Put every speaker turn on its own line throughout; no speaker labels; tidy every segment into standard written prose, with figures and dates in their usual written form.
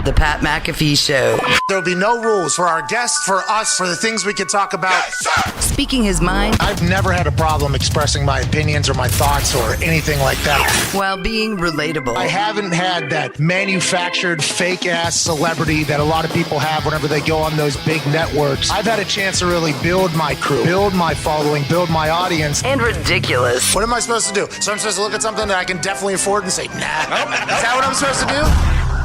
The Pat McAfee Show.
There'll be no rules for our guests, for us, for the things we can talk about.
Speaking his mind
I've never had a problem expressing my opinions or my thoughts or anything like that.
while being relatable.
I haven't had that manufactured fake-ass celebrity that a lot of people have whenever they go on those big networks. I've had a chance to really build my crew, build my following, build my audience.
And ridiculous.
What am I supposed to do? So I'm supposed to look at something that I can definitely afford and say, nah. Is that what I'm supposed to do?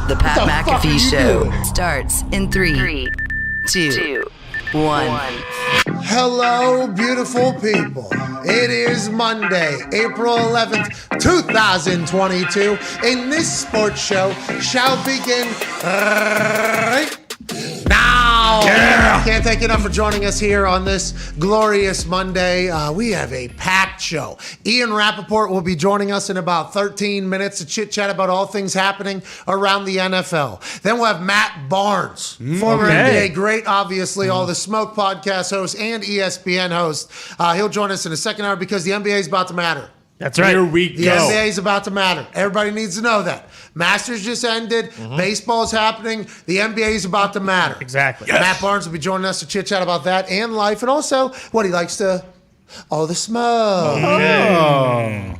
The Pat
What the fuck are
McAfee
you
Show
doing?
starts in 3, 2, 1.
Hello, beautiful people. It is Monday, April 11th, 2022, and this sports show shall begin right now.
Yeah.
Can't thank you enough for joining us here on this glorious Monday. We have a packed show. Ian Rappaport will be joining us in about 13 minutes to chit-chat about all things happening around the NFL. Then we'll have Matt Barnes, former NBA great, obviously, all the Smoke podcast host and ESPN host. He'll join us in the second hour because the NBA is about to matter.
That's right. Here we
The
go.
NBA is about to matter. Everybody needs to know that. Masters just ended. Baseball's happening. The NBA is about to matter.
Exactly.
Matt Barnes will be joining us to chit-chat about that and life, and also what he likes to, all the smoke.
Oh.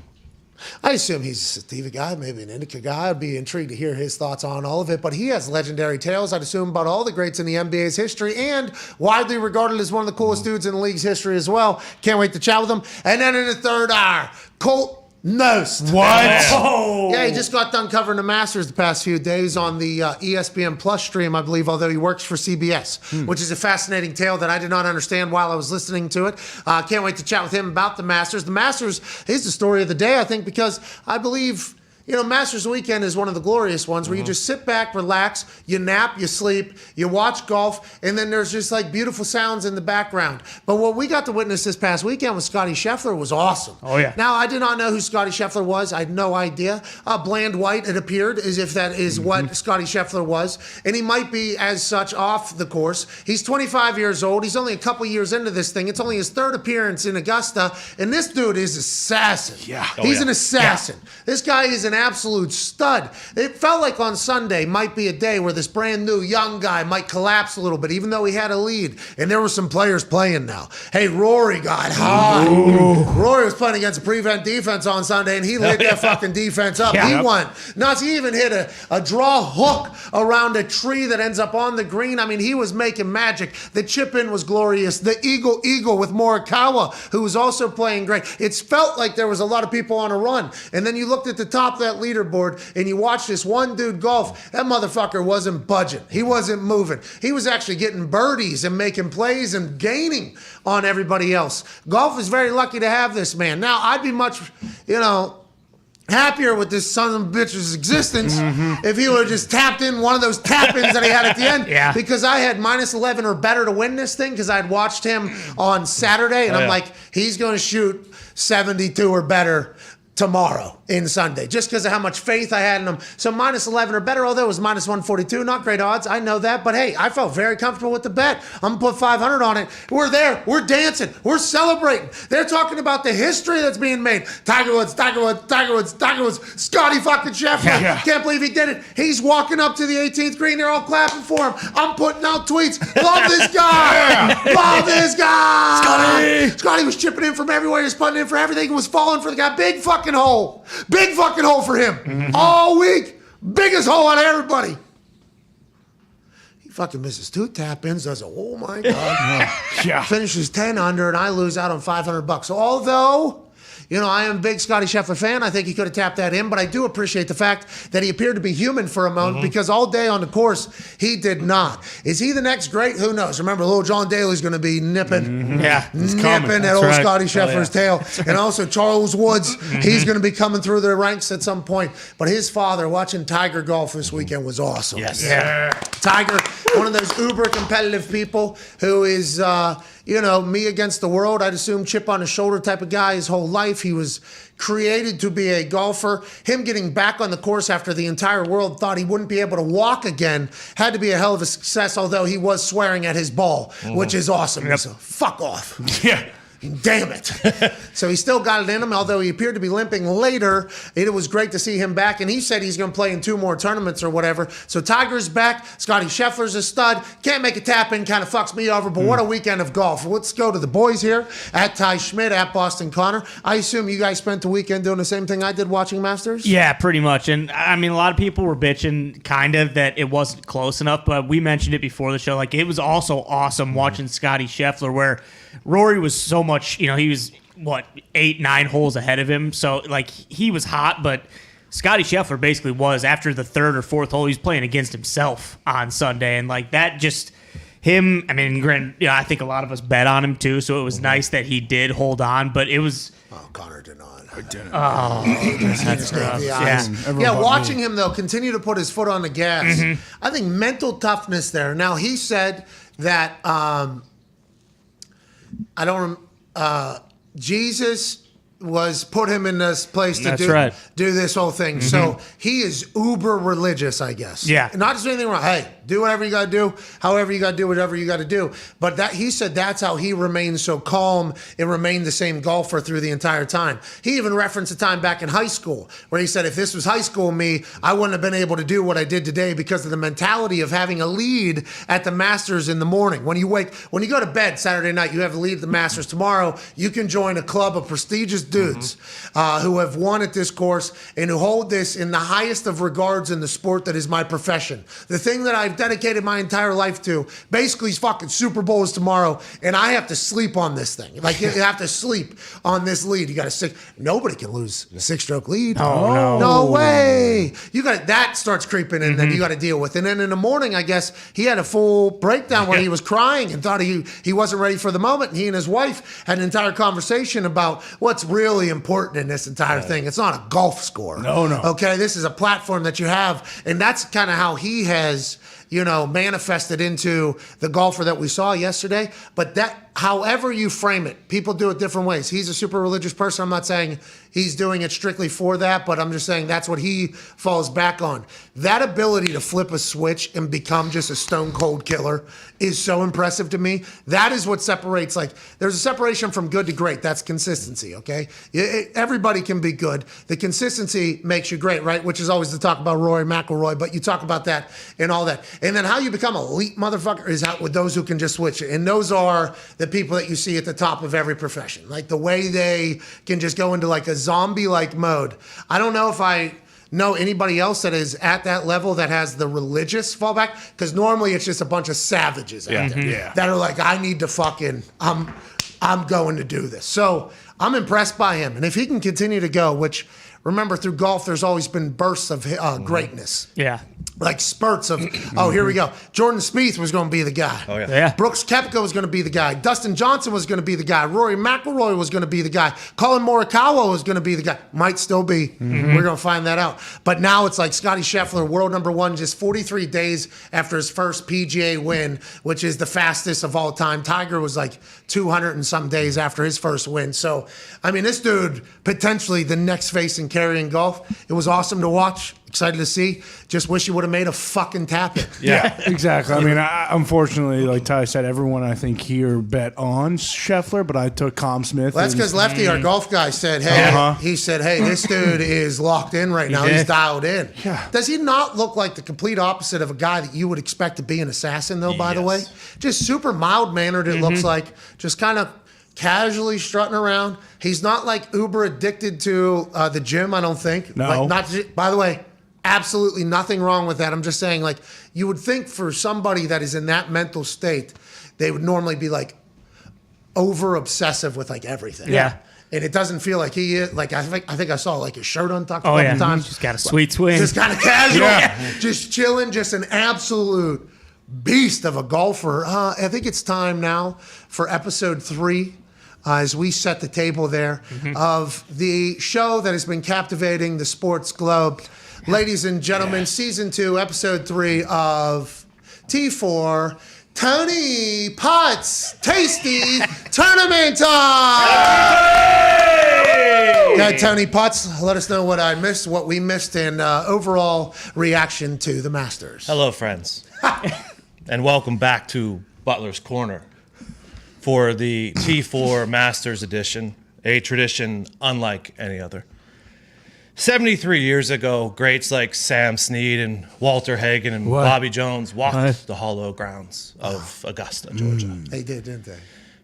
I assume he's a sativa guy, maybe an indica guy. I'd be intrigued to hear his thoughts on all of it. But he has legendary tales, I'd assume, about all the greats in the NBA's history and widely regarded as one of the coolest dudes in the league's history as well. Can't wait to chat with him. And then in the third hour, Colt Nost.
What?
Oh. Yeah, he just got done covering the Masters the past few days on the ESPN Plus stream, I believe, although he works for CBS, which is a fascinating tale that I did not understand while I was listening to it. Can't wait to chat with him about the Masters. The Masters is the story of the day, I think, because I believe, you know, Masters Weekend is one of the glorious ones where you just sit back, relax, you nap, you sleep, you watch golf, and then there's just like beautiful sounds in the background. But what we got to witness this past weekend with Scotty Scheffler was awesome.
Oh, yeah.
Now, I did not know who Scotty Scheffler was. I had no idea. Bland white, it appeared, as if that is what Scotty Scheffler was. And he might be as such off the course. He's 25 years old. He's only a couple years into this thing. It's only his third appearance in Augusta. And this dude is assassin.
Yeah.
He's an assassin. This guy is an absolute stud. It felt like on Sunday might be a day where this brand new young guy might collapse a little bit, even though he had a lead. And there were some players playing now. Hey, Rory got hot. Rory was playing against a prevent defense on Sunday, and he lit that fucking defense up.
Yeah.
He won. Nuts. He even hit a draw hook around a tree that ends up on the green. I mean, he was making magic. The chip in was glorious. The Eagle with Morikawa, who was also playing great. It's felt like there was a lot of people on a run. And then you looked at the top of that leaderboard and you watched this one dude golf. That motherfucker wasn't budging. He wasn't moving. He was actually getting birdies and making plays and gaining on everybody else. Golf is very lucky to have this man. Now, I'd be much, happier with this son of a bitch's existence if he would have just tapped in one of those tap-ins that he had at the end.
Yeah.
Because I had minus 11 or better to win this thing because I'd watched him on Saturday, and I'm like, he's going to shoot 72 or better tomorrow in Sunday, just because of how much faith I had in him. So minus 11 or better, although it was minus 142, not great odds. I know that, but hey, I felt very comfortable with the bet. I'm gonna put 500 on it. We're there. We're dancing. We're celebrating. They're talking about the history that's being made. Tiger Woods, Scotty fucking Scheffler.
Yeah.
Can't believe he did it. He's walking up to the 18th green. They're all clapping for him. I'm putting out tweets. Love this guy. Love this guy. Scotty was chipping in from everywhere. He was putting in for everything. He was falling for the guy. Big fucking hole. Big fucking hole for him. All week. Biggest hole out of everybody. He fucking misses 2 tap-ins. Does a, oh my God. Finishes 10 under, and I lose out on $500. Although, I am a big Scotty Scheffler fan. I think he could have tapped that in, but I do appreciate the fact that he appeared to be human for a moment because all day on the course, he did not. Is he the next great? Who knows? Remember, little John Daly's going to be nipping at old Scotty Scheffler's tail. And also Charles Woods, he's going to be coming through the ranks at some point. But his father, watching Tiger golf this weekend was awesome.
Yes.
Yeah. Tiger, one of those uber competitive people who is, me against the world. I'd assume chip on his shoulder type of guy his whole life. He was created to be a golfer. Him getting back on the course after the entire world thought he wouldn't be able to walk again had to be a hell of a success, although he was swearing at his ball, which is awesome. So fuck off.
Yeah.
Damn it. So he still got it in him, although he appeared to be limping later. It was great to see him back, and he said he's going to play in 2 more tournaments or whatever. So Tiger's back. Scotty Scheffler's a stud. Can't make a tap in, kind of fucks me over, but what a weekend of golf. Let's go to the boys here, at Ty Schmidt, at Boston Connor. I assume you guys spent the weekend doing the same thing I did, watching Masters?
Yeah, pretty much. And I mean, a lot of people were bitching kind of that it wasn't close enough, but we mentioned it before the show. Like, it was also awesome watching Scotty Scheffler, where Rory was so much, he was, 8-9 holes ahead of him. So, like, he was hot, but Scotty Scheffler basically was, after the 3rd or 4th hole, he was playing against himself on Sunday. And, like, that just, him, I mean, I think a lot of us bet on him, too, so it was nice that he did hold on, but it was...
Oh, Connor did not.
Oh, that's rough.
Yeah, watching him, though, continue to put his foot on the gas. I think mental toughness there. Now, he said that, Jesus was put him in this place to do this whole thing. So he is uber religious, I guess.
Yeah.
Not just anything wrong. Hey, do whatever you got to do, however you got to do whatever you got to do. But that he said that's how he remained so calm and remained the same golfer through the entire time. He even referenced a time back in high school where he said, if this was high school me, I wouldn't have been able to do what I did today because of the mentality of having a lead at the Masters in the morning. When you go to bed Saturday night, you have a lead at the Masters. Tomorrow, you can join a club of prestigious dudes who have won at this course and who hold this in the highest of regards in the sport that is my profession. The thing that I've dedicated my entire life to, basically, is fucking Super Bowl is tomorrow, and I have to sleep on this thing. Like, you have to sleep on this lead. You got nobody can lose a 6-stroke lead.
Oh,
no way. That starts creeping in, then you got to deal with. And then in the morning, I guess, he had a full breakdown where he was crying and thought he wasn't ready for the moment. And he and his wife had an entire conversation about what's really important in this entire thing. It's not a golf score.
No.
Okay, this is a platform that you have, and that's kind of how he has, manifested into the golfer that we saw yesterday. But that, however you frame it, people do it different ways. He's a super religious person. I'm not saying he's doing it strictly for that, but I'm just saying that's what he falls back on. That ability to flip a switch and become just a stone cold killer is so impressive to me. That is what separates, there's a separation from good to great. That's consistency, okay? Everybody can be good. The consistency makes you great, right? Which is always to talk about Rory McIlroy, but you talk about that and all that. And then how you become an elite motherfucker is out with those who can just switch it. And those are the people that you see at the top of every profession. Like, the way they can just go into like a zombie-like mode. I don't know if I know anybody else that is at that level that has the religious fallback, because normally it's just a bunch of savages out there that are like, I need to fucking, I'm going to do this. So I'm impressed by him. And if he can continue to go, which, remember, through golf, there's always been bursts of greatness.
Yeah.
Like spurts of, here we go. Jordan Spieth was going to be the guy.
Oh, yeah.
Brooks Koepka was going to be the guy. Dustin Johnson was going to be the guy. Rory McIlroy was going to be the guy. Colin Morikawa was going to be the guy. Might still be. We're going to find that out. But now it's like Scotty Scheffler, world number 1, just 43 days after his first PGA win, which is the fastest of all time. Tiger was like 200 and some days after his first win. So, I mean, this dude, potentially the next face in carrying golf. It was awesome to watch. Excited to see. Just wish you would have made a fucking tap it.
Yeah, exactly. I mean, unfortunately, like Ty said, everyone I think here bet on Scheffler, but I took Com Smith.
Well, that's because Lefty, our golf guy, said, hey, he said, hey, this dude is locked in right now. He's dialed in.
Yeah.
Does he not look like the complete opposite of a guy that you would expect to be an assassin, though, by the way? Just super mild-mannered, it looks like. Just kind of casually strutting around. He's not like uber addicted to the gym, I don't think.
No.
By the way, absolutely nothing wrong with that. I'm just saying, like, you would think for somebody that is in that mental state, they would normally be like over obsessive with like everything.
Yeah.
And it doesn't feel like he is. Like, I think I saw like his shirt untucked a couple times.
He's just got a sweet swing.
Just kind of casual, just chilling, just an absolute beast of a golfer. I think it's time now for episode 3. As we set the table there of the show that has been captivating the sports globe. Ladies and gentlemen, season 2, episode 3 of T4, Tony Potts Tasty Tournament Time! Okay, Tony Potts, let us know what we missed, and overall reaction to the Masters.
Hello, friends. And welcome back to Butler's Corner. for the T4 Masters Edition, a tradition unlike any other. 73 years ago, greats like Sam Snead and Walter Hagen and Bobby Jones walked the hollow grounds of Augusta, Georgia.
They did, didn't they?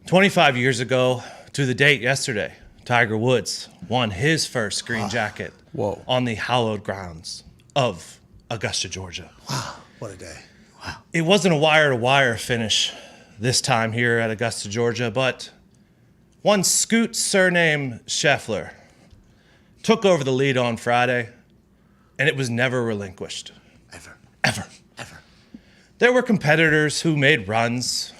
25 years ago, to the date yesterday, Tiger Woods won his first green jacket on the hallowed grounds of Augusta, Georgia.
Wow, what a day.
It wasn't a wire-to-wire finish this time here at Augusta, Georgia, but one Scoot surname Scheffler took over the lead on Friday, and it was never relinquished. Ever. There were competitors who made runs.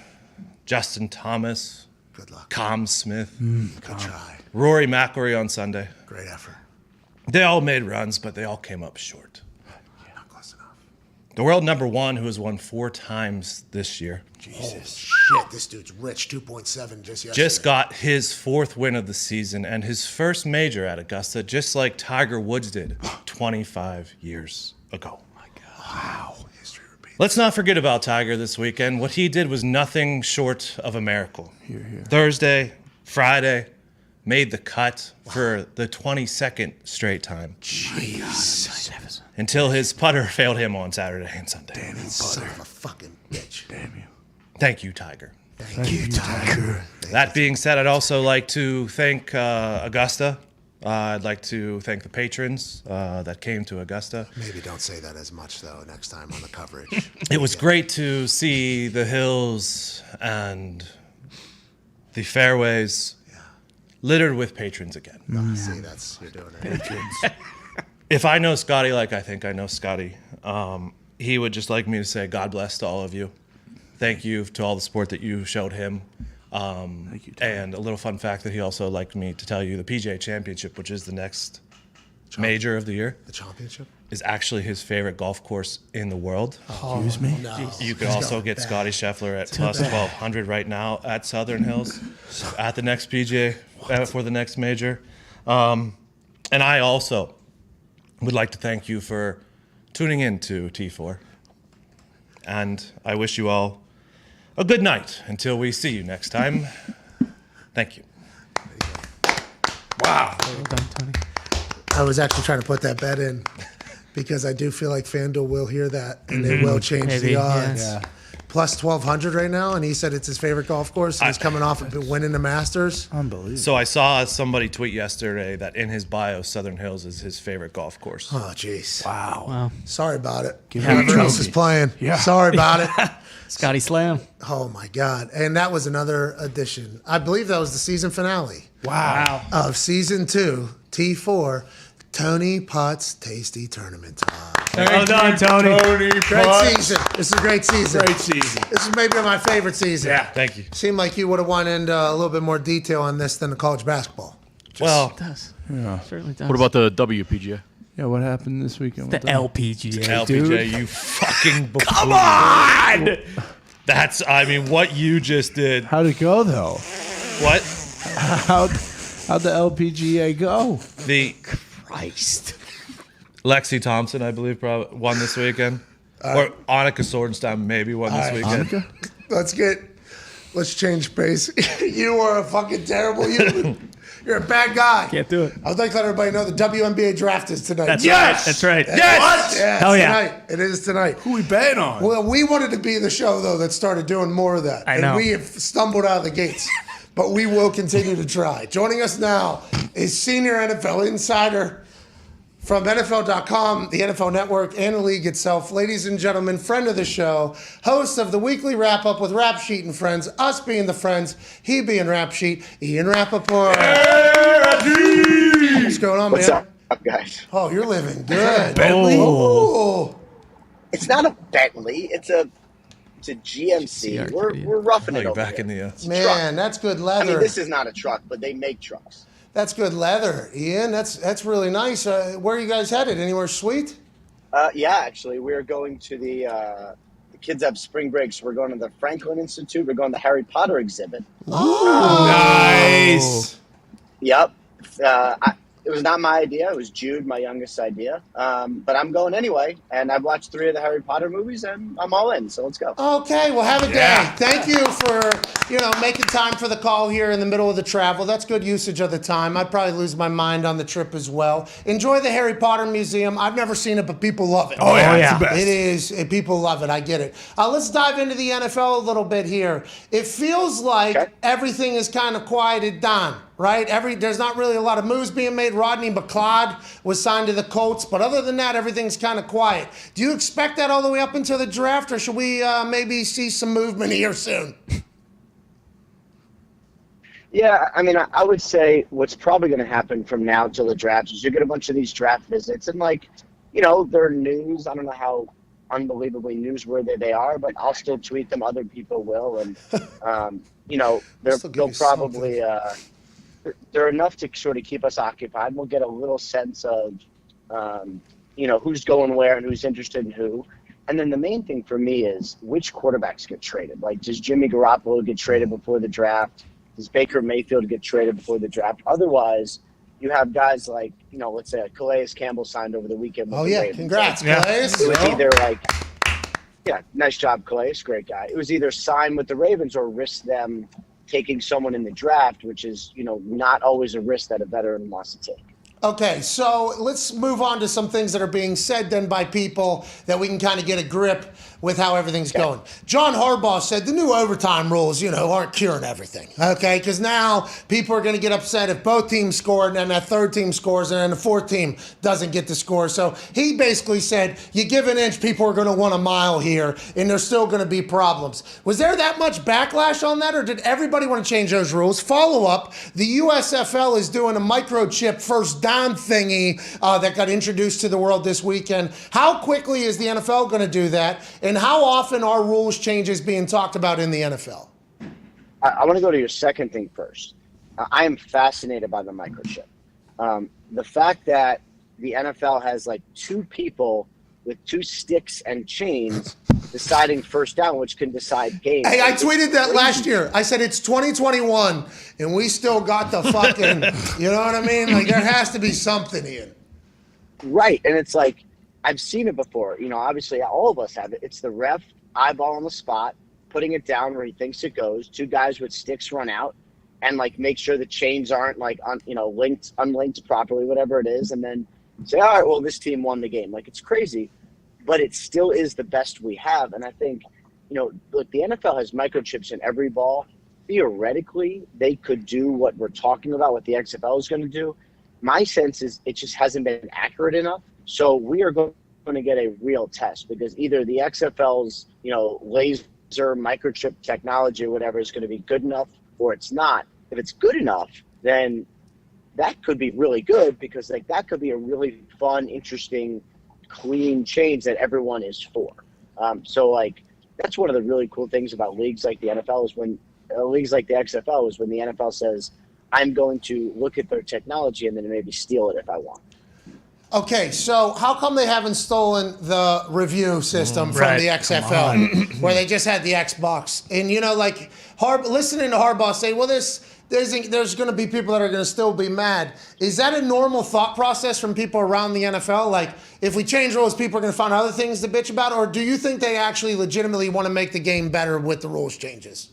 Justin Thomas.
Good luck.
Com Smith.
Good try.
Rory McIlroy on Sunday.
Great effort.
They all made runs, but they all came up short.
Not close enough.
The world number one, who has won 4 times this year,
Jesus. Shit, this dude's rich. 2.7 just yesterday.
just got his 4th win of the season and his first major at Augusta, just like Tiger Woods did 25 years ago.
My God. Wow. History repeats.
Let's not forget about Tiger this weekend. What he did was nothing short of a miracle. Thursday, Friday, made the cut for the 22nd straight time.
Jeez.
Until his putter failed him on Saturday and Sunday.
Damn it, son of a fucking bitch.
Damn you.
Thank you, Tiger.
Thank you, Tiger.
That being said, I'd also like to thank Augusta. I'd like to thank the patrons that came to Augusta.
Maybe don't say that as much, though, next time on the coverage.
It was great to see the hills and the fairways littered with patrons again.
See, you're doing it. Patrons.
If I know Scotty like I think I know Scotty, he would just like me to say God bless to all of you. Thank you to all the support that you showed him.
Thank you, Tom.
And a little fun fact that he also liked me to tell you, the Pga Championship, which is the next major of the year,
The championship?
is actually his favorite golf course in the world.
Excuse me?
No.
You can also get Scotty Scheffler at plus 1,200 right now at Southern Hills at the next PGA for the next major. And I also would like to thank you for tuning in to T4. And I wish you all a good night until we see you next time. Thank you.
Wow. I was actually trying to put that bet in because I do feel like FanDuel will hear that and they will change the odds.
Yeah.
Plus 1,200 right now, and he said it's his favorite golf course. And he's coming off of winning the Masters.
Unbelievable.
So I saw somebody tweet yesterday that in his bio, Southern Hills is his favorite golf course.
Oh, jeez.
Wow.
Sorry about it.
Give him a
Whoever else
trophy.
is playing.
Yeah.
Sorry about it.
Scotty Slam.
Oh, my God. And that was another edition. I believe that was the season finale
Wow.
of season 2, T4, Tony Putt's Tasty Tournament Time.
Well done, Tony.
Great season. This is a great season.
Great season.
This is maybe my favorite season.
Yeah.
Thank you.
Seemed like you would have wanted into a little bit more detail on this than the college basketball.
Well,
Does.
Yeah.
Certainly does.
What about the WPGA?
Yeah, what happened this weekend?
the
with that?
LPGA?
LPJ,
dude.
you fucking buffoon.
Come on!
That's, I mean, what you just did.
How'd it go, though?
What?
How'd the LPGA go?
The
Christ.
Lexi Thompson, I believe, probably won this weekend. Or Annika Sorenstam maybe won this weekend.
Annika?
Let's change pace. You are a fucking terrible human. You're a bad guy.
Can't do it.
I would like to let everybody know the WNBA draft is tonight.
That's right. That's right.
Yes! Yeah,
Hell
it's
yeah.
tonight. It is tonight.
Who we betting on?
Well, we wanted to be the show, though, that started doing more of that.
I know.
And we have stumbled out of the gates. But we will continue to try. Joining us now is senior NFL insider from NFL.com, the NFL Network, and the league itself. Ladies and gentlemen, friend of the show, host of the weekly wrap-up with Rap Sheet and Friends, us being the friends, he being Rap Sheet, Ian Rappaport. What's going on,
What's
man?
up, guys?
Oh, you're living good.
Bentley?
Oh.
It's not a Bentley. It's a GMC. We're roughing
Oh,
it
you're
over
back
here.
in the
Man, that's good
I
leather.
mean, this is not a truck, but they make trucks.
That's good leather, Ian. That's really nice. Where are you guys headed? Anywhere sweet?
Yeah, actually, we're going to the kids have spring break, so we're going to the Franklin Institute. We're going to the Harry Potter exhibit.
Nice.
Yep. It was not my idea. It was Jude, my youngest, idea. But I'm going anyway. And I've watched 3 of the Harry Potter movies, and I'm all in. So let's go.
Okay, well, have a day. Thank you for, making time for the call here in the middle of the travel. That's good usage of the time. I'd probably lose my mind on the trip as well. Enjoy the Harry Potter Museum. I've never seen it, but people love it.
Oh, yeah. It's the best.
It is. People love it. I get it. Let's dive into the NFL a little bit here. It feels like everything is kind of quieted down, right? There's not really a lot of moves being made. Rodney McLeod was signed to the Colts, but other than that, everything's kind of quiet. Do you expect that all the way up until the draft, or should we maybe see some movement here soon?
Yeah, I mean, I would say what's probably going to happen from now till the draft is you get a bunch of these draft visits, and they're news. I don't know how unbelievably newsworthy they are, but I'll still tweet them. Other people will, and they'll probably. They're enough to sort of keep us occupied. We'll get a little sense of, who's going where and who's interested in who. And then the main thing for me is which quarterbacks get traded. Like, does Jimmy Garoppolo get traded before the draft? Does Baker Mayfield get traded before the draft? Otherwise, you have guys like, let's say Calais Campbell signed over the weekend. With the Ravens.
Congrats,
Calais.
It
was either nice job, Calais, great guy. It was either sign with the Ravens or risk them taking someone in the draft, which is, not always a risk that a veteran wants to take.
Okay, so let's move on to some things that are being said then by people that we can kind of get a grip with how everything's going. John Harbaugh said the new overtime rules, aren't curing everything, okay? Because now people are going to get upset if both teams score and then that third team scores and then the fourth team doesn't get the score. So he basically said, you give an inch, people are going to want a mile here, and there's still going to be problems. Was there that much backlash on that, or did everybody want to change those rules? Follow up, the USFL is doing a microchip first down thingy that got introduced to the world this weekend. How quickly is the NFL going to do that? And how often are rules changes being talked about in the NFL?
I want to go to your second thing first. I am fascinated by the microchip. The fact that the NFL has 2 people with 2 sticks and chains deciding first down, which can decide games.
Hey, I tweeted that last year. I said it's 2021, and we still got the fucking, you know what I mean? There has to be something in.
Right, and it's I've seen it before. Obviously, all of us have it. It's the ref eyeball on the spot, putting it down where he thinks it goes. 2 guys with sticks run out and make sure the chains aren't unlinked properly, whatever it is, and then say, all right, well, this team won the game. It's crazy, but it still is the best we have. And I think, look, the NFL has microchips in every ball. Theoretically, they could do what we're talking about, what the XFL is going to do. My sense is it just hasn't been accurate enough. So we are going to get a real test, because either the XFL's, laser microchip technology or whatever is going to be good enough, or it's not. If it's good enough, then that could be really good, because that could be a really fun, interesting, clean change that everyone is for. That's one of the really cool things about leagues like the NFL is when leagues like the XFL is when the NFL says, I'm going to look at their technology and then maybe steal it if I want.
Okay, so how come they haven't stolen the review system from the XFL, where they just had the Xbox? And listening to Harbaugh say, well, there's going to be people that are going to still be mad. Is that a normal thought process from people around the NFL? If we change rules, people are going to find other things to bitch about? Or do you think they actually legitimately want to make the game better with the rules changes?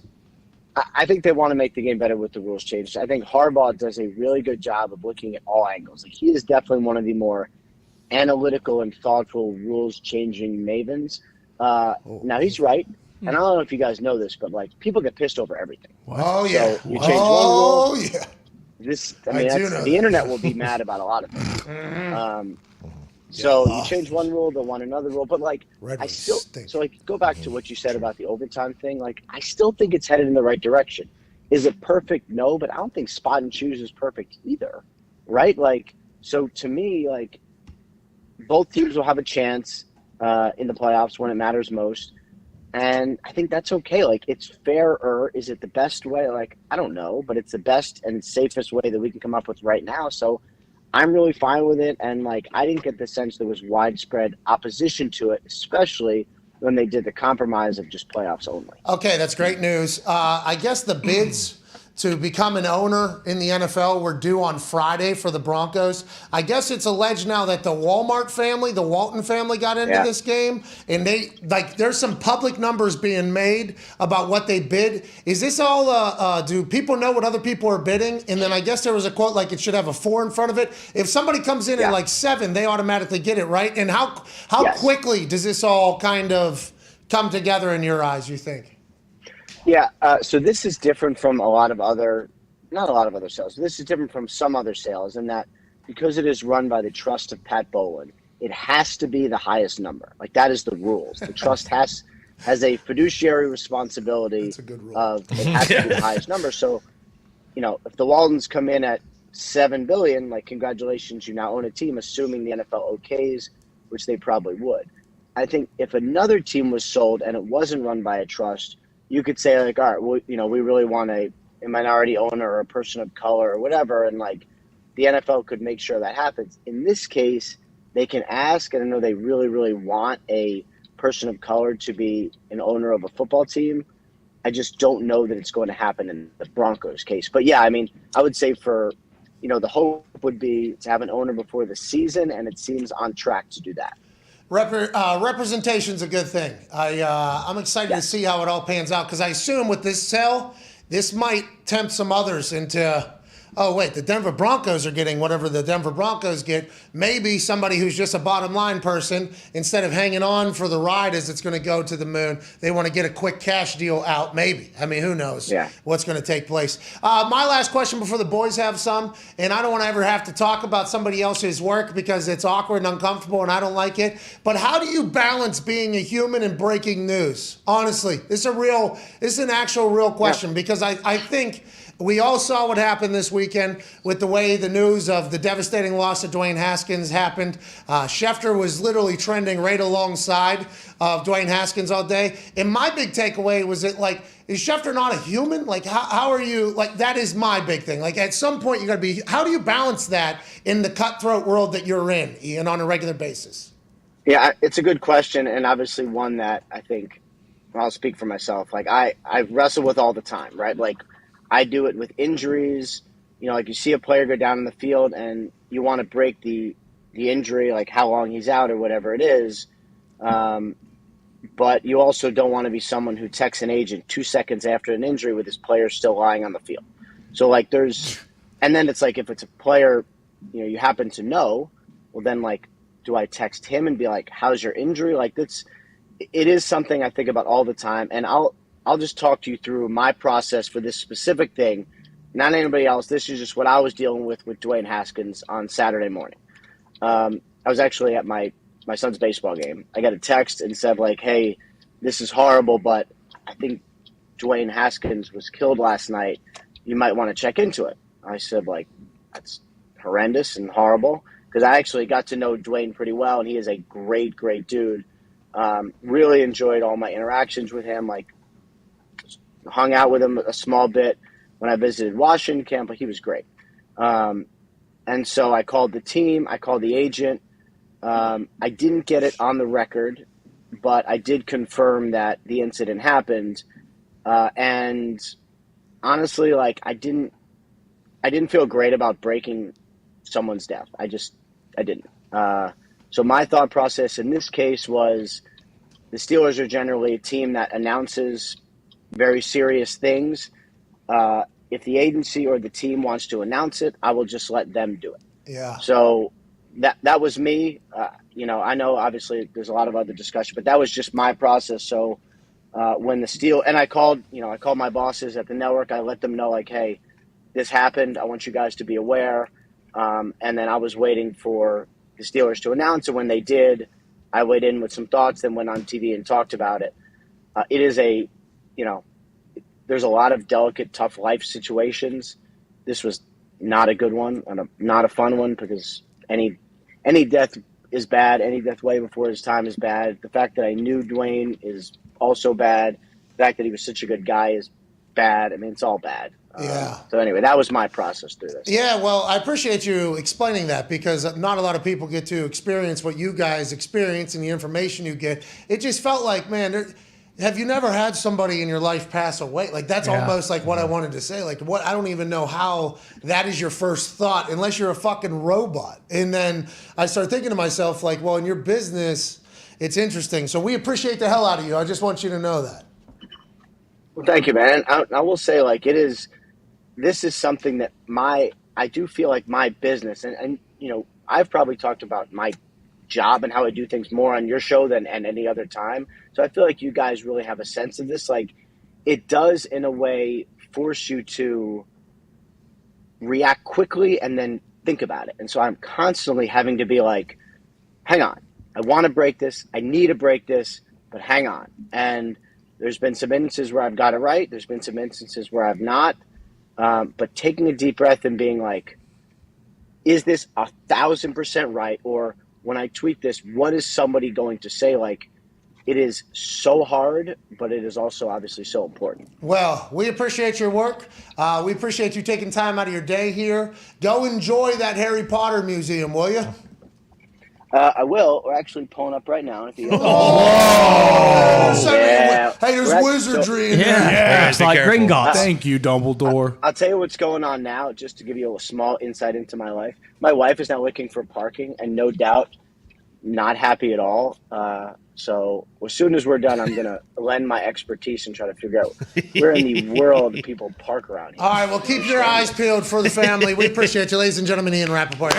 I think they want to make the game better with the rules changes. I think Harbaugh does a really good job of looking at all angles. He is definitely one of the more analytical and thoughtful rules-changing mavens. Now, he's right. And I don't know if you guys know this, but people get pissed over everything.
Oh, yeah.
So you change one rule.
Yeah.
The internet will be mad about a lot of things. So you change one rule, they'll want another rule. But go back to what you said about the overtime thing. I still think it's headed in the right direction. Is it perfect? No, but I don't think spot and choose is perfect either. Right? So to me, both teams will have a chance in the playoffs when it matters most. And I think that's okay. It's fairer. Is it the best way? I don't know, but it's the best and safest way that we can come up with right now. So I'm really fine with it. And I didn't get the sense there was widespread opposition to it, especially when they did the compromise of just playoffs only.
Okay, that's great news. I guess the bids to become an owner in the NFL were due on Friday for the Broncos. I guess it's alleged now that the Walton family got into this game, and there's some public numbers being made about what they bid. Is this all, do people know what other people are bidding? And then I guess there was a quote like it should have a 4 in front of it. If somebody comes in at like 7, they automatically get it, right? And how quickly does this all kind of come together in your eyes, you think?
Yeah, so this is different from not a lot of other sales. This is different from some other sales in that because it is run by the trust of Pat Bowlen, it has to be the highest number. Like that is the rules. The trust has a fiduciary responsibility of it has to be the highest number. So, if the Waltons come in at $7 billion, like congratulations, you now own a team, assuming the NFL okays, which they probably would. I think if another team was sold and it wasn't run by a trust, you could say like, all right, well, we really want a minority owner or a person of color or whatever, and like the NFL could make sure that happens. In this case, they can ask, and I know they really, really want a person of color to be an owner of a football team. I just don't know that it's going to happen in the Broncos case. But yeah, I mean, I would say for, the hope would be to have an owner before the season, and it seems on track to do that.
Representation's a good thing. I'm excited to see how it all pans out because I assume with this sale, this might tempt some others into, the Denver Broncos are getting whatever the Denver Broncos get. Maybe somebody who's just a bottom line person, instead of hanging on for the ride as it's going to go to the moon, they want to get a quick cash deal out. Maybe. I mean, who knows what's going to take place. My last question before the boys have some, and I don't want to ever have to talk about somebody else's work because it's awkward and uncomfortable and I don't like it. But how do you balance being a human and breaking news? Honestly, this is an actual real question because I think we all saw what happened this weekend with the way the news of the devastating loss of Dwayne Haskins happened. Schefter was literally trending right alongside of Dwayne Haskins all day. And my big takeaway was that, is Schefter not a human? Like, how are you, that is my big thing. Like, at some point, you got to be, how do you balance that in the cutthroat world that you're in, Ian, on a regular basis?
Yeah, it's a good question, and obviously one that I think, I'll speak for myself, I wrestle with all the time, right? I do it with injuries, you see a player go down in the field and you want to break the injury, like how long he's out or whatever it is. But you also don't want to be someone who texts an agent 2 seconds after an injury with his player still lying on the field. So and then it's if it's a player, you happen to know, well then do I text him and be like, how's your injury? It is something I think about all the time. And I'll just talk to you through my process for this specific thing, not anybody else. This is just what I was dealing with Dwayne Haskins on Saturday morning. I was actually at my son's baseball game. I got a text and said hey, this is horrible, but I think Dwayne Haskins was killed last night. You might want to check into it. I said that's horrendous and horrible because I actually got to know Dwayne pretty well, and he is a great, great dude. Really enjoyed all my interactions with him. Hung out with him a small bit when I visited Washington camp, but he was great. And so I called the team, I called the agent. I didn't get it on the record, but I did confirm that the incident happened. And honestly, I didn't feel great about breaking someone's death. I didn't. So my thought process in this case was the Steelers are generally a team that announces very serious things. If the agency or the team wants to announce it, I will just let them do it.
Yeah.
So that was me. I know obviously there's a lot of other discussion, but that was just my process. So when I called my bosses at the network, I let them know hey, this happened. I want you guys to be aware. And then I was waiting for the Steelers to announce it. When they did, I weighed in with some thoughts, then went on TV and talked about it. It is there's a lot of delicate, tough life situations. This was not a good one and not a fun one because any death is bad. Any death way before his time is bad. The fact that I knew Dwayne is also bad. The fact that he was such a good guy is bad. I mean, it's all bad.
Yeah.
So anyway, that was my process through this.
Yeah, well, I appreciate you explaining that because not a lot of people get to experience what you guys experience and the information you get. It just felt like, man, have you never had somebody in your life pass away? Like, that's almost like what I wanted to say. Like, I don't even know how that is your first thought unless you're a fucking robot. And then I started thinking to myself, like, well, in your business, it's interesting. So we appreciate the hell out of you. I just want you to know that.
Well, thank you, man. I will say, like, this is something that I do feel like my business, and you know, I've probably talked about my job and how I do things more on your show than at any other time. So I feel like you guys really have a sense of this. Like, it does, in a way, force you to react quickly and then think about it. And so I'm constantly having to be like, hang on, I want to break this. I need to break this, but hang on. And there's been some instances where I've got it right. There's been some instances where I've not. But taking a deep breath and being like, is this 1,000% right? Or when I tweet this, what is somebody going to say? Like, it is so hard, but it is also obviously so important.
Well, we appreciate your work. We appreciate you taking time out of your day here. Go enjoy that Harry Potter museum, will you?
I will. We're actually pulling up right now. If you
Yeah. Hey, there's wizardry in there.
Yeah, it's like Gringotts.
Thank you, Dumbledore.
I'll tell you what's going on now, just to give you a small insight into my life. My wife is now looking for parking, and no doubt not happy at all. So as soon as we're done, I'm going to lend my expertise and try to figure out where in the world people park around here.
All right, well, keep your eyes peeled for the family. We appreciate you, ladies and gentlemen. Ian Rappaport.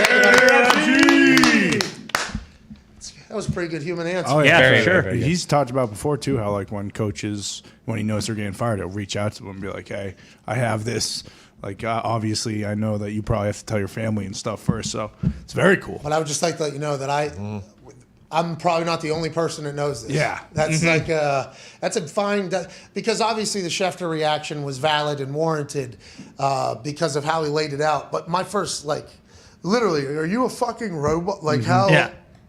That was a pretty good human answer.
Oh,
Yeah,
very,
for sure.
very good. He's talked about before, too, how, like, when coaches, when he knows they're getting fired, he'll reach out to them and be like, hey, I have this. Like, obviously, I know that you probably have to tell your family and stuff first. So it's very cool.
But I would just like to let you know that I'm probably not the only person that knows this.
Yeah.
That's that's a fine, because obviously the Schefter reaction was valid and warranted because of how he laid it out. But my first, like, literally, are you a fucking robot? Like,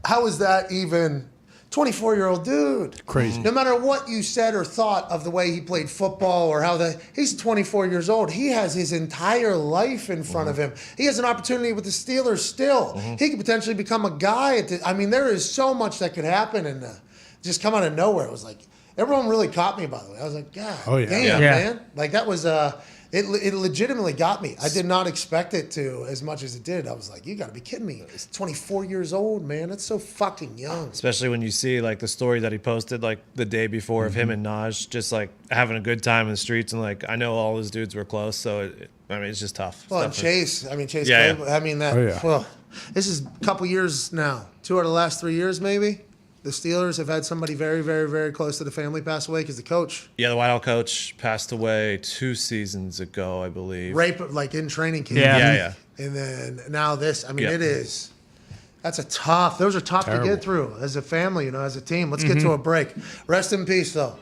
how is that even 24-year-old dude?
Crazy.
No matter what you said or thought of the way he played football or he's 24 years old. He has his entire life in front of him. He has an opportunity with the Steelers still. He could potentially become a guy. There is so much that could happen and just come out of nowhere. It was like, everyone really caught me, by the way. I was like, God damn, man. Like, that was, it legitimately got me. I did not expect it to as much as it did. I was like, you got to be kidding me. It's 24 years old, man. That's so fucking young.
Especially when you see like the story that he posted like the day before of him and Naj just like having a good time in the streets, and like I know all his dudes were close, so it's just tough.
Well, and Chase Claypool, well, this is a couple years now. 2 out of the last 3 years, maybe. The Steelers have had somebody very, very, very close to the family pass away because the coach.
Yeah, the Wild coach passed away 2 seasons ago, I believe.
Rape, like in training camp.
Yeah.
And then now this. It is. Those are tough to get through as a family, as a team. Let's get to a break. Rest in peace, though.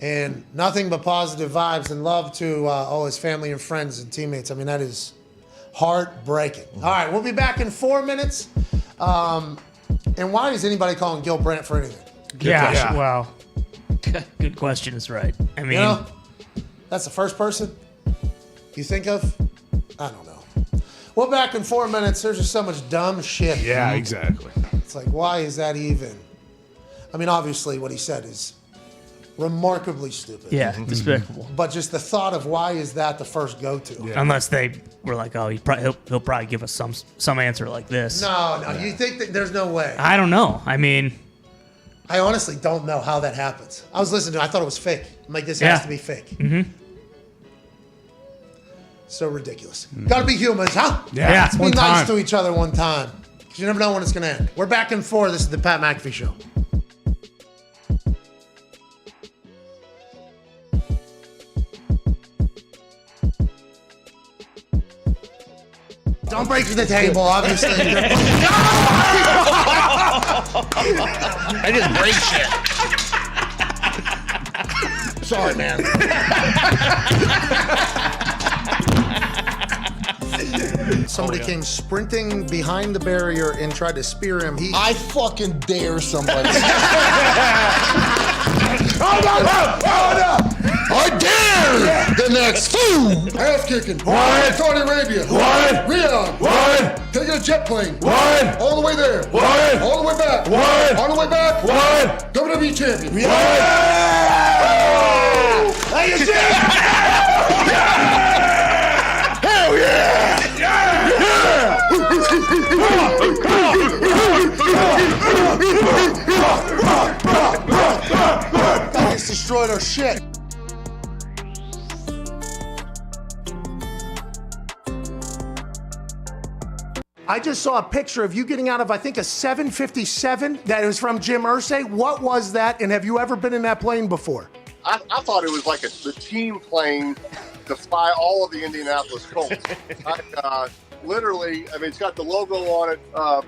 And nothing but positive vibes and love to all his family and friends and teammates. That is heartbreaking. All right, we'll be back in 4 minutes. And why is anybody calling Gil Brandt for anything?
Well, good question is right.
That's the first person you think of? I don't know. We're back in 4 minutes. There's just so much dumb shit.
Yeah, exactly.
It's like, why is that even? Obviously what he said is remarkably stupid.
Yeah, despicable.
But just the thought of why is that the first go-to?
Yeah. Unless they were like, oh, he'll probably give us some answer like this.
No, you think that there's no way.
I don't know.
I honestly don't know how that happens. I was listening to it. I thought it was fake. I'm like, this has to be fake. So ridiculous. Gotta be humans, huh?
Yeah.
Let's be nice to each other one time. Because you never know when it's gonna end. We're back in 4. This is the Pat McAfee Show. Don't break the table, obviously.
I just break shit.
Sorry, man. Somebody came sprinting behind the barrier and tried to spear him.
I fucking dare somebody. I dare the next fool.
Ass kicking.
What? Saudi Arabia.
What?
Riyadh.
What?
Taking a jet plane.
What?
All the way there.
What?
All the way back.
What?
On the way back.
What?
WWE champion.
What? Hey, you Jim!
Hell yeah!
Guys destroyed our shit. I just saw a picture of you getting out of, I think, a 757 that was from Jim Irsay. What was that, and have you ever been in that plane before?
I thought it was like the team plane to fly all of the Indianapolis Colts. Literally, I mean, it's got the logo on it,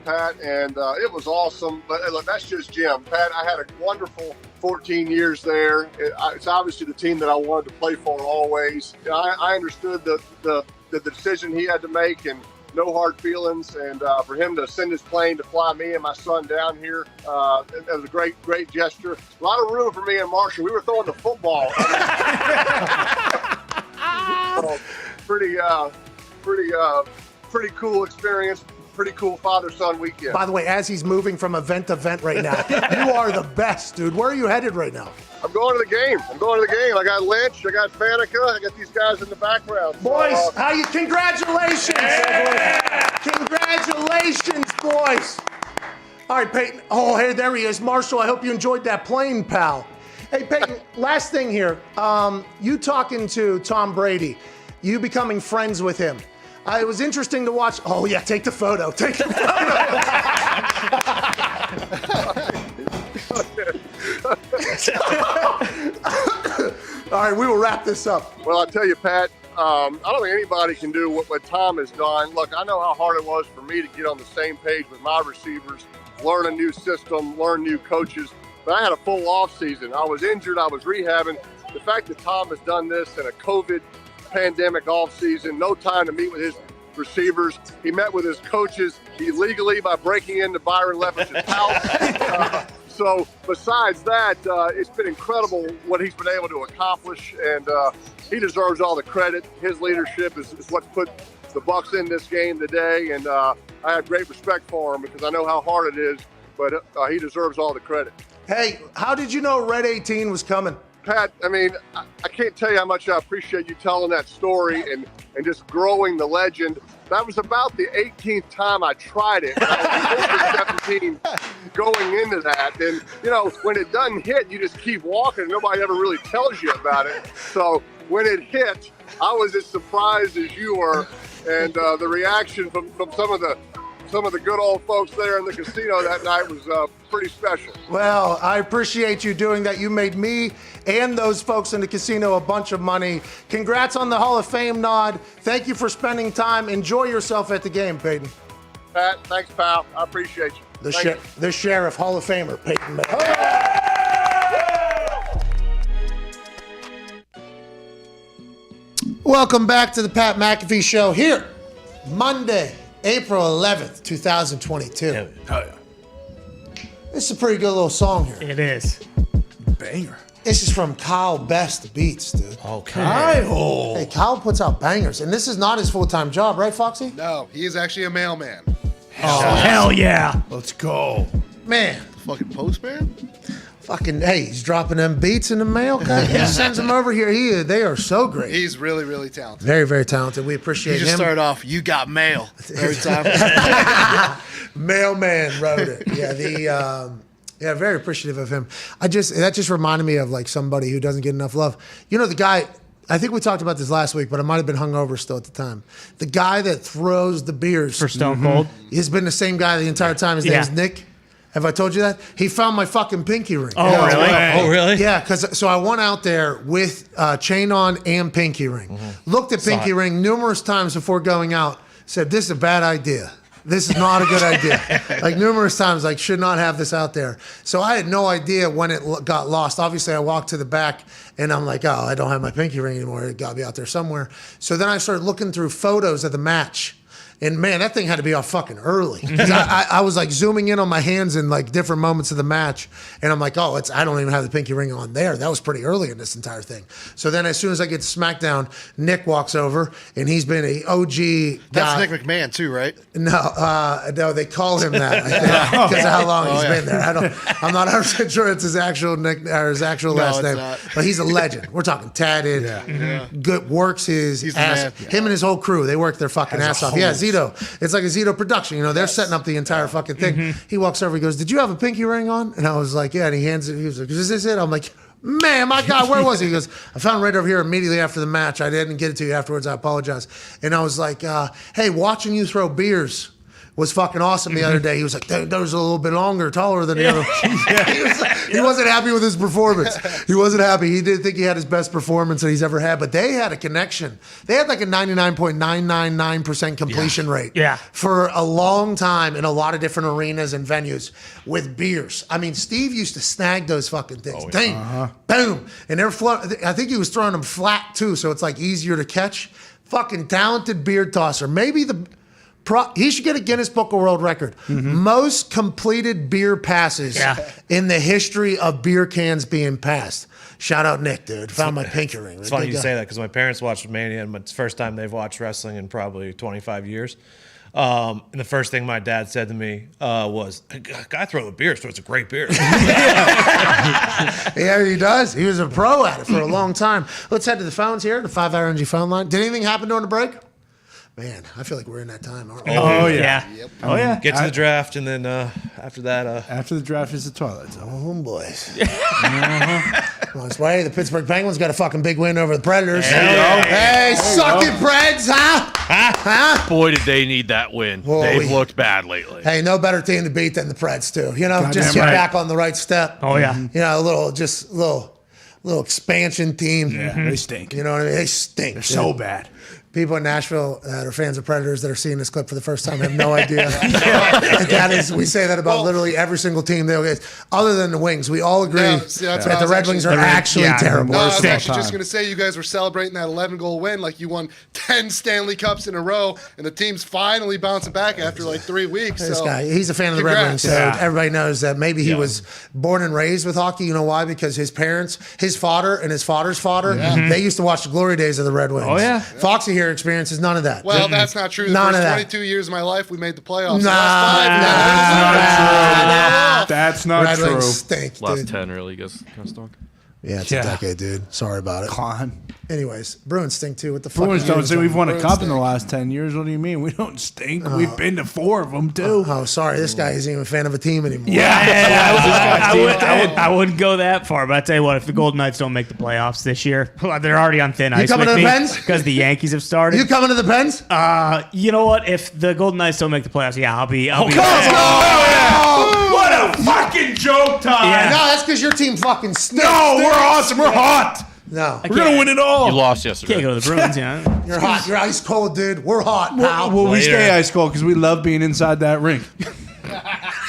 Pat, and it was awesome. But look, that's just Jim. Pat, I had a wonderful 14 years there. It's obviously the team that I wanted to play for always. I understood the decision he had to make, and no hard feelings. And for him to send his plane to fly me and my son down here, it was a great gesture. A lot of room for me and Marshall. We were throwing the football. Pretty cool experience. Pretty cool father-son weekend.
By the way, as he's moving from event to event right now, you are the best, dude. Where are you headed right now?
I'm going to the game. I got Lynch. I got Faneca. I got these guys in the background.
Boys, how you? Congratulations. Yeah. Congratulations, boys. All right, Peyton. Oh, hey, there he is. Marshall, I hope you enjoyed that plane, pal. Hey, Peyton, last thing here. You talking to Tom Brady, you becoming friends with him. It was interesting to watch. Oh, yeah, take the photo. Take the photo. All right, we will wrap this up.
Well, I'll tell you, Pat, I don't think anybody can do what Tom has done. Look, I know how hard it was for me to get on the same page with my receivers, learn a new system, learn new coaches. But I had a full off season. I was injured. I was rehabbing. The fact that Tom has done this in a COVID pandemic off season, no time to meet with his receivers. He met with his coaches illegally by breaking into Byron Leftwich's house. So besides that, it's been incredible what he's been able to accomplish, and he deserves all the credit. His leadership is what's put the Bucs in this game today, and I have great respect for him because I know how hard it is, but he deserves all the credit.
Hey, how did you know Red 18 was coming?
Pat, I mean, I can't tell you how much I appreciate you telling that story and just growing the legend. That was about the 18th time I tried it. I was 17 going into that. And, you know, when it doesn't hit, you just keep walking. Nobody ever really tells you about it. So when it hit, I was as surprised as you were. And the reaction from some of the good old folks there in the casino that night was pretty special.
Well, I appreciate you doing that. You made me and those folks in the casino a bunch of money. Congrats on the Hall of Fame nod. Thank you for spending time. Enjoy yourself at the game, Peyton.
Pat, thanks, pal. I appreciate you.
The Sheriff, Hall of Famer, Peyton Manning. Welcome back to the Pat McAfee Show here, Monday, April 11th, 2022. This is a pretty good little song here.
It is.
Banger.
This is from Kyle Best Beats, dude.
Okay.
Hey, Kyle puts out bangers, and this is not his full-time job, right, Foxy?
No, he is actually a mailman.
Oh, hell yeah.
Let's go.
Man,
Fucking postman?
fucking, hey, he's dropping them beats in the mail. He sends them over here. They are so great.
He's really, really talented.
Very, very talented. We appreciate
He just
him.
started off, you got mail. Every time.
Mailman wrote it. Yeah, very appreciative of him. That just reminded me of like somebody who doesn't get enough love. You know, the guy, I think we talked about this last week, but I might have been hungover still at the time. The guy that throws the beers
For Stone Cold.
He's been the same guy the entire time. His name's Nick. Have I told you that? He found my fucking pinky ring.
Oh, really?
Oh, really?
Yeah, so I went out there with chain on and pinky ring. Looked at pinky ring numerous times before going out. Said, this is a bad idea. This is not a good idea. Like numerous times, like should not have this out there. So I had no idea when it got lost. Obviously, I walked to the back and I'm like, oh, I don't have my pinky ring anymore. It got to be out there somewhere. So then I started looking through photos of the match. And man, that thing had to be off fucking early. 'Cause I was like zooming in on my hands in like different moments of the match. And I'm like, oh, I don't even have the pinky ring on there. That was pretty early in this entire thing. So then as soon as I get to SmackDown, Nick walks over and he's been a OG guy.
That's Nick McMahon too, right?
No, they call him that because of how long he's been there. I'm not 100% sure it's his actual nick or his actual last name, but he's a legend. We're talking tatted, good, works his ass. Him and his whole crew, they work their fucking ass off. Yeah, Zito. It's like a Zito production. You know, they're setting up the entire fucking thing. He walks over, he goes, "Did you have a pinky ring on?" And I was like, "Yeah." And he hands it. He was like, "Is this it?" I'm like, "Man, my God, where was he?" He goes, "I found it right over here immediately after the match. I didn't get it to you afterwards. I apologize." And I was like, "Hey, watching you throw beers was fucking awesome the other day." He was like, "That was a little bit longer, taller than the other." He wasn't happy with his performance. He wasn't happy. He didn't think he had his best performance that he's ever had, but they had a connection. They had like a 99.999% completion rate for a long time in a lot of different arenas and venues with beers. I mean, Steve used to snag those fucking things. Ding, boom. And they're I think he was throwing them flat too, so it's like easier to catch. Fucking talented beer tosser. Maybe he should get a Guinness Book of World Record. Most completed beer passes in the history of beer cans being passed. Shout out Nick, dude. Found my pinky ring.
It's funny you say that because my parents watched Mania, and it's the first time they've watched wrestling in probably 25 years. And the first thing my dad said to me was, "Guy throw the beer, so it's a great beer."
Yeah, he does. He was a pro at it for a long time. Let's head to the phones here, the 5-hour Energy phone line. Did anything happen during the break? Man, I feel like we're in that time, aren't we?
Oh, yeah.
Yep.
Oh, yeah.
Get to the draft, and then after that...
After the draft is the Twilight Zone.
Oh, boys. On its way, the Pittsburgh Penguins got a fucking big win over the Predators. Hey, suck it, Preds, huh?
Boy, did they need that win.
Boy.
They've looked bad lately.
Hey, no better team to beat than the Preds, too. You know, just get back on the right step.
Oh, yeah.
You know, a little expansion team.
Yeah, they stink.
You know what I mean? They stink.
They're so bad.
People in Nashville that are fans of Predators that are seeing this clip for the first time have no idea. That is, we say that about literally every single team. Other than the Wings, we all agree that the Red Wings are actually terrible.
No, I was actually just going to say you guys were celebrating that 11-goal win like you won 10 Stanley Cups in a row, and the team's finally bouncing back after like 3 weeks.
This guy, he's a fan of the Red Wings, so everybody knows that maybe he was born and raised with hockey. You know why? Because his parents, his father, and his father's father, they used to watch the glory days of the Red Wings.
Oh, yeah.
Foxy here experiences none of that.
Well, that's not true. The
None
first
of that.
22 years of my life, we made the playoffs.
That's not
Red
true.
Wings stink,
Last
dude.
10 really goes kind of stunk.
Yeah, it's a decade, dude. Sorry about it.
Con.
Anyways, Bruins stink too. What the fuck?
Bruins don't say we've won a
Bruins
cup in the
stink.
last 10 years. What do you mean? We don't stink. We've been to 4 of them, too.
Oh, sorry. This guy isn't even a fan of a team anymore.
I wouldn't go that far, but I tell you what, if the Golden Knights don't make the playoffs this year, they're already on thin ice.
coming to the Pens?
Because the Yankees have started.
You coming to the Pens?
You know what? If the Golden Knights don't make the playoffs, I'll be.
What a fucking joke, Todd.
Yeah.
No, that's because your team fucking stinks.
No, we're awesome. We're hot.
No.
We're going to win it all.
You lost yesterday.
Can't go to the Bruins,
You're hot. You're ice cold, dude. We're hot, pal.
Well, we stay ice cold because we love being inside that ring.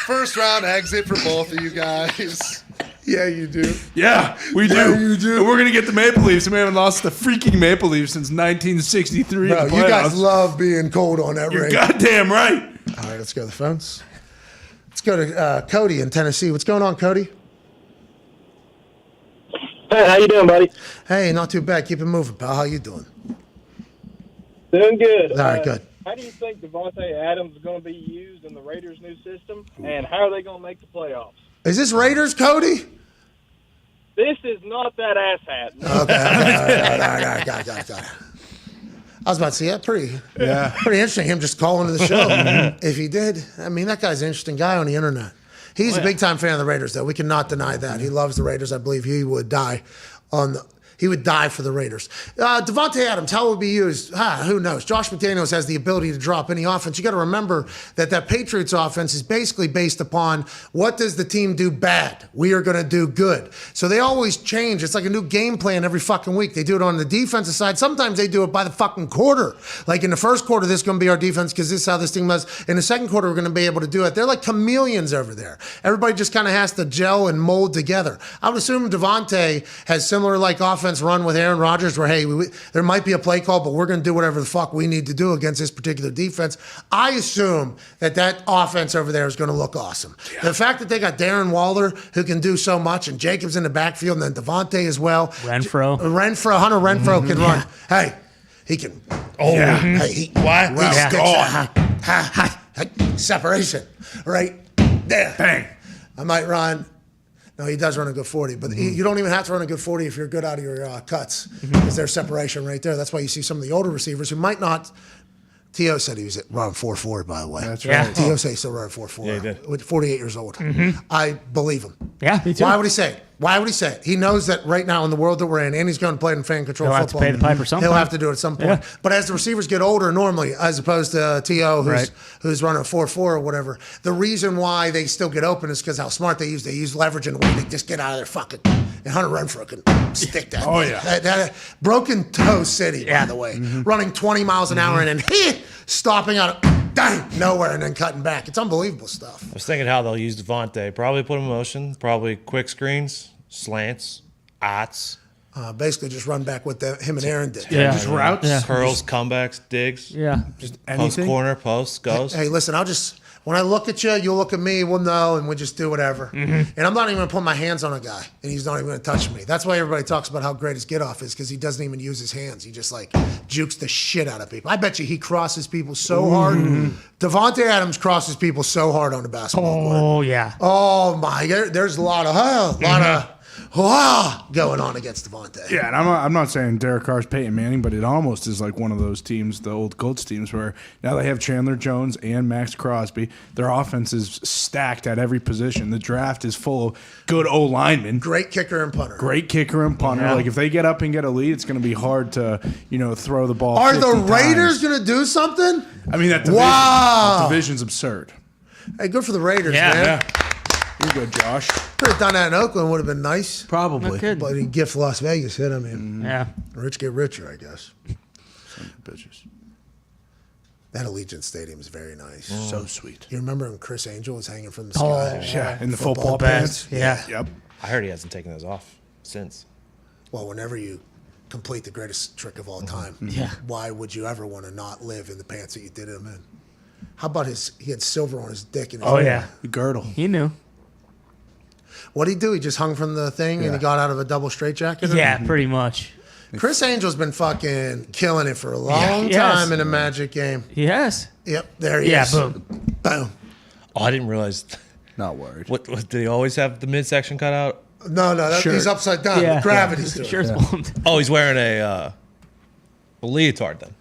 First round exit for both of you guys.
Yeah, you do.
Yeah, we do.
Yeah, you do.
And we're going to get the Maple Leafs. And we haven't lost the freaking Maple Leafs since 1963.
Bro,
in the
you guys
playoffs.
love being cold on that
You're
ring.
goddamn right.
All right, let's go to the phones. Let's go to Cody in Tennessee. What's going on, Cody?
Hey, how you doing, buddy?
Hey, not too bad. Keep it moving, pal. How you doing?
Doing good.
All right, good.
How do you think Devontae Adams is going to be used in the Raiders' new system, and how are they going to make the playoffs?
Is this Raiders, Cody?
This is not that asshat.
Okay. All right. Got it. I was about to say, pretty interesting, him just calling to the show. If he did, I mean, that guy's an interesting guy on the internet. He's a big-time fan of the Raiders, though. We cannot deny that. He loves the Raiders. I believe he would die he would die for the Raiders. Devontae Adams, how will he be used? Who knows? Josh McDaniels has the ability to drop any offense. You got to remember that Patriots offense is basically based upon what does the team do bad? We are going to do good. So they always change. It's like a new game plan every fucking week. They do it on the defensive side. Sometimes they do it by the fucking quarter. Like in the first quarter, this is going to be our defense because this is how this team does. In the second quarter, we're going to be able to do it. They're like chameleons over there. Everybody just kind of has to gel and mold together. I would assume Devontae has similar like offense offense run with Aaron Rodgers where, hey, there might be a play call, but we're going to do whatever the fuck we need to do against this particular defense, I assume that offense over there is going to look awesome. Yeah. The fact that they got Darren Waller, who can do so much, and Jacobs in the backfield, and then Devontae as well.
Hunter Renfro
can run. Hey, he can.
Oh,
yeah. Hey, separation right there.
Bang.
I might run. No, he does run a good 40, but you don't even have to run a good 40 if you're good out of your cuts, because there's separation right there. That's why you see some of the older receivers who might not. T.O. said he was at running 4.4, by the way.
That's right.
T.O. said he's still running 4.4.
Yeah, he did.
With 48 years old. I believe him.
Yeah, me too.
Why would he say it? Why would he say it? He knows that right now in the world that we're in, and he's going to play in fan control
He'll
football.
have to pay the piper sometime.
He'll have to do it at some point.
Yeah.
But as the receivers get older normally, as opposed to T.O. who's running a 4.4 or whatever, the reason why they still get open is because how smart they use leverage in the way they just get out of their fucking. And Hunter Renfro can stick that.
Oh, yeah.
That broken toe city, by the way. Running 20 miles an hour and then stopping out of nowhere and then cutting back. It's unbelievable stuff.
I was thinking how they'll use Devontae. Probably put him in motion. Probably quick screens, slants, outs.
Basically just run back what him and Aaron did.
Yeah.
Just routes.
Curls, comebacks, digs.
Yeah.
Just
Post
anything.
corner, post, goes.
Hey, listen, when I look at you, you'll look at me, we'll know, and we'll just do whatever. And I'm not even going to put my hands on a guy, and he's not even going to touch me. That's why everybody talks about how great his get off is, because he doesn't even use his hands. He just jukes the shit out of people. I bet you he crosses people so hard. Devontae Adams crosses people so hard on the basketball court.
Oh, yeah.
Oh, my. There's a lot of going on against Devontae.
Yeah, and I'm not saying Derek Carr's Peyton Manning, but it almost is like one of those teams, the old Colts teams, where now they have Chandler Jones and Max Crosby. Their offense is stacked at every position. The draft is full of good O-linemen.
Great kicker and punter.
Yeah. Like if they get up and get a lead, it's going to be hard to throw the ball.
Are the
50
Raiders
times.
going to do something?
I mean, that division's absurd.
Hey, good for the Raiders,
Yeah.
man.
Yeah. You're good, Josh.
Could have done that in Oakland, would have been nice.
Probably.
But he gift Las Vegas hit. I mean,
Yeah.
rich get richer, I guess.
Son of bitches.
That Allegiant Stadium is very nice.
So sweet.
You remember when Chris Angel was hanging from the sky?
Yeah, in the football pants.
Yeah.
Yep.
I heard he hasn't taken those off since.
Well, whenever you complete the greatest trick of all time, why would you ever want to not live in the pants that you did him in? How about he had silver on his dick and his
The girdle.
He knew.
What did he do? He just hung from the thing and he got out of a double straitjacket?
Yeah, pretty much.
Chris Angel's been fucking killing it for a long time in a Magic game.
Yes.
Yep, there he is.
Boom.
Boom.
Oh, I didn't realize.
Not worried.
What did he always have the midsection cut out?
No, he's upside down.
Yeah.
Gravity's doing
Sure,
it.
Oh, he's wearing a leotard then.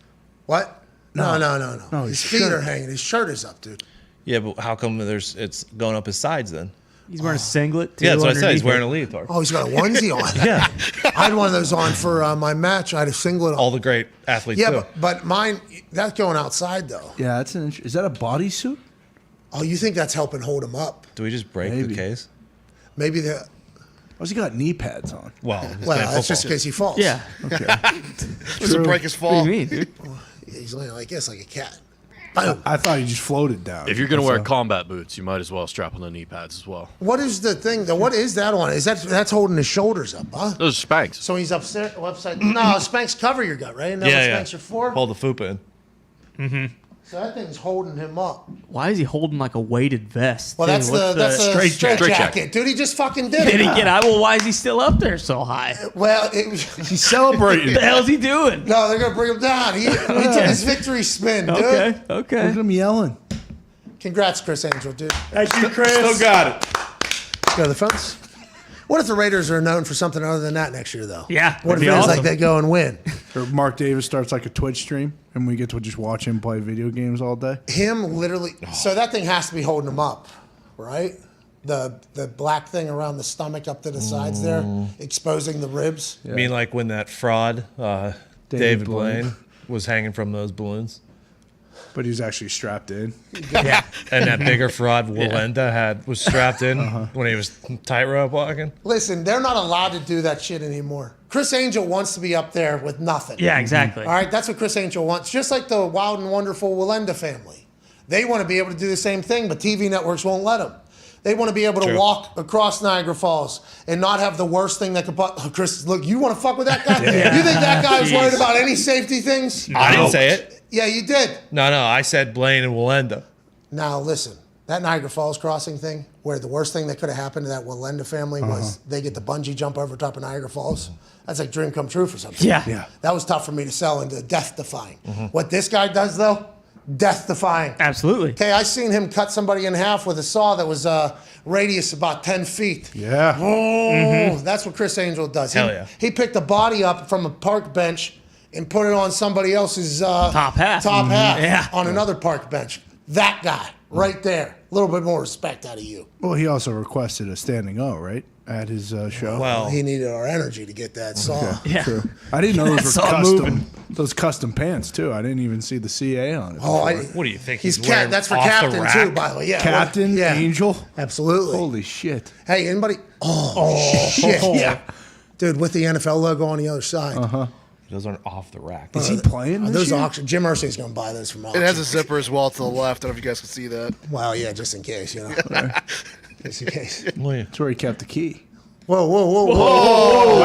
What? No.
No,
His
his
feet
shirt.
are hanging. His shirt is up, dude.
Yeah, but how come it's going up his sides then?
He's wearing a singlet, too.
Yeah, that's what I said. He's
underneath
wearing
it.
a leotard.
Oh, he's got a onesie on.
Yeah.
I had one of those on for my match. I had a singlet on.
All the great athletes
Yeah,
do.
but mine, that's going outside, though.
Yeah, that's is that a bodysuit?
Oh, you think that's helping hold him up?
Do we just break the
Maybe.
case?
Maybe the.
Why's he got knee pads on?
Well, he's
Well,
playing
that's just in
football.
case he falls.
Yeah.
Okay.
Doesn't break his fall.
What do you mean, dude?
He's laying like this, like a cat. Boom.
I thought he just floated down.
If you're going to wear combat boots, you might as well strap on the knee pads as well.
What is the thing, though? What is that on? Is that's holding his shoulders up, huh?
Those are Spanx.
So he's upstairs, upside. No, Spanx cover your gut, right? Isn't that what Spanx are for?
Hold the fupa in.
So that thing's holding him up.
Why is he holding like a weighted vest?
Well,
too?
that's
What's
the straight
Straight
jacket. Dude, he just fucking did
Did
it.
he get out? Well, why is he still up there so high?
Well, it was,
He's celebrating.
What the hell's he doing?
no, they're gonna bring him down. He took his victory spin, dude.
Okay,
Look
okay.
at him yelling.
Congrats, Chris Angel, dude.
Thank you, Chris.
Still got it.
Go to the phones. What if the Raiders are known for something other than that next year, though?
Yeah,
What if
that'd be
it's
awesome.
like they go and win?
Or Mark Davis starts like a Twitch stream, and we get to just watch him play video games all day.
Him literally. So that thing has to be holding him up, right? The black thing around the stomach up to the sides there, exposing the ribs.
You mean like when that fraud, David Blaine, was hanging from those balloons?
But he's actually strapped in.
Yeah.
And that bigger fraud Wnba was strapped in when he was tightrope walking?
Listen, they're not allowed to do that shit anymore. Chris Angel wants to be up there with nothing.
Yeah, exactly.
All right, that's what Chris Angel wants. Just like the wild and wonderful Wnba family. They want to be able to do the same thing, but TV networks won't let them. They want to be able to
True.
walk across Niagara Falls and not have the worst thing that could. Chris, look, you want to fuck with that guy?
Yeah.
You think that guy was worried about any safety things?
I didn't say it.
Yeah, you did.
No, I said Blaine and Wnba.
Now listen, that Niagara Falls crossing thing, where the worst thing that could have happened to that Wnba family was they get the bungee jump over top of Niagara Falls. That's like dream come true for something.
Yeah.
That was tough for me to sell into death defying. What this guy does though, death defying.
Absolutely.
Okay, I seen him cut somebody in half with a saw that was radius about 10 feet.
Yeah.
Oh, that's what Chris Angel does.
Hell yeah.
He picked a body up from a park bench and put it on somebody else's
top half. Yeah.
On another park bench. That guy right there. A little bit more respect out of you.
Well, he also requested a standing O, right? At his show.
Well,
He needed our energy to get that saw.
Yeah.
True. I didn't know those were
Saw
custom.
moving.
Those custom pants too. I didn't even see the CA on it.
Oh,
before.
what do you think?
He's
wearing
that's for
off the
captain
rack?
too, by the way. Yeah,
Captain
yeah,
Angel.
absolutely.
Holy shit.
Hey, anybody? Oh, shit, yeah, dude, with the NFL logo on the other side.
Those aren't off the rack.
Is he playing this
Those
year?
auction. Jim Irsay's going to buy those from auction.
It has a zipper as well to the left. I don't know if you guys can see that.
Well, yeah, just in case, you know. Just in case.
That's where he kept the key.
Whoa, whoa, whoa, whoa.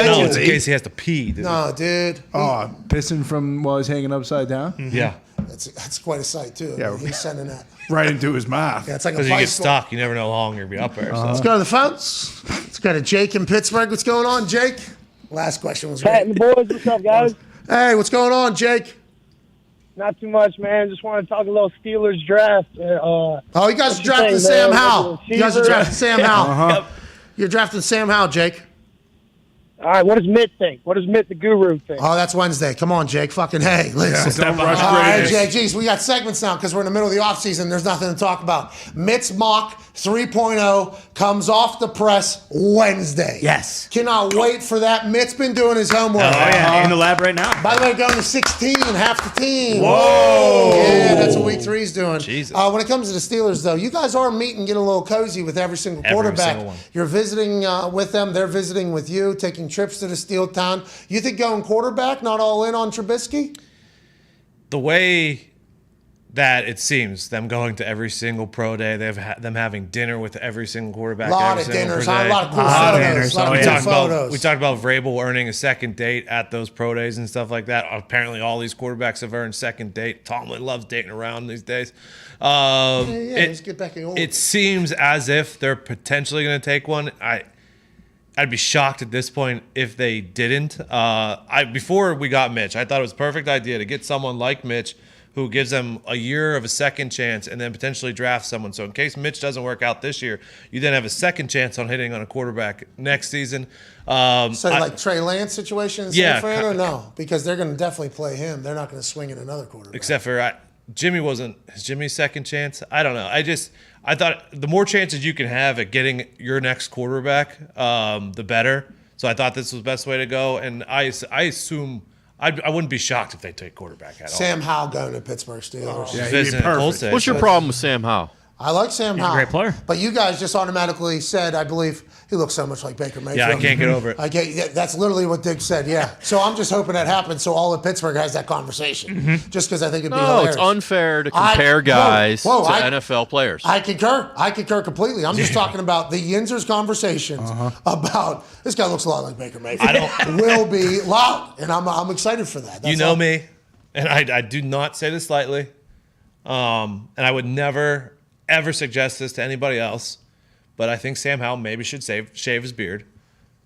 No, it's in case he has to pee. Dude.
No, dude.
Oh, pissing from while he's hanging upside down?
Yeah.
That's quite a sight, too.
Yeah.
I mean, he's sending that.
Right into his mouth.
Yeah, it's like a
Because you get
bicycle.
stuck, you never know how long you're gonna be up there.
Let's
So.
go to the phones. Let's go to Jake in Pittsburgh. What's going on, Jake? Last question was
Pat
great.
and the boys, what's up, guys?
Hey, what's going on, Jake?
Not too much, man. Just want to talk a little Steelers draft.
Oh, you guys are
what you
drafting
think,
Sam
man?
Howell. You guys are
Receiver?
drafting Sam Howell. You're drafting Sam Howell, Jake.
All right, what does Mitt think? What does Mitt the Guru think?
Oh, that's Wednesday. Come on, Jake. Fucking hey. Listen.
Don't rush
All right,
greatness.
Jake. Geez, we got segments now because we're in the middle of the offseason. There's nothing to talk about. Mitt's mock 3.0 comes off the press Wednesday.
Yes.
Cannot wait for that. Mitt's been doing his homework.
Oh, yeah. In the lab right now.
By the way, going to 16, half the team.
Whoa.
Yeah, that's what week 3's doing.
Jesus.
When it comes to the Steelers, though, you guys are meeting, getting a little cozy with every single quarterback.
single one.
You're visiting with them. They're visiting with you, taking trips to the Steel Town. You think going quarterback, not all in on Trubisky?
The way that it seems, them going to every single pro day, them having dinner with every single quarterback.
A lot
every
of
single
dinners,
pro
huh?
day.
A lot of cool photos. A lot of
We
cool
talked about
photos.
we talked about Vrabel earning a second date at those pro days and stuff like that. Apparently, all these quarterbacks have earned second date. Tomlin loves dating around these days.
Let's get back in order.
It seems as if they're potentially going to take one. I'd be shocked at this point if they didn't. Before we got Mitch, I thought it was a perfect idea to get someone like Mitch who gives them a year of a second chance and then potentially draft someone. So in case Mitch doesn't work out this year, you then have a second chance on hitting on a quarterback next season.
Like Trey Lance situation in San
Yeah,
Fran, or no? Because they're going to definitely play him. They're not going to swing at another quarterback.
Except for Jimmy wasn't – is Jimmy's second chance? I don't know. I thought the more chances you can have at getting your next quarterback, the better. So I thought this was the best way to go. And I assume – I wouldn't be shocked if they take quarterback at all.
Sam Howell going to Pittsburgh Steelers.
Yeah, he'd be
Visiting
perfect.
Colts.
What's your problem with Sam Howell?
I like Sam Howell.
a great player.
But you guys just automatically said, I believe, he looks so much like Baker Mayfield.
Yeah, I can't get over it.
That's literally what Diggs said, yeah. So I'm just hoping that happens so all of Pittsburgh has that conversation. Just because I think it'd be hilarious.
It's unfair to compare guys to NFL players.
I concur completely. I'm just talking about the Yinzers conversation about this guy looks a lot like Baker Mayfield. Will be loud, and I'm excited for that. That's
You know
all.
me, and I do not say this lightly, and I would never, ever suggest this to anybody else, but I think Sam Howell maybe should shave his beard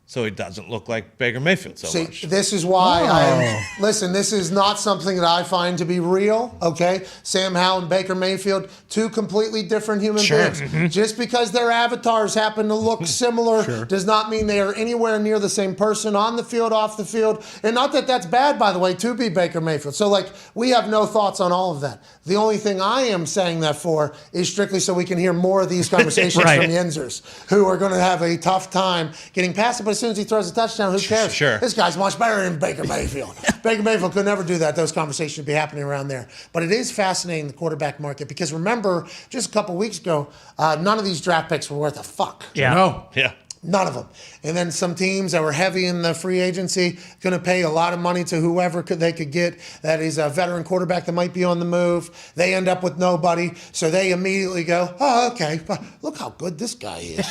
so he doesn't look like Baker Mayfield so much.
This is why listen, this is not something that I find to be real, okay? Sam Howell and Baker Mayfield, two completely different human beings. Just because their avatars happen to look similar does not mean they are anywhere near the same person on the field, off the field. And not that that's bad, by the way, to be Baker Mayfield. So, we have no thoughts on all of that. The only thing I am saying that for is strictly so we can hear more of these conversations from Yinzers, who are going to have a tough time getting past it. But as soon as he throws a touchdown, who cares?
Sure.
This guy's much better than Baker Mayfield. Baker Mayfield could never do that. Those conversations would be happening around there. But it is fascinating, the quarterback market, because remember, just a couple weeks ago, none of these draft picks were worth a fuck.
Yeah.
No.
Yeah.
None of them. And then some teams that were heavy in the free agency, going to pay a lot of money to whoever they could get that is a veteran quarterback that might be on the move. They end up with nobody. So they immediately go, oh, okay, look how good this guy is.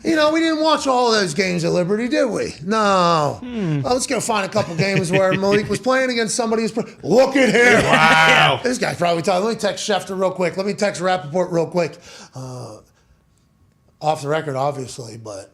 You know, we didn't watch all those games at Liberty, did we? No. Well, let's go find a couple games where Malik was playing against somebody who's look at him. Wow. This guy's probably talking. Let me text Schefter real quick. Let me text Rappaport real quick. Off the record, obviously, but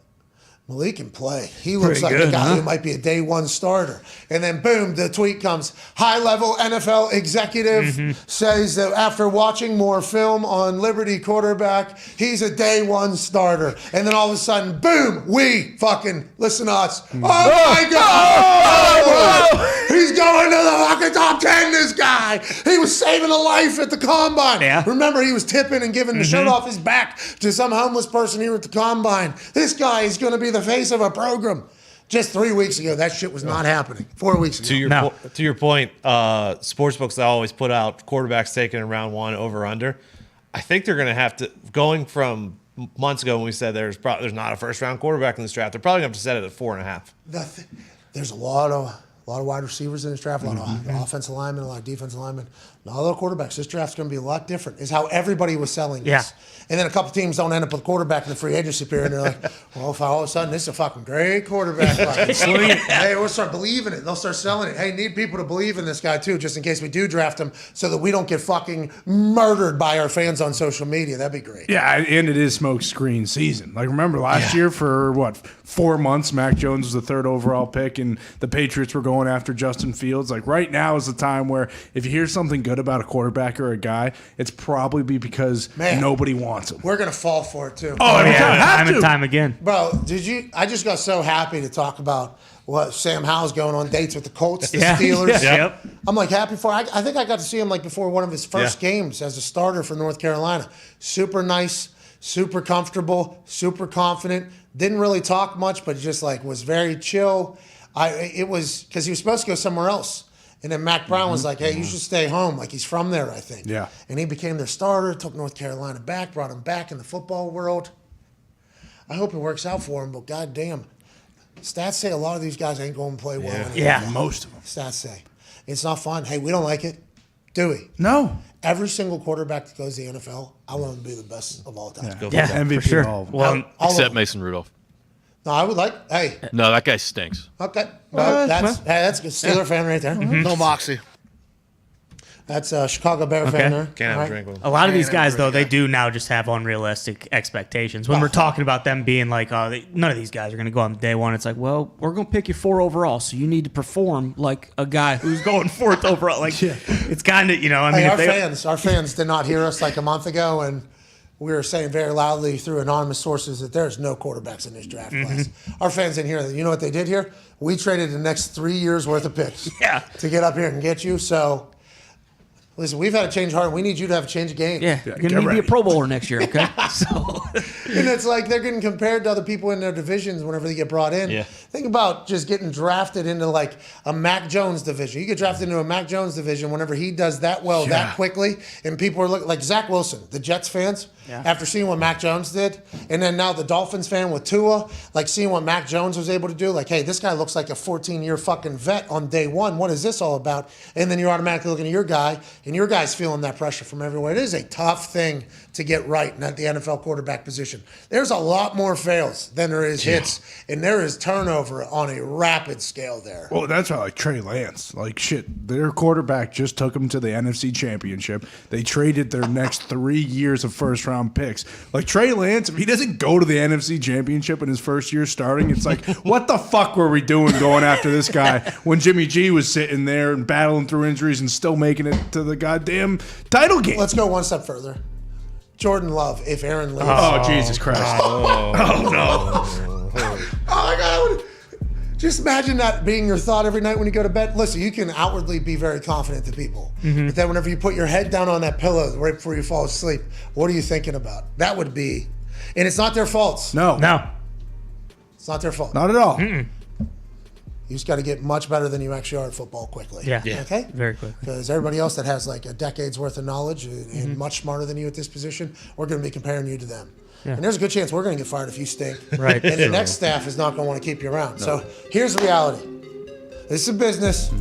Malik can play. He looks like a guy who might be a day one starter. And then, boom, the tweet comes. High-level NFL executive says that after watching more film on Liberty quarterback, he's a day one starter. And then all of a sudden, boom, we fucking listen to us. Oh, my God! He's going to the fucking top 10, this guy. He was saving a life at the combine. Yeah. Remember, he was tipping and giving the shirt off his back to some homeless person here at the combine. This guy is going to be the face of a program. Just 3 weeks ago, that shit was not happening. 4 weeks ago.
To your point, sportsbooks that always put out quarterbacks taken in round one over under. I think they're going to have to, going from months ago when we said there's not a first round quarterback in this draft, they're probably going to have to set it at 4.5.
There's a lot of wide receivers in this draft, a lot of offensive linemen, a lot of defensive linemen, and all the quarterbacks. This draft's going to be a lot different, is how everybody was selling this. And then a couple teams don't end up with a quarterback in the free agency period, and they're like, well, if all of a sudden this is a fucking great quarterback. Hey, we'll start believing it. They'll start selling it. Hey, need people to believe in this guy, too, just in case we do draft him, so that we don't get fucking murdered by our fans on social media. That'd be great.
Yeah, and it is smoke screen season. Like, remember last year for, 4 months, Mac Jones was the 3rd overall pick, and the Patriots were going after Justin Fields. Like, right now is the time where if you hear something good about a quarterback or a guy, it's probably because nobody wants him.
We're going to fall for it, too.
Oh, time and time again.
Bro, I just got so happy to talk about what Sam Howell's going on dates with the Colts, the Steelers.
Yep.
I'm like happy for I think I got to see him like before one of his first games as a starter for North Carolina. Super nice, super comfortable, super confident. Didn't really talk much, but just like was very chill. It was because he was supposed to go somewhere else. And then Mac Brown was like, hey, you should stay home. Like, he's from there, I think. Yeah. And he became their starter, took North Carolina back, brought him back in the football world. I hope it works out for him, but goddamn, stats say a lot of these guys ain't going to play well anymore.
Yeah, most of them.
Stats say. It's not fun. Hey, we don't like it, do we?
No.
Every single quarterback that goes to the NFL, I want him to be the best of all time.
Yeah, MVP
for sure.
all of them.
Well, except Mason Rudolph.
No, I would like, hey.
No, that guy stinks.
Okay. No, that's a good Steeler fan right there.
No moxie.
That's a Chicago Bear fan there.
Can't have a drink with him.
A lot of these guys, though, they do now just have unrealistic expectations. When we're talking about them being like, none of these guys are going to go on day one, it's like, well, we're going to pick you 4 overall, so you need to perform like a guy who's going 4th overall. Like, it's kind of, I mean,
our fans did not hear us like a month ago, and we were saying very loudly through anonymous sources that there's no quarterbacks in this draft class. Our fans didn't hear that. You know what they did here? We traded the next 3 years worth of picks to get up here and get you. So, listen, we've had a change of heart. We need you to have a change of game.
Yeah, you're going to need to be a Pro Bowler next year, okay?
And it's like they're getting compared to other people in their divisions whenever they get brought in. Yeah. Think about just getting drafted into like a Mac Jones division. You get drafted into a Mac Jones division whenever he does that well that quickly, and people are looking like Zach Wilson, the Jets fans, after seeing what Mac Jones did, and then now the Dolphins fan with Tua, like seeing what Mac Jones was able to do, like, hey, this guy looks like a 14-year fucking vet on day one. What is this all about? And then you're automatically looking at your guy, and your guy's feeling that pressure from everywhere. It is a tough thing to get right at the NFL quarterback position. There's a lot more fails than there is hits, and there is turnover on a rapid scale there.
Well, that's why, like Trey Lance, like shit, their quarterback just took them to the NFC Championship. They traded their next 3 years of first-round picks. Like Trey Lance, if he doesn't go to the NFC Championship in his first year starting, it's like, what the fuck were we doing going after this guy when Jimmy G was sitting there and battling through injuries and still making it to the goddamn title game?
Let's go one step further. Jordan Love, if Aaron leaves.
Oh, Jesus Christ.
Oh, no. Oh, my God. Just imagine that being your thought every night when you go to bed. Listen, you can outwardly be very confident to people. But then whenever you put your head down on that pillow right before you fall asleep, what are you thinking about? That would be, and it's not their faults.
No.
It's not their fault.
Not at all.
You just got to get much better than you actually are at football quickly.
Yeah.
Okay?
Very quickly.
Because everybody else that has like a decade's worth of knowledge and much smarter than you at this position, we're going to be comparing you to them.
Yeah.
And there's a good chance we're going to get fired if you stink.
Right.
And the next staff is not going to want to keep you around. So here's the reality. This is a business,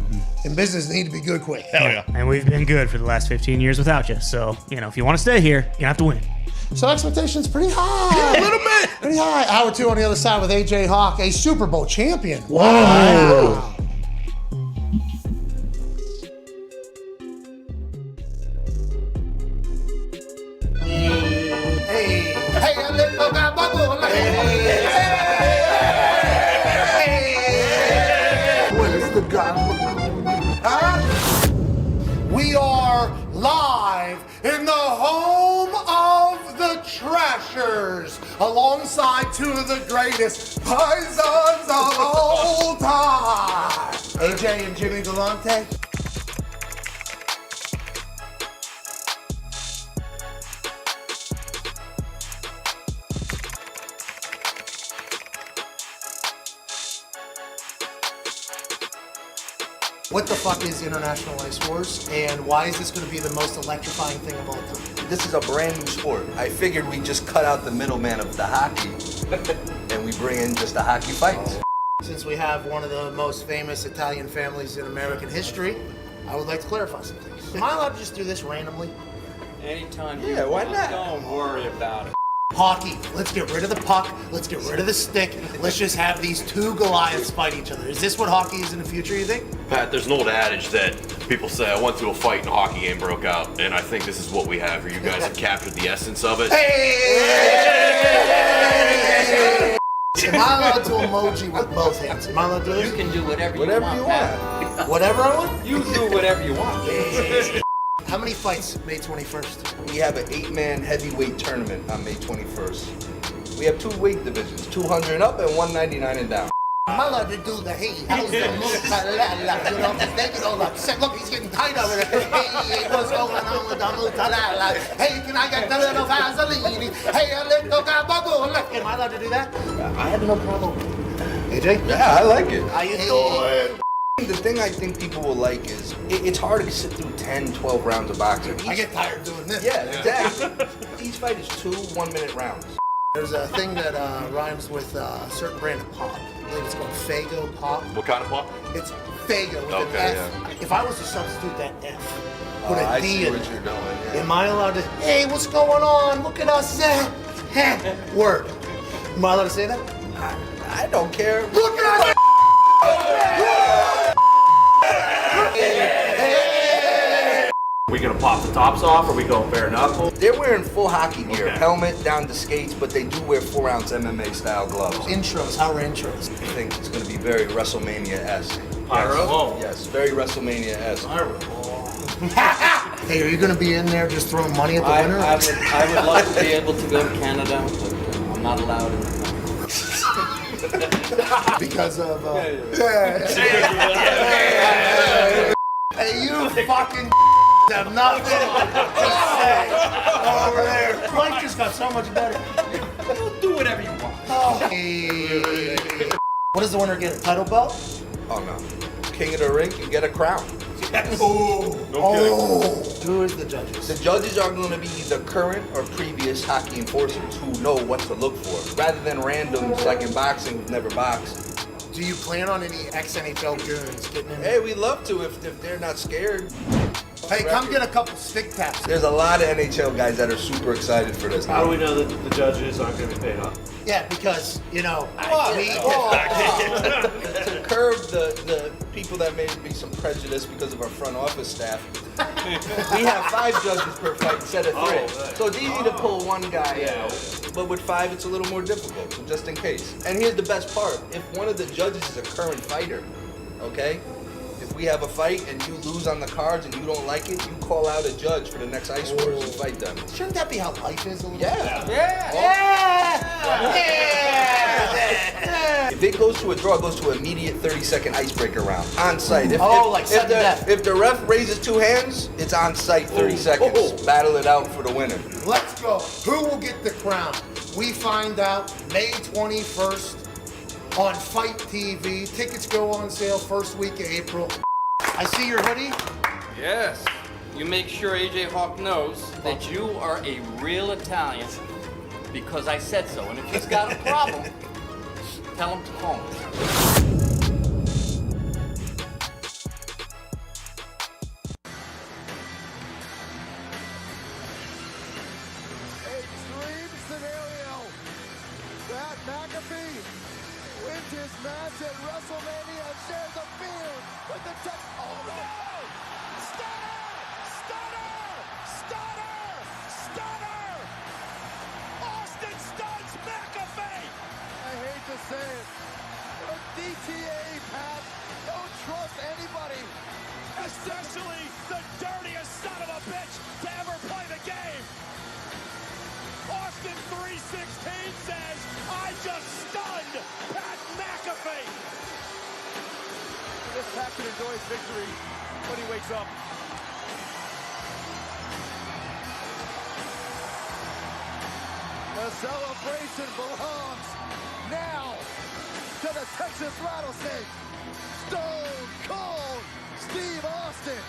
and business need to be good quick.
Hell yeah.
And we've been good for the last 15 years without you. So, if you want to stay here, you have to win.
So expectations pretty high.
A little bit.
Pretty high. Hour 2 on the other side with AJ Hawk, a Super Bowl champion. Wow. We are live in the home of the Trashers, alongside two of the greatest Pisons of all time, AJ and Jimmy Galante. What the fuck is International Ice Wars, and why is this going to be the most electrifying thing of all time?
This is a brand new sport. I figured we just cut out the middleman of the hockey and we bring in just the hockey fights.
Since we have one of the most famous Italian families in American history, I would like to clarify some things. Am I allowed to just do this randomly?
Anytime
Yeah, why not?
Don't worry about it.
Hockey. Let's get rid of the puck. Let's get rid of the stick. Let's just have these two Goliaths fight each other. Is this what hockey is in the future, you think?
Pat, there's an old adage that people say, I went to a fight and a hockey game broke out, and I think this is what we have here. You guys have captured the essence of it.
Hey! Am I allowed to emoji with both hands? Am I allowed to do this?
You can do whatever you want.
Whatever I want?
You do whatever you want.
How many fights May 21st?
We have an 8-man heavyweight tournament on May 21st. We have 2 weight divisions, 200 and up and 199 and down.
Am I allowed to do the hey, how's the mozzarella? You know, this thing is all upset. Look, he's getting tight over there. Hey, what's going on with the mozzarella? Hey, can I get the little Vaseline? Hey, a little gabagool. Am I allowed to do that?
I have no problem.
AJ?
Yeah, I like it.
How you doing?
The thing I think people will like is it's hard to sit through 10, 12 rounds of boxing.
I get tired doing this.
Yeah, exactly. Each fight is 2 1-minute rounds.
There's a thing that rhymes with a certain brand of pop. I believe it's called Faygo pop.
What kind of pop?
It's Faygo with an F. If I was to substitute that F, put a
I
D
see
in
what
it,
you're doing. Yeah.
am I allowed to, hey, what's going on? Look at us. Word. Am I allowed to say that?
I don't care.
Look at us.
We gonna pop the tops off, or we going bare knuckle?
They're wearing full hockey gear,
Okay.
helmet down to skates, but they do wear 4-ounce MMA style gloves.
Intros, how are intros?
I think it's going to be very WrestleMania-esque.
Pyro?
Yes, very WrestleMania-esque.
Hey, are you going to be in there just throwing money at the winner?
I would love to be able to go to Canada, but I'm not allowed in the country.
Because of... Hey, you fucking have nothing to say over there. Life just got so much better.
Do whatever you want.
Hey. What does the winner get? A title belt?
Oh, no. King of the ring can get a crown.
Who is the judges?
The judges are going to be the current or previous hockey enforcers who know what to look for, rather than randoms like in boxing who've never boxed.
Do you plan on any ex-NHL goons getting in?
Hey, we'd love to if they're not scared.
Hey, come get a couple stick taps.
There's a lot of NHL guys that are super excited for this.
How do we know that the judges aren't gonna be paid off?
Yeah, because, you know,
to curb the people that may be some prejudice because of our front office staff, we have 5 judges per fight instead of 3. So it's easy to pull one guy out, but with 5 it's a little more difficult, so just in case. And here's the best part, if one of the judges is a current fighter, okay? If we have a fight and you lose on the cards and you don't like it, you call out a judge for the next Ice Wars and fight them.
Shouldn't that be how life is a little
Yeah.
Yeah.
If it goes to a draw, it goes to an immediate 30-second icebreaker round on site. If the ref raises 2 hands, it's on site 30 seconds. Battle it out for the winner.
Let's go. Who will get the crown? We find out May 21st on Fight TV. Tickets go on sale first week of April. I see your hoodie.
Yes. You make sure AJ Hawk knows that you are a real Italian because I said so. And if he's got a problem, tell him to call me.
McAfee wins his match at WrestleMania and shares the field with the tech. Oh no! Stunner! Stunner! Stunner! Stunner! Austin stuns McAfee! I hate to say it, but DTA, Pat, don't trust anybody. Especially the dirtiest son of a bitch to ever play the game. Austin 316 says, I just stunned Pat McAfee. This Pat can enjoy his victory when he wakes up. The celebration belongs now to the Texas Rattlesnake. Stone Cold Steve Austin.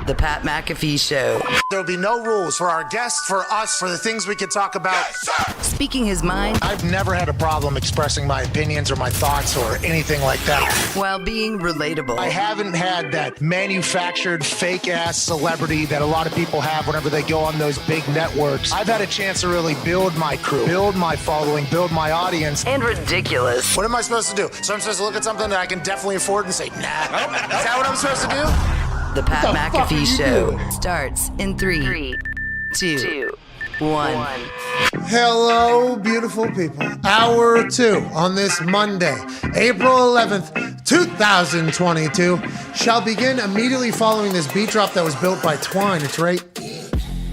The Pat McAfee Show.
There'll be no rules for our guests, for us, for the things we can talk about. Yes,
Speaking his mind.
I've never had a problem expressing my opinions or my thoughts or anything like that.
While being relatable.
I haven't had that manufactured fake-ass celebrity that a lot of people have whenever they go on those big networks. I've had a chance to really build my crew, build my following, build my audience.
And ridiculous.
What am I supposed to do? So I'm supposed to look at something that I can definitely afford and say, nah. Is that what I'm supposed to do?
The Pat McAfee Show starts in 3, 2, 1.
Hello, beautiful people. Hour 2 on this Monday, April 11th, 2022, shall begin immediately following this beat drop that was built by Twine. It's right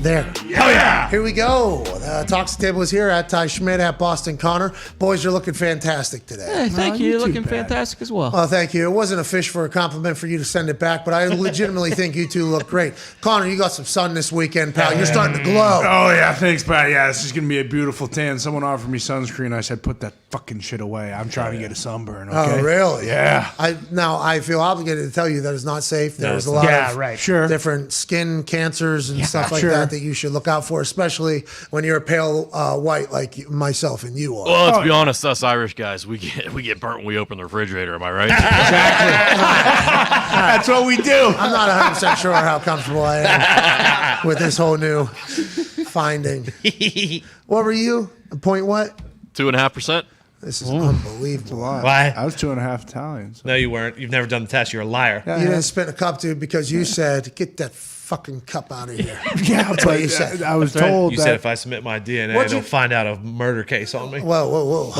there.
Hell yeah!
Here we go. The Toxic Table is here at Ty Schmidt, at Boston Connor. Boys, you're looking fantastic today.
Hey, thank you. You're looking fantastic as well.
Oh, thank you. It wasn't a fish for a compliment for you to send it back, but I legitimately think you two look great. Connor, you got some sun this weekend, pal. You're starting to glow.
Oh, yeah. Thanks, Pat. Yeah, this is going to be a beautiful tan. Someone offered me sunscreen. I said, put that fucking shit away. I'm trying to get a sunburn, okay?
Oh, really?
Yeah.
I feel obligated to tell you that it's not safe. There's a lot of different skin cancers and stuff like that you should look out for, especially when you're a pale white like myself and you are.
Well, let's be honest, us Irish guys, we get burnt when we open the refrigerator. Am I right?
That's what we do. I'm not 100% sure how comfortable I am with this whole new finding. What were you? Point what?
2.5%.
This is unbelievable.
Why? I was 2.5 Italian. So.
No, you weren't. You've never done the test. You're a liar.
You didn't spit a cup, dude, because you said, get that fucking cup out of here. That's what you said.
I was told
you
that.
said if I submit my DNA, they'll find out a murder case on me.
Whoa.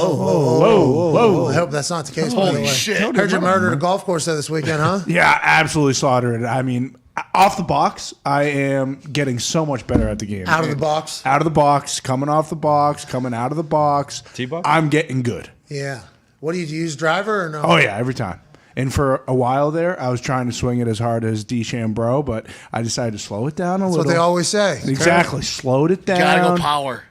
I hope that's not the case, by the way.
Shit.
Heard you murdered a golf course there this weekend, huh?
Yeah, absolutely slaughtered it. I mean, off the box, I am getting so much better at the game.
Out of the box?
Out of the box, coming off the box, coming out of the box.
T-box?
I'm getting good.
Yeah. What do you use, driver or no?
Oh, yeah, every time. And for a while there, I was trying to swing it as hard as DeChambeau, but I decided to slow it down a little.
That's what they always say.
Exactly. Slowed it down.
Gotta go power.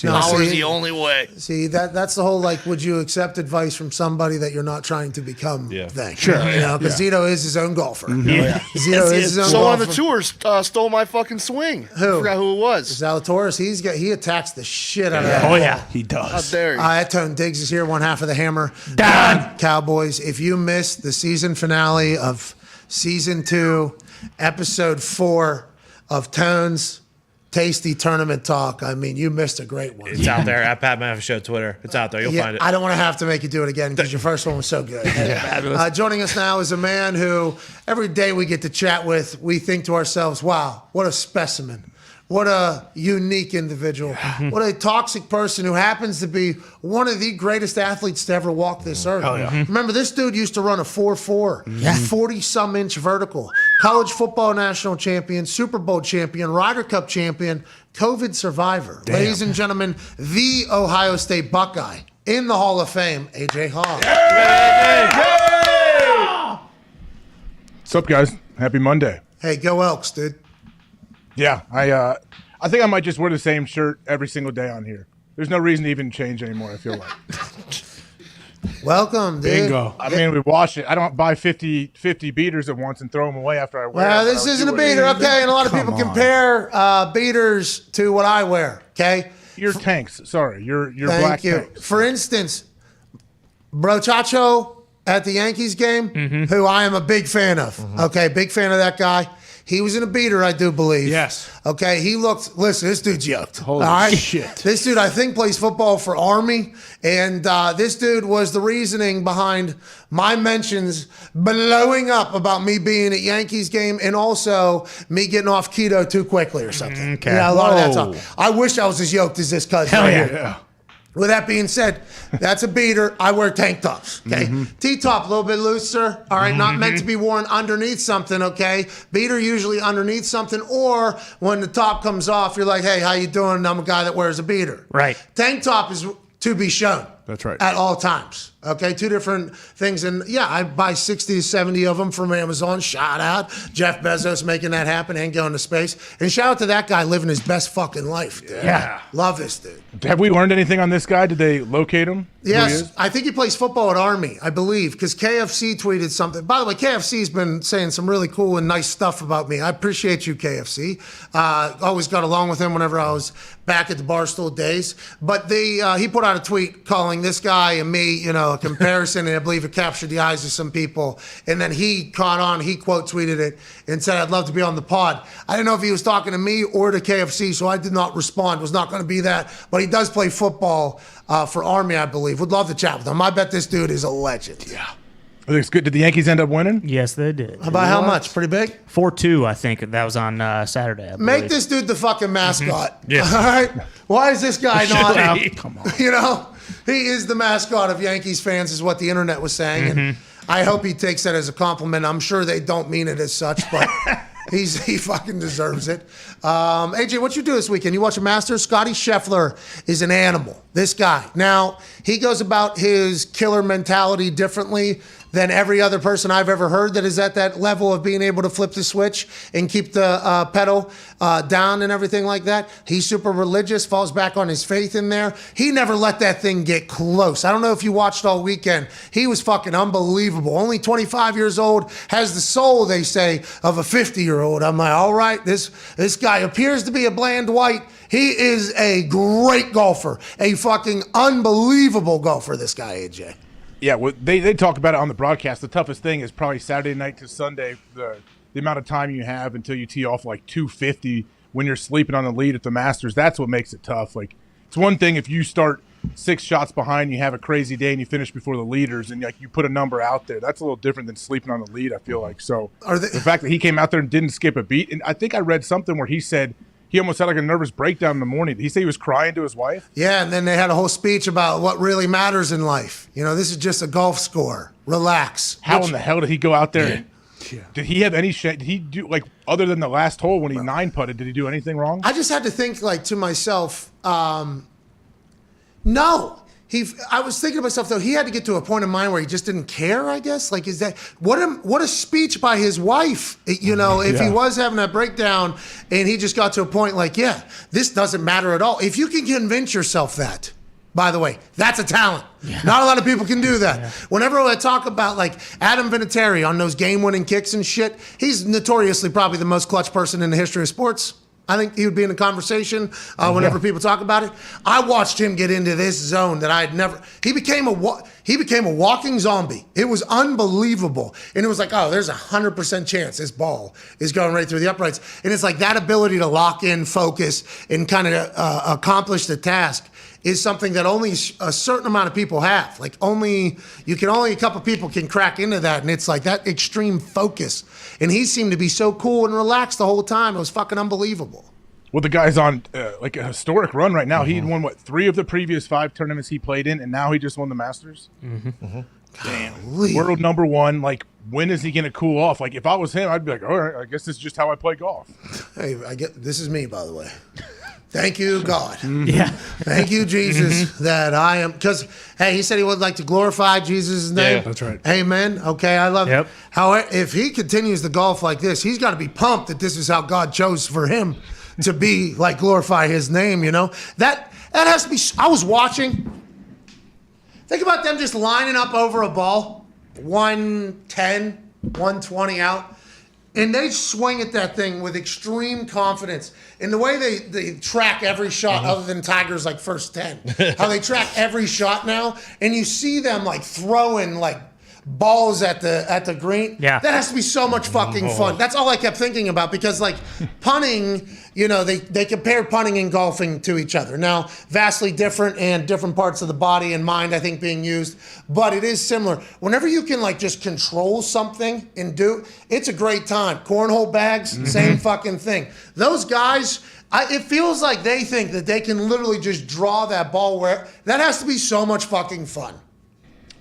No,
Power is the only way.
See, that's the whole, like, would you accept advice from somebody that you're not trying to become thing?
Sure.
You know, because Zito is his own golfer.
Yeah.
Zito is his own
so
golfer.
on the tours, stole my fucking swing.
Who?
I forgot who it was.
Zalatoris, he attacks the shit out of that.
Oh, yeah, he does.
How dare you?
Tone Diggs is here, one half of the Hammer.
Dahn.
Cowboys, if you missed the season finale of Season 2, Episode 4 of Tone's Tasty Tournament Talk, I mean, you missed a great one.
It's out there at Pat McAfee Show Twitter. It's out there. You'll find it.
I don't want to have to make you do it again because your first one was so good. Joining us now is a man who every day we get to chat with, we think to ourselves, wow, what a specimen. What a unique individual. What a toxic person who happens to be one of the greatest athletes to ever walk this earth.
Oh, yeah.
Remember, this dude used to run a 4.4, 40-some inch vertical, college football national champion, Super Bowl champion, Ryder Cup champion, COVID survivor.
Damn.
Ladies and gentlemen, the Ohio State Buckeye in the Hall of Fame, A.J. Hall.
What's up, guys? Happy Monday.
Hey, go Elks, dude.
Yeah, I think I might just wear the same shirt every single day on here. there's no reason to even change anymore, I feel like.
Welcome, dude.
Bingo.
I mean, we watch it. I don't buy 50 beaters at once and throw them away after I wear them.
Well, this isn't a beater, okay? And a lot of people compare beaters to what I wear, okay?
Your tanks. Sorry, your
Thank
black
you.
tanks.
For instance, Brochacho at the Yankees game, who I am a big fan of, okay? Big fan of that guy. He was in a beater, I do believe.
Yes.
Okay, he looked, listen, this dude's yoked.
Holy
all right?
shit.
This dude, I think, plays football for Army. And this dude was the reasoning behind my mentions blowing up about me being at Yankees game and also me getting off keto too quickly or something.
Okay.
Yeah, a lot of that
Whoa.
stuff. I wish I was as yoked as this cousin.
Hell
right
yeah.
here. With that being said, that's a beater. I wear tank tops, okay? T-top, a little bit looser, all right? Not meant to be worn underneath something, okay? Beater usually underneath something, or when the top comes off, you're like, hey, how you doing? I'm a guy that wears a beater.
Right.
Tank top is to be shown.
That's right.
At all times. Okay, two different things. And yeah, I buy 60 to 70 of them from Amazon. Shout out. Jeff Bezos making that happen and going to space. And shout out to that guy living his best fucking life, dude.
Yeah.
Love this dude.
Have we learned anything on this guy? Did they locate him? Who he
Yes,
is?
I think he plays football at Army, I believe, because KFC tweeted something. By the way, KFC's been saying some really cool and nice stuff about me. I appreciate you, KFC. Always got along with him whenever I was back at the Barstool days. But he put out a tweet calling this guy and me, a comparison, and I believe it captured the eyes of some people. And then he caught on, he quote tweeted it and said, I'd love to be on the pod. I didn't know if he was talking to me or to KFC, so I did not respond. Was not going to be that. But he does play football for Army, I believe. Would love to chat with him. I bet this dude is a legend.
Yeah. I think it's good. Did the Yankees end up winning?
Yes, they did.
About how much? Pretty big?
4-2, I think. That was on Saturday. I
Make
believe.
this dude the fucking mascot.
Yeah.
All right? Why is this guy not?
Come on.
He is the mascot of Yankees fans, is what the internet was saying. And I hope he takes that as a compliment. I'm sure they don't mean it as such, but he fucking deserves it. AJ, what you do this weekend? You watch a Masters? Scotty Scheffler is an animal. This guy. Now, he goes about his killer mentality differently than every other person I've ever heard that is at that level of being able to flip the switch and keep the pedal down and everything like that. He's super religious, falls back on his faith in there. He never let that thing get close. I don't know if you watched all weekend. He was fucking unbelievable. Only 25 years old, has the soul, they say, of a 50-year-old. I'm like, all right, this guy appears to be a bland white. He is a great golfer, a fucking unbelievable golfer, this guy, AJ.
Yeah, well, they talk about it on the broadcast. The toughest thing is probably Saturday night to Sunday, the amount of time you have until you tee off like 250 when you're sleeping on the lead at the Masters. That's what makes it tough. Like, it's one thing if you start 6 shots behind, you have a crazy day, and you finish before the leaders, and like you put a number out there. That's a little different than sleeping on the lead, I feel like. So the fact that he came out there and didn't skip a beat, and I think I read something where he said he almost had like a nervous breakdown in the morning. Did he say he was crying to his wife?
Yeah, and then they had a whole speech about what really matters in life. This is just a golf score. Relax.
How in the hell did he go out there? Did he have any shit? Did he do, like, other than the last hole when he 9-putted, did he do anything wrong?
I just had to think, like, to myself, no. I was thinking to myself, though, he had to get to a point of mind where he just didn't care, I guess. Like, is that what a speech by his wife, if he was having that breakdown and he just got to a point like, yeah, this doesn't matter at all. If you can convince yourself that, by the way, that's a talent. Yeah. Not a lot of people can do that. Yeah. Whenever I talk about like Adam Vinatieri on those game-winning kicks and shit, he's notoriously probably the most clutch person in the history of sports. I think he would be in a conversation whenever people talk about it. I watched him get into this zone that I had never. He became a walking zombie. It was unbelievable, and it was like, oh, there's 100% chance this ball is going right through the uprights, and it's like that ability to lock in, focus, and kind of accomplish the task is something that only a certain amount of people have. Like only a couple people can crack into that, and it's like that extreme focus. And he seemed to be so cool and relaxed the whole time. It was fucking unbelievable.
Well, the guy's on like a historic run right now. He'd won 3 of the previous 5 tournaments he played in, and now he just won the Masters. Damn, world number 1. Like, when is he going to cool off? Like, if I was him, I'd be like, all right, I guess this is just how I play golf.
Hey, this is me, by the way. Thank you, God.
Yeah.
Thank you, Jesus, that I am. Because, hey, he said he would like to glorify Jesus' name.
Yeah, that's right.
Amen. Okay, I love it. However, if he continues to golf like this, he's got to be pumped that this is how God chose for him to be, like, glorify his name, That That has to be. I was watching. Think about them just lining up over a ball, 110, 120 out, and they swing at that thing with extreme confidence. And the way they track every shot, other than Tiger's like first 10, how they track every shot now, and you see them like throwing like balls at the green.
Yeah.
That has to be so much fucking fun. That's all I kept thinking about, because like punting, you know, they compare punting and golfing to each other. Now, vastly different and different parts of the body and mind, I think, being used, but it is similar. Whenever you can like just control something and do, it's a great time. Cornhole bags, same fucking thing. Those guys, it feels like they think that they can literally just draw that ball where, that has to be so much fucking fun.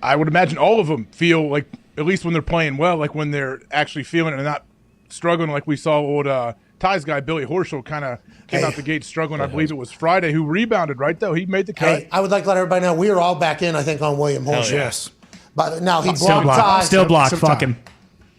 I would imagine all of them feel like, at least when they're playing well, like when they're actually feeling it and not struggling, like we saw old Ty's guy, Billy Horschel, kind of came out the gate struggling. I believe it was Friday, who rebounded, right, though? He made the cut.
Hey, I would like to let everybody know we are all back in, I think, on William Horschel.
Yes.
But now he
Still
blocked Ty.
Still blocked. Fuck him.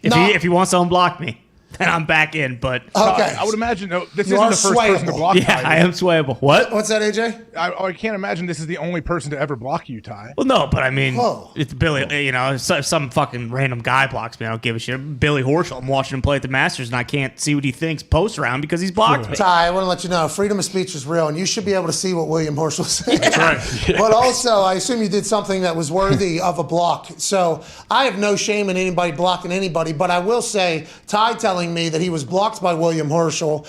No.
If he wants to unblock me, then I'm back in. But
Okay.
I would imagine this
You
isn't
are
the first person to
swayable.
block
yeah,
Ty.
I am swayable. What?
What's that, AJ?
I can't imagine this is the only person to ever block you, Ty.
Well, no, but I mean,
Whoa.
it's Billy. You know, if some fucking random guy blocks me, I don't give a shit. Billy Horschel, I'm watching him play at the Masters, and I can't see what he thinks post round because he's blocked me.
Ty, I want to let you know, freedom of speech is real, and you should be able to see what William Horschel said. That's right. But also, I assume you did something that was worthy of a block. So I have no shame in anybody blocking anybody, but I will say, Ty telling me that he was blocked by William Horschel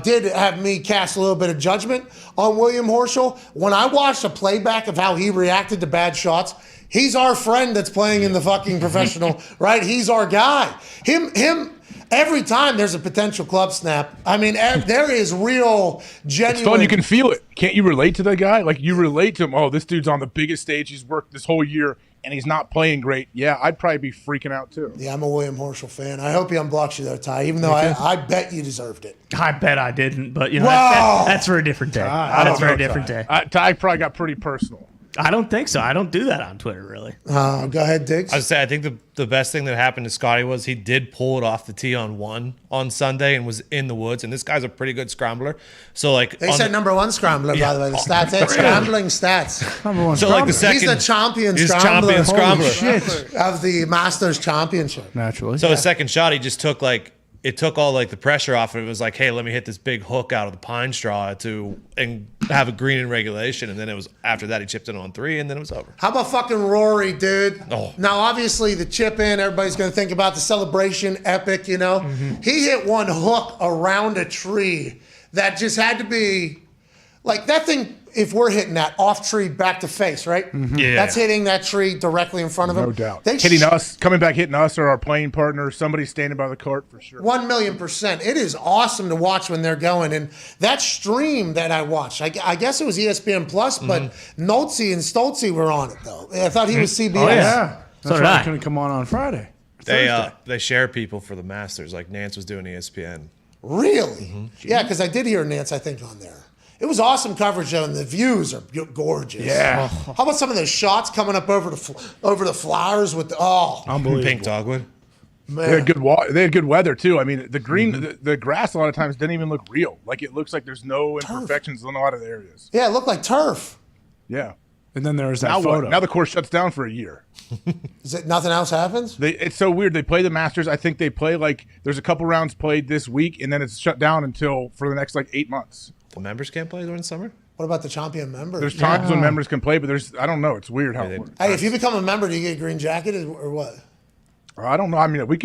did have me cast a little bit of judgment on William Horschel. When I watched a playback of how he reacted to bad shots, he's our friend that's playing in the fucking professional, right? He's our guy. Him. Every time there's a potential club snap, I mean, there is real, genuine.
It's fun. You can feel it. Can't you relate to the guy? Like, you relate to him. Oh, this dude's on the biggest stage. He's worked this whole year, and he's not playing great. Yeah, I'd probably be freaking out, too.
Yeah, I'm a William Horschel fan. I hope he unblocks you, though, Ty, even though I bet you deserved it.
I bet I didn't, but you know,
Wow.
that's for a different day. That's for a different day.
Ty probably got pretty personal.
I don't think so. I don't do that on Twitter, really.
Go ahead, Diggs.
I would say I think the best thing that happened to Scotty was he did pull it off the tee on one on Sunday and was in the woods. And this guy's a pretty good scrambler. So like
They said number one scrambler, by the way. The stats, it's scrambling stats.
Number one
So like the
scrambler.
second,
He's the champion
he's
scrambler.
champion scrambler.
Shit.
Of the Masters Championship.
Naturally.
So his second shot, he just took like it took all like the pressure off. It was like, hey, let me hit this big hook out of the pine straw and have a green in regulation. And then it was after that he chipped in on 3, and then it was over.
How about fucking Rory, dude?
Oh.
Now, obviously, the chip in, everybody's going to think about the celebration, epic, you know? He hit one hook around a tree that just had to be, like, that thing, if we're hitting that off tree back to face, right?
Yeah.
That's hitting that tree directly in front of him.
No doubt.
They
Hitting us, coming back, hitting us, or our playing partner, somebody standing by the cart for sure.
1,000,000%. It is awesome to watch when they're going. And that stream that I watched, I guess it was ESPN Plus, but Nolte and Stoltze were on it, though. I thought he was CBS.
Oh, yeah. That's
did
why
I.
I couldn't come on Friday.
They share people for the Masters. Like Nance was doing ESPN.
Really? Yeah, because I did hear Nance, I think, on there. It was awesome coverage, though, and the views are gorgeous.
Yeah.
How about some of those shots coming up over the flowers with the
Unbelievable.
Pink dogwood.
man.
They had good weather too. I mean, the green, the grass a lot of times didn't even look real. Like it looks like there's no imperfections in a lot of the areas.
Yeah, it looked like turf.
Yeah.
And then there's that
Now
photo.
what? Now the course shuts down for a year.
Is it nothing else happens?
It's so weird. They play the Masters. I think they play like there's a couple rounds played this week, and then it's shut down until for the next like 8 months.
The members can't play during the summer?
What about the champion members?
There's times when members can play, but I don't know. It's weird how it works.
Hey, if you become a member, do you get a green jacket or what?
I don't know. I mean, we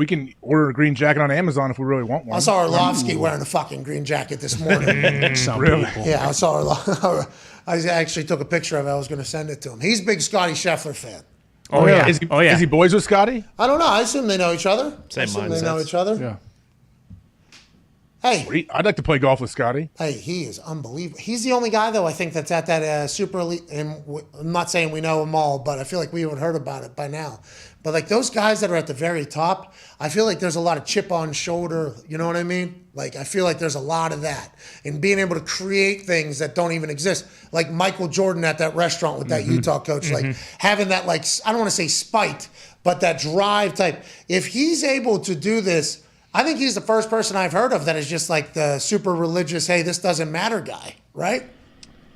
can order a green jacket on Amazon if we really want one.
I saw Orlovsky wearing a fucking green jacket this morning.
Really?
Yeah, I saw Orlovsky. I actually took a picture of it. I was going to send it to him. He's a big Scotty Scheffler fan.
Oh, yeah.
Is he boys with Scotty?
I don't know. I assume they know each other.
Same
They know
mindsets.
each other.
Yeah.
Hey,
I'd like to play golf with Scotty.
Hey, he is unbelievable. He's the only guy, though, I think that's at that super elite. And I'm not saying we know them all, but I feel like we would have heard about it by now. But like those guys that are at the very top, I feel like there's a lot of chip on shoulder. You know what I mean? Like I feel like there's a lot of that, and being able to create things that don't even exist. Like Michael Jordan at that restaurant with that Utah coach, like having that, like, I don't want to say spite, but that drive type. If he's able to do this, I think he's the first person I've heard of that is just like the super religious, hey, this doesn't matter guy, right?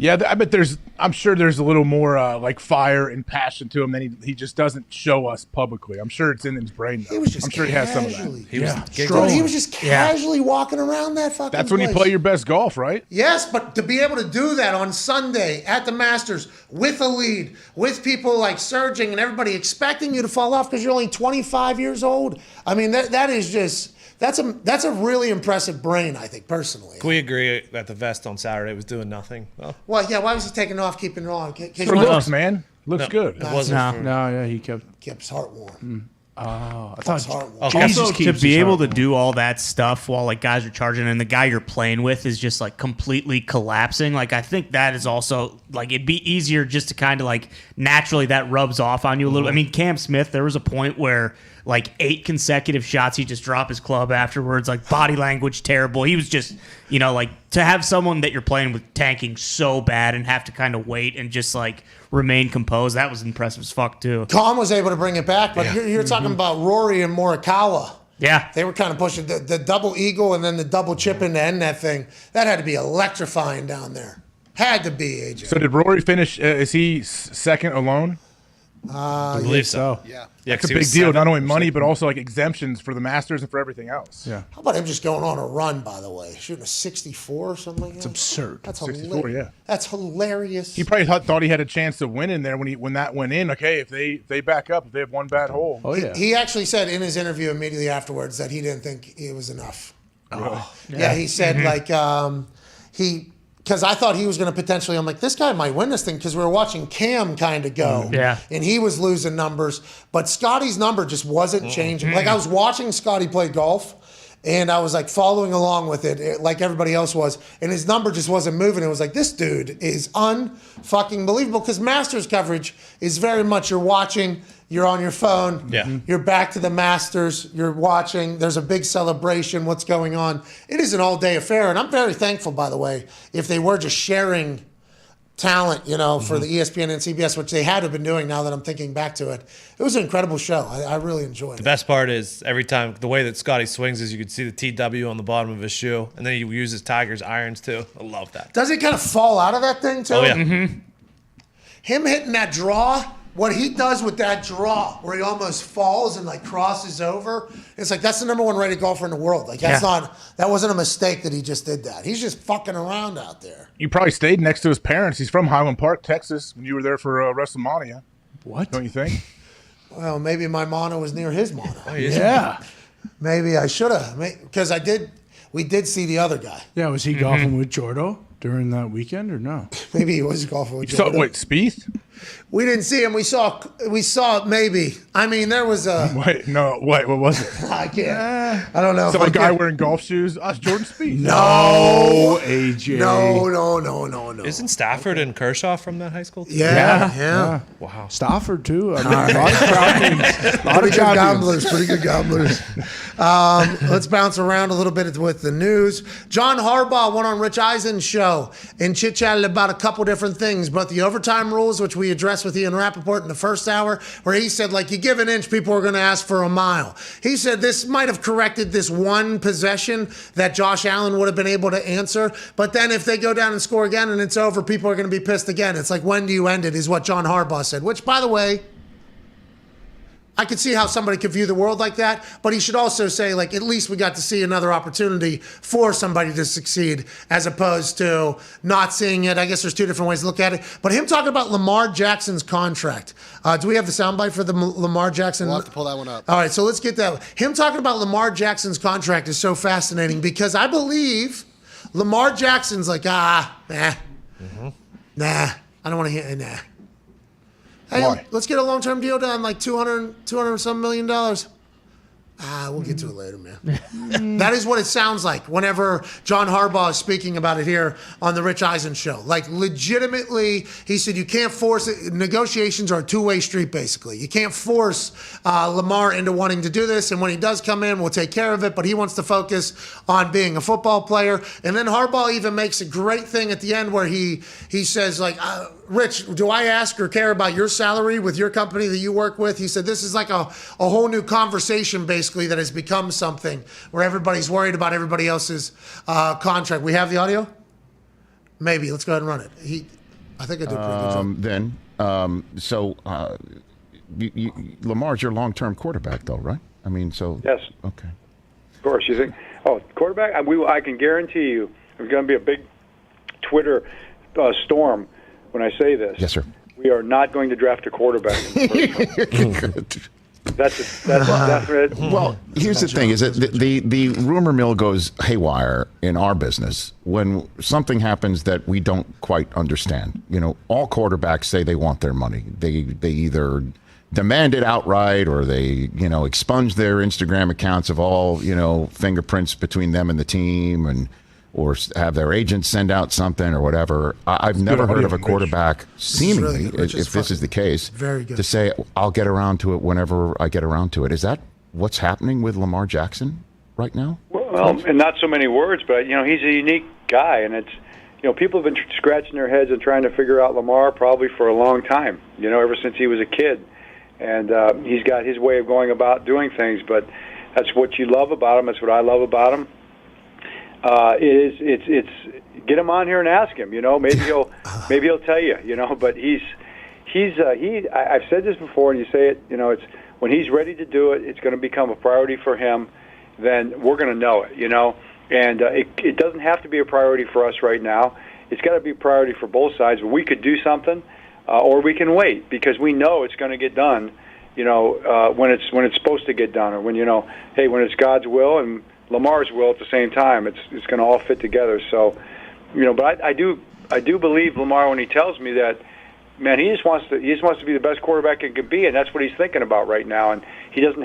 Yeah, I bet I'm sure there's a little more like fire and passion to him than he just doesn't show us publicly. I'm sure it's in his brain, though. I'm sure he has some of that.
He was just casually walking around that fucking
That's when
place.
you play your best golf, right?
Yes, but to be able to do that on Sunday at the Masters with a lead, with people like surging and everybody expecting you to fall off because you're only 25 years old. I mean, that is just... That's a really impressive brain, I think, personally.
Can we agree that the vest on Saturday was doing nothing?
Well, yeah, why was he taking it off, keeping it on?
For looks, man. Looks good.
It wasn't.
No, he kept
his heart warm.
Oh, I
Keeps his
thought
heart warm.
Also, to be able to do all that stuff while like guys are charging and the guy you're playing with is just like completely collapsing, like I think that is also like it'd be easier just to kind of like naturally that rubs off on you a little. I mean, Cam Smith, there was a point where like 8 consecutive shots, he just dropped his club afterwards, like body language terrible. He was just, like to have someone that you're playing with tanking so bad and have to kind of wait and just like remain composed, that was impressive as fuck too.
Calm was able to bring it back, but you're talking about Rory and Morikawa.
Yeah.
They were kind of pushing the double eagle and then the double chip in to end that thing. That had to be electrifying down there. Had to be, AJ.
So did Rory finish? Is he second alone?
I believe so.
Yeah.
It's a big deal. Not only money, but also like exemptions for the Masters and for everything else.
Yeah.
How about him just going on a run, by the way? Shooting a 64 or something like that?
It's absurd.
That's
64,
hilarious.
yeah.
That's hilarious.
He probably thought he had a chance to win in there when that went in. Okay, if they back up, if they have one bad hole.
Oh, yeah.
He actually said in his interview immediately afterwards that he didn't think it was enough.
Oh.
Yeah, he said because I thought he was going to potentially, I'm like, this guy might win this thing because we were watching Cam kind of go.
Yeah.
And he was losing numbers, but Scotty's number just wasn't changing. Like I was watching Scotty play golf and I was like following along with it like everybody else was. And his number just wasn't moving. It was like, this dude is unfucking believable because Masters coverage is very much you're watching, you're on your phone.
Yeah.
You're back to the Masters. You're watching. There's a big celebration. What's going on? It is an all-day affair, and I'm very thankful, by the way, if they were just sharing talent, for the ESPN and CBS, which they had to have been doing now that I'm thinking back to it. It was an incredible show. I really enjoyed it.
The best part is every time the way that Scotty swings is you can see the TW on the bottom of his shoe, and then he uses Tiger's irons too. I love that.
Does it kind of fall out of that thing, too?
Oh, yeah.
Him hitting that draw, what he does with that draw, where he almost falls and like crosses over, it's like that's the number 1 rated golfer in the world. Like that wasn't a mistake that he just did that. He's just fucking around out there.
You probably stayed next to his parents. He's from Highland Park, Texas, when you were there for WrestleMania.
What?
Don't you think?
Well, maybe my mono was near his mono.
Oh,
Yeah.
Maybe I should have, because we did see the other guy.
Yeah, was he golfing with Jordo during that weekend or no?
Maybe he was golfing with
So
Jordan.
wait, Spieth?
We didn't see him. We saw maybe. I mean, there was a.
Wait, no, what was it?
I can't. I don't know.
Some guy wearing golf shoes? Us, Jordan Spieth.
No,
AJ.
No.
Isn't Stafford and Kershaw from that high school team?
Yeah.
Wow.
Stafford too. I mean, a lot of champions.
Pretty good gamblers. Let's bounce around a little bit with the news. John Harbaugh went on Rich Eisen's show and chit-chatted about a couple different things, but the overtime rules, which we addressed with Ian Rappaport in the first hour, where he said, like, you give an inch, people are going to ask for a mile. He said this might have corrected this one possession that Josh Allen would have been able to answer, but then if they go down and score again and it's over, people are going to be pissed again. It's like, when do you end it, is what John Harbaugh said, which, by the way, I could see how somebody could view the world like that, but he should also say, like, at least we got to see another opportunity for somebody to succeed as opposed to not seeing it. I guess there's 2 different ways to look at it. But him talking about Lamar Jackson's contract. Do we have the soundbite for the Lamar Jackson?
We'll have to pull that one up.
All right, so let's get that. Him talking about Lamar Jackson's contract is so fascinating because I believe Lamar Jackson's like, nah, I don't want to hear, nah. Hey, let's get a long-term deal done, like $200 some million. We'll get to it later, man. That is what it sounds like whenever John Harbaugh is speaking about it here on the Rich Eisen show. Like, legitimately, he said you can't force it. Negotiations are a two-way street, basically. You can't force Lamar into wanting to do this, and when he does come in, we'll take care of it, but he wants to focus on being a football player. And then Harbaugh even makes a great thing at the end where he says, like, Rich, do I ask or care about your salary with your company that you work with? He said, this is like a whole new conversation, basically, that has become something where everybody's worried about everybody else's contract. We have the audio? Maybe. Let's go ahead and run it. I think I did pretty good job.
Lamar's your long-term quarterback, though, right? I mean, so
yes.
Okay.
Of course, you think? Oh, quarterback. I can guarantee you, there's going to be a big Twitter storm when I say this.
Yes, sir.
We are not going to draft a quarterback. That's
well. Here's the thing: is that the rumor mill goes haywire in our business when something happens that we don't quite understand. All quarterbacks say they want their money. They either demand it outright or they expunge their Instagram accounts of all fingerprints between them and the team or have their agents send out something or whatever. I've never heard of a quarterback, seemingly, if this is the case, to say, I'll get around to it whenever I get around to it. Is that what's happening with Lamar Jackson right now?
Well, in not so many words, but, he's a unique guy, and it's, people have been scratching their heads and trying to figure out Lamar probably for a long time, ever since he was a kid. And he's got his way of going about doing things, but that's what you love about him. That's what I love about him. It's get him on here and ask him. Maybe he'll tell you. But I've said this before, and you say it. It's when he's ready to do it, it's going to become a priority for him. Then we're going to know it. And it doesn't have to be a priority for us right now. It's got to be a priority for both sides. We could do something, or we can wait because we know it's going to get done. When it's supposed to get done, or when when it's God's will and Lamar's will at the same time, it's going to all fit together. So, but I do believe Lamar when he tells me that, man, he just wants to be the best quarterback he can be, and that's what he's thinking about right now. And he doesn't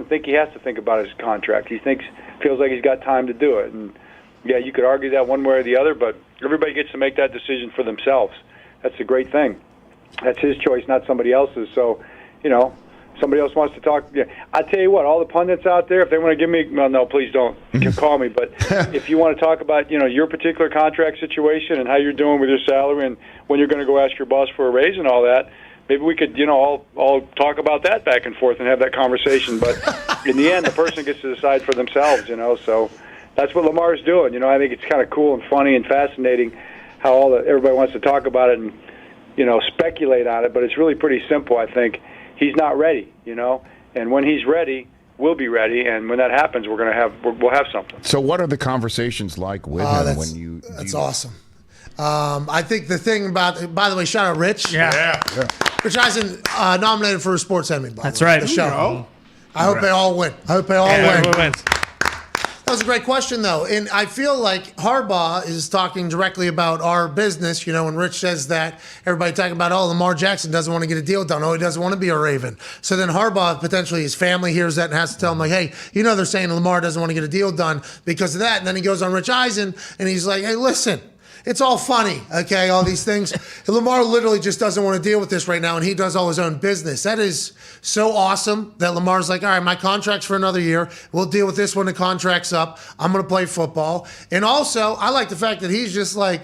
think he has to think about his contract. He feels like he's got time to do it. And yeah, you could argue that one way or the other, but everybody gets to make that decision for themselves. That's a great thing. That's his choice, not somebody else's. So, somebody else wants to talk. Yeah, I tell you what, all the pundits out there, if they want to give me, well, no, please don't. You can call me. But if you want to talk about, your particular contract situation and how you're doing with your salary and when you're going to go ask your boss for a raise and all that, maybe we could, all talk about that back and forth and have that conversation. But in the end, the person gets to decide for themselves. So that's what Lamar's doing. I think it's kind of cool and funny and fascinating how everybody wants to talk about it and speculate on it. But it's really pretty simple, I think. He's not ready, and when he's ready, we'll be ready, and when that happens, we'll have something.
So, what are the conversations like with him when you?
That's awesome. I think the thing about, by the way, shout out Rich.
Yeah.
Rich Eisen nominated for a sports Emmy.
That's right.
The show. I hope they all win.
Everyone wins.
That was a great question, though. And I feel like Harbaugh is talking directly about our business. When Rich says that, everybody talking about, Lamar Jackson doesn't want to get a deal done. He doesn't want to be a Raven. So then Harbaugh, potentially his family hears that and has to tell him, like, hey, they're saying Lamar doesn't want to get a deal done because of that. And then he goes on Rich Eisen and he's like, hey, listen. It's all funny, okay, all these things. Lamar literally just doesn't want to deal with this right now, and he does all his own business. That is so awesome that Lamar's like, all right, my contract's for another year. We'll deal with this when the contract's up. I'm going to play football. And also, I like the fact that he's just like,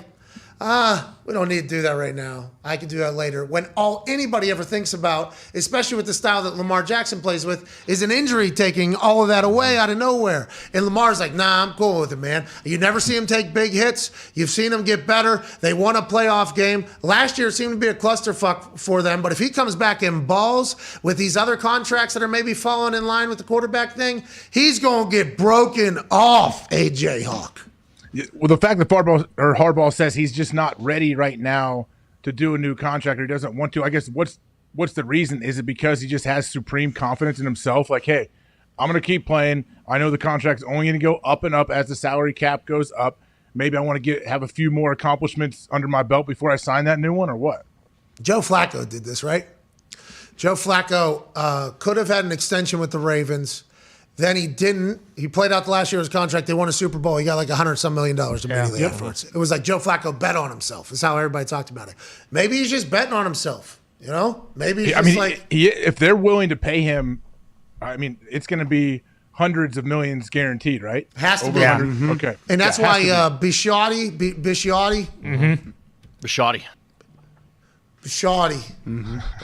we don't need to do that right now. I can do that later. When all anybody ever thinks about, especially with the style that Lamar Jackson plays with, is an injury taking all of that away out of nowhere. And Lamar's like, nah, I'm cool with it, man. You never see him take big hits. You've seen him get better. They won a playoff game. Last year it seemed to be a clusterfuck for them, but if he comes back in balls with these other contracts that are maybe falling in line with the quarterback thing, he's going to get broken off, AJ Hawk.
Well, the fact that Harbaugh says he's just not ready right now to do a new contract or he doesn't want to, I guess what's the reason? Is it because he just has supreme confidence in himself? Like, hey, I'm going to keep playing. I know the contract's only going to go up and up as the salary cap goes up. Maybe I want to have a few more accomplishments under my belt before I sign that new one, or what?
Joe Flacco did this, right? Joe Flacco could have had an extension with the Ravens. Then he didn't. He played out the last year of his contract. They won a Super Bowl. He got like $100-some million immediately afterwards. It was like Joe Flacco bet on himself. That's how everybody talked about it. Maybe he's just betting on himself. Maybe he's
if they're willing to pay him, it's going to be hundreds of millions guaranteed, right?
Has to
Over
be.
Mm-hmm. Okay.
And that's why Bisciotti.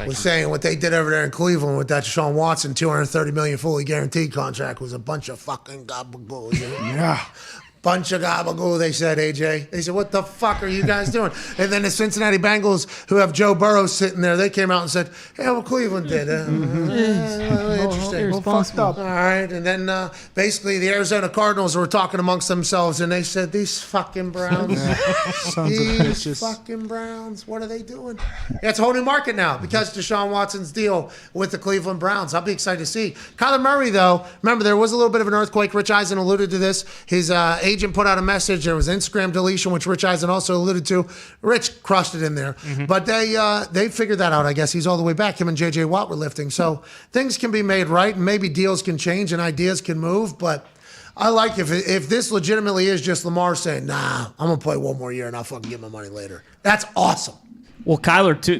Was saying what they did over there in Cleveland with that Deshaun Watson $230 million fully guaranteed contract was a bunch of fucking gabagool.
Yeah.
Bunch of gabagool, they said, AJ. They said, what the fuck are you guys doing? And then the Cincinnati Bengals, who have Joe Burrow sitting there, they came out and said, hey, well, Cleveland did. Interesting.
Well, fucked up.
All right. And then basically the Arizona Cardinals were talking amongst themselves, and they said, these fucking Browns. These fucking Browns. What are they doing? Yeah, it's a whole new market now because Deshaun Watson's deal with the Cleveland Browns. I'll be excited to see. Kyler Murray, though, remember, there was a little bit of an earthquake. Rich Eisen alluded to this. His agent put out a message. There was Instagram deletion, which Rich Eisen also alluded to. Rich crushed it in there. But they figured that out, I guess. He's all the way back. Him and J.J. Watt were lifting. So things can be made right, and maybe deals can change and ideas can move. But I like if this legitimately is just Lamar saying, nah, I'm going to play one more year and I'll fucking get my money later. That's awesome.
Well, Kyler too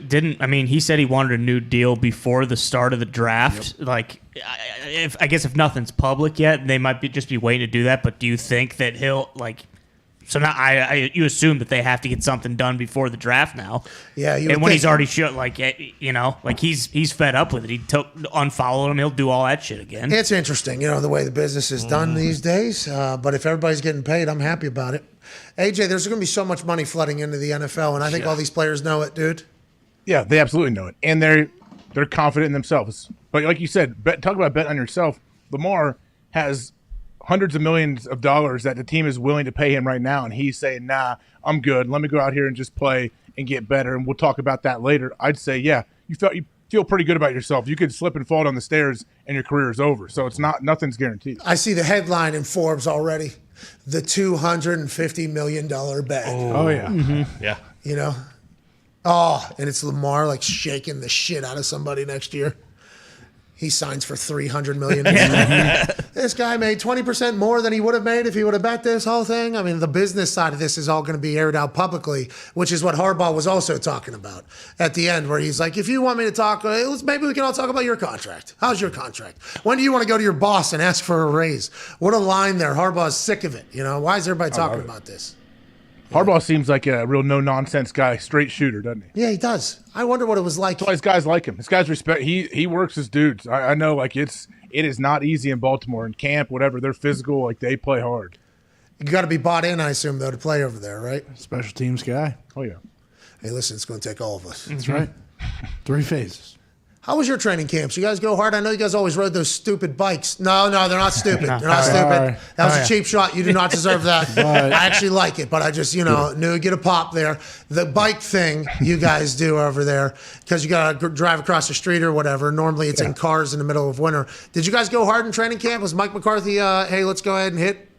he said he wanted a new deal before the start of the draft. Yep. Like, I guess if nothing's public yet, they might just be waiting to do that. But do you think that he'll So now you assume that they have to get something done before the draft now.
Yeah,
and when he's already showed, he's fed up with it. He unfollowed him. He'll do all that shit again.
It's interesting, the way the business is done these days. But if everybody's getting paid, I'm happy about it. AJ, there's going to be so much money flooding into the NFL, and I think all these players know it, dude.
Yeah, they absolutely know it, and they're confident in themselves. But like you said, talk about betting on yourself. Lamar has hundreds of millions of dollars that the team is willing to pay him right now, and he's saying, nah, I'm good. Let me go out here and just play and get better, and we'll talk about that later. I'd say, yeah, you feel pretty good about yourself. You could slip and fall down the stairs, and your career is over. So nothing's guaranteed.
I see the headline in Forbes already. The $250 million bet.
Oh yeah.
Mm-hmm.
Yeah.
And it's Lamar shaking the shit out of somebody next year. He signs for $300 million. This guy made 20% more than he would have made if he would have bet this whole thing. I mean, the business side of this is all going to be aired out publicly, which is what Harbaugh was also talking about at the end, where he's like, if you want me to talk, maybe we can all talk about your contract. How's your contract? When do you want to go to your boss and ask for a raise? What a line there. Harbaugh's sick of it. Why is everybody talking about this?
Harbaugh seems like a real no-nonsense guy, straight shooter, doesn't he?
Yeah, he does. I wonder what it was like.
That's why his guys like him. His guys respect. He works his dudes. I know, it is not easy in Baltimore, in camp, whatever. They're physical. They play hard.
You got to be bought in, I assume, though, to play over there, right?
Special teams guy.
Oh, yeah.
Hey, listen, it's going to take all of us.
That's right. 3 phases.
How was your training camps? You guys go hard? I know you guys always rode those stupid bikes. No, they're not stupid. They're not stupid. That was a cheap shot. You do not deserve that. I actually like it, but I just, knew you'd get a pop there. The bike thing you guys do over there, because you got to drive across the street or whatever. Normally it's in cars in the middle of winter. Did you guys go hard in training camp? Was Mike McCarthy, hey, let's go ahead and hit?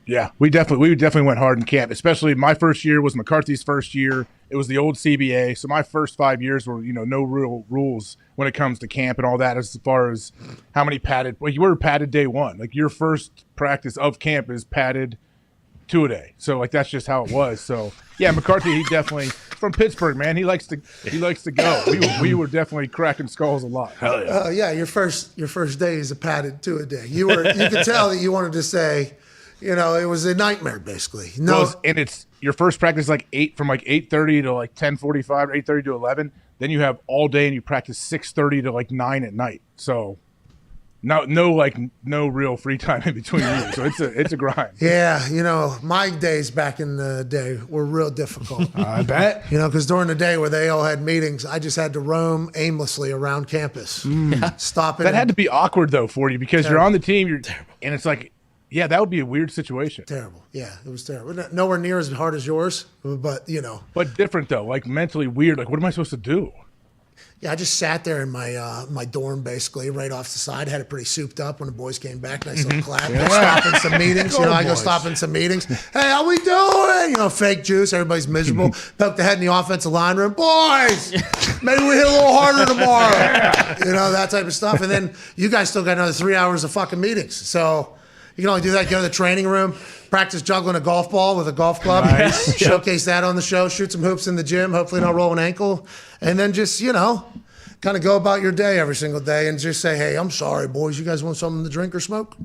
Yeah, we definitely went hard in camp. Especially my first year was McCarthy's first year. It was the old CBA, so my first 5 years were no real rules when it comes to camp and all that. As far as how many padded, you were padded day one. Your first practice of camp is padded 2 a day. So that's just how it was. So yeah, McCarthy, he definitely from Pittsburgh, man. He likes to go. We were definitely cracking skulls a lot.
Hell yeah.
Yeah, your first day is a padded 2 a day. You could tell that you wanted to say. It was a nightmare, basically.
And it's your first practice from 8:30 to 10:45, 8:30 to 11. Then you have all day, and you practice 6:30 to 9 at night. So, no real free time in between you. So it's a grind.
Yeah, my days back in the day were real difficult.
I bet.
Because during the day where they all had meetings, I just had to roam aimlessly around campus, stopping.
That had to be awkward though for you because you're on the team, and it's yeah, that would be a weird situation.
Terrible. Yeah, it was terrible. Nowhere near as hard as yours, but
But different though, mentally weird. What am I supposed to do?
Yeah, I just sat there in my dorm basically, right off the side. Had it pretty souped up when the boys came back. Nice little clap. Yeah. Stopping some meetings. I go stopping some meetings. Hey, how we doing? Fake juice. Everybody's miserable. Poke the head in the offensive line room. Boys, maybe we hit a little harder tomorrow. That type of stuff. And then you guys still got another 3 hours of fucking meetings. So. You can only do that, go to the training room, practice juggling a golf ball with a golf club, nice. Showcase that on the show, shoot some hoops in the gym, hopefully not roll an ankle, and then just, kind of go about your day every single day and just say, hey, I'm sorry, boys, you guys want something to drink or smoke?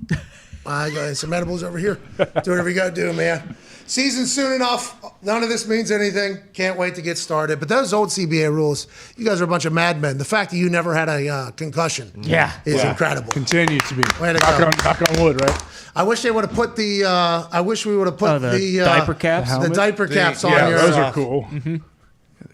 I got some edibles over here. Do whatever you got to do, man. Season's soon enough. None of this means anything. Can't wait to get started. But those old CBA rules, you guys are a bunch of madmen. The fact that you never had a concussion is incredible.
Continue to be.
Way to
knock
go.
knock on wood, right?
I wish they would have put the. I wish we would have put the
diaper caps?
The diaper caps on
yeah,
your.
those are cool.
They're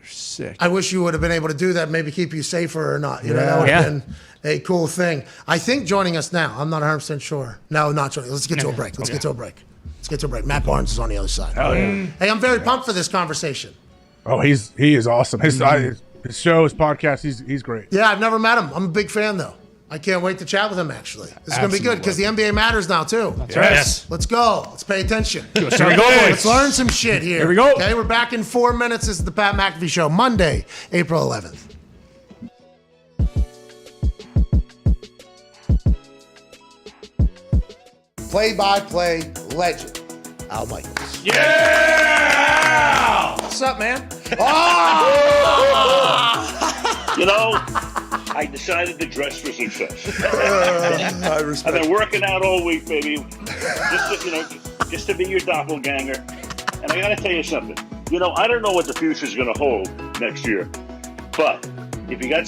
sick.
I wish you would have been able to do that. Maybe keep you safer or not. You know, that would have been a cool thing. I think joining us now. I'm not 100% sure. No, not joining. Let's get to a break. Let's get to a break. Matt Barnes is on the other side.
Oh, yeah.
Hey, I'm very pumped for this conversation.
Oh, he is awesome. His show, his podcast, he's great.
Yeah, I've never met him. I'm a big fan, though. I can't wait to chat with him, actually. This is going to be good because the NBA matters now, too.
That's right.
Let's go. Let's pay attention.
Let's
learn some shit here.
Here we go.
Okay, we're back in 4 minutes. This is the Pat McAfee Show, Monday, April 11th. Play-by-play legend, Al Michaels.
Yeah!
What's up, man?
You know, I decided to dress for success.
I
I've been working out all week, baby, just to be your doppelganger. And I got to tell you something. You know, I don't know what the future is going to hold next year, but if you got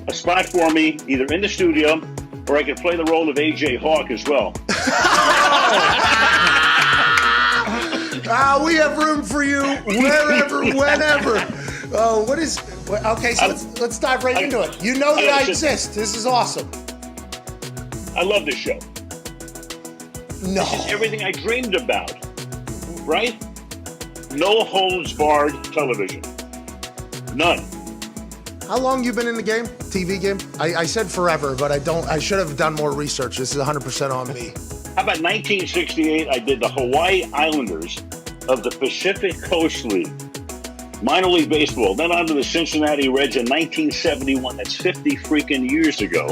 a spot for me, either in the studio or I could play the role of AJ Hawk as well.
We have room for you wherever, whenever. Okay, so let's dive right into it. You know that I exist. This is awesome.
I love this show.
No.
This is everything I dreamed about, right? No holds barred television. None.
How long you been in the game? TV game? I said forever, but I should have done more research. This is 100% on me.
How about 1968? I did the Hawaii Islanders of the Pacific Coast League, minor league baseball. Then on to the Cincinnati Reds in 1971. That's 50 freaking years ago.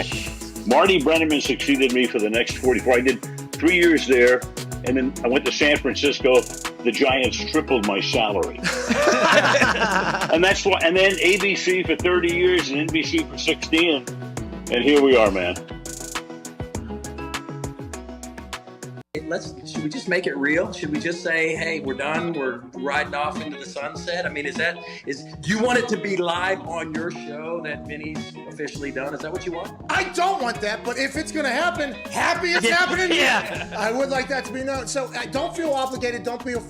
Marty Brennaman succeeded me for the next 44. I did 3 years there, and then I went to San Francisco. The Giants tripled my salary. And that's why. And then ABC for 30 years and NBC for 16, and here we are, man.
Should we just make it real? Should we just say, hey, we're done, we're riding off into the sunset? I mean, do you want it to be live on your show that Vinny's officially done? Is that what you want?
I don't want that, but if it's going to happen, happy it's happening.
Yeah.
I would like that to be known. So don't feel obligated. Don't feel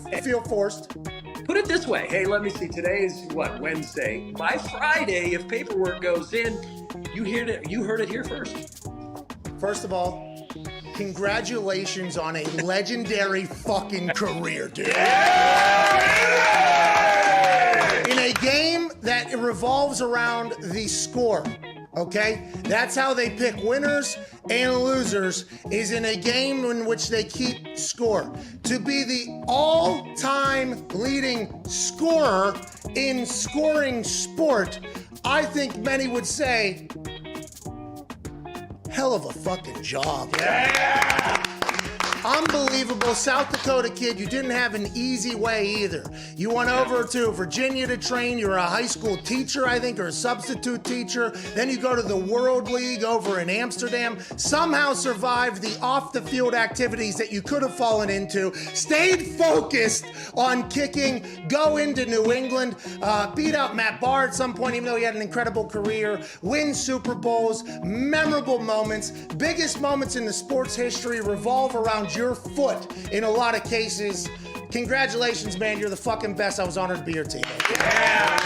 forced.
Put it this way. Hey, let me see. Today is Wednesday. By Friday, if paperwork goes in, you heard it here first.
First of all, congratulations on a legendary fucking career, dude. In a game that revolves around the score, okay? That's how they pick winners and losers, is in a game in which they keep score. To be the all-time leading scorer in scoring sport, I think many would say, hell of a fucking job. Yeah! Unbelievable. South Dakota kid, you didn't have an easy way either. You went over to Virginia to train. You were a high school teacher, I think, or a substitute teacher. Then you go to the World League over in Amsterdam. Somehow survived the off-the-field activities that you could have fallen into. Stayed focused on kicking. Go into New England. Beat out Matt Barr at some point, even though he had an incredible career. Win Super Bowls. Memorable moments. Biggest moments in the sports history revolve around your foot in a lot of cases. Congratulations, man. You're the fucking best. I was honored to be your teammate. Yeah.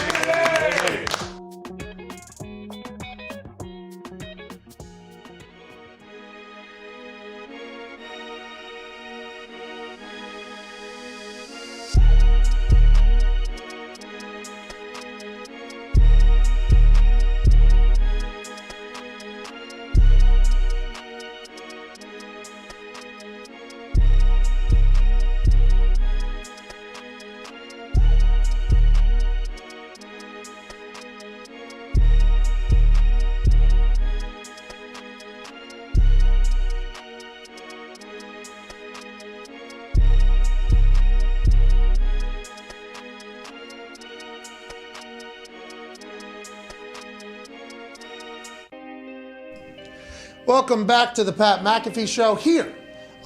Welcome back to the Pat McAfee Show here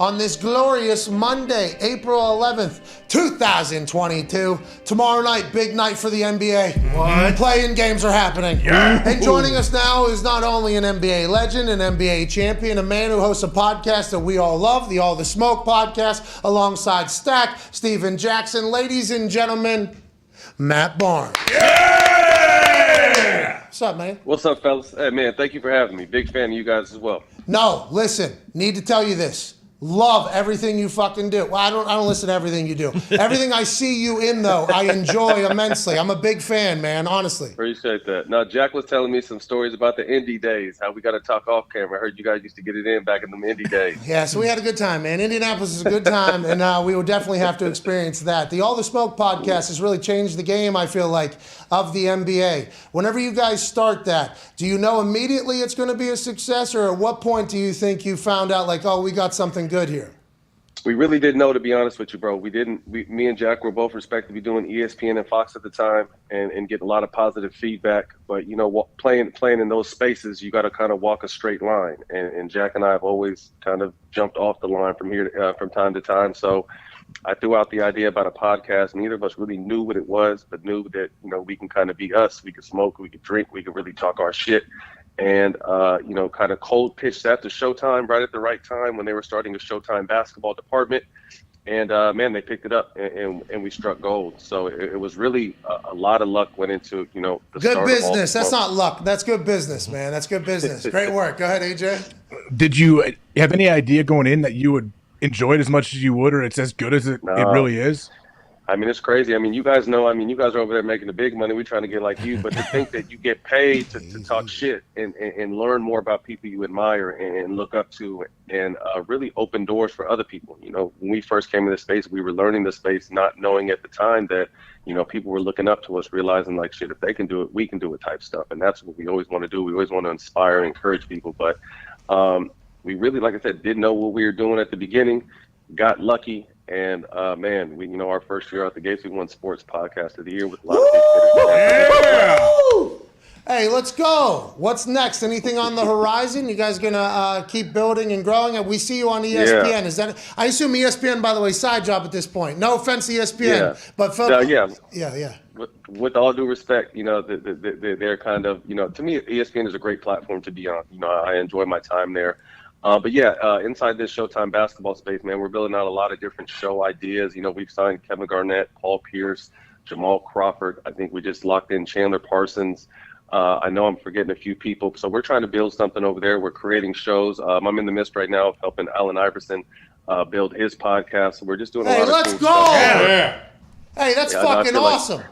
on this glorious Monday, April 11th, 2022. Tomorrow night, big night for the NBA.
What?
Playing games are happening.
Yeah.
And joining us now is not only an NBA legend, an NBA champion, a man who hosts a podcast that we all love, the All the Smoke podcast, alongside Stack, Steven Jackson. Ladies and gentlemen, Matt Barnes.
Yeah!
What's up, man?
What's up, fellas? Hey, man, thank you for having me. Big fan of you guys as well.
No, listen, need to tell you this. Love everything you fucking do. Well, I don't listen to everything you do. Everything I see you in, though, I enjoy immensely. I'm a big fan, man, honestly.
Appreciate that. Now, Jack was telling me some stories about the indie days, how we got to talk off camera. I heard you guys used to get it in back in the indie days.
Yeah, so we had a good time, man. Indianapolis is a good time, and we will definitely have to experience that. The All the Smoke podcast has really changed the game, I feel like, of the NBA. Whenever you guys start that, do you know immediately it's going to be a success, or at what point do you think you found out, like, oh, we got something good here?
We really didn't know, to be honest with you, bro. Me and Jack were both respected to be doing ESPN and Fox at the time and getting a lot of positive feedback. But, you know, playing in those spaces, you got to kind of walk a straight line. And Jack and I have always kind of jumped off the line from time to time. So I threw out the idea about a podcast. Neither of us really knew what it was, but knew that, you know, we can kind of be us. We could smoke, we could drink, we could really talk our shit. And, you know, kind of cold pitched that to Showtime right at the right time when they were starting a Showtime basketball department. And, man, they picked it up and we struck gold. So it was really a lot of luck went into, you know, the
good
start
business.
Of all
That's not luck. That's good business, man. That's good business. Great work. Go ahead, AJ.
Did you have any idea going in that you would enjoy it as much as you would, or it's as good as it really is?
I mean, it's crazy. I mean, you guys know, you guys are over there making the big money. We're trying to get like you, but to think that you get paid to talk shit and learn more about people you admire and look up to and really open doors for other people. You know, when we first came into the space, we were learning the space, not knowing at the time that, you know, people were looking up to us, realizing like, shit, if they can do it, we can do it type stuff. And that's what we always want to do. We always want to inspire and encourage people. But we really, like I said, didn't know what we were doing at the beginning, got lucky. And man, we, you know, our first year out the gates, we won Sports Podcast of the Year with a lot of
Woo! Hey, let's go. What's next? Anything on the horizon? You guys gonna keep building and growing? And we see you on ESPN.
Yeah.
Is that? I assume ESPN, by the way, side job at this point. No offense, ESPN, but
yeah. With all due respect, you know, they're kind of, you know, to me, ESPN is a great platform to be on. You know, I enjoy my time there. But yeah, inside this Showtime basketball space, man, we're building out a lot of different show ideas. You know, we've signed Kevin Garnett, Paul Pierce, Jamal Crawford. I think we just locked in Chandler Parsons. I know I'm forgetting a few people. So we're trying to build something over there. We're creating shows. I'm in the midst right now of helping Allen Iverson build his podcast. So we're just doing a lot of
let's
cool
go.
stuff.
Yeah. Hey, that's fucking awesome.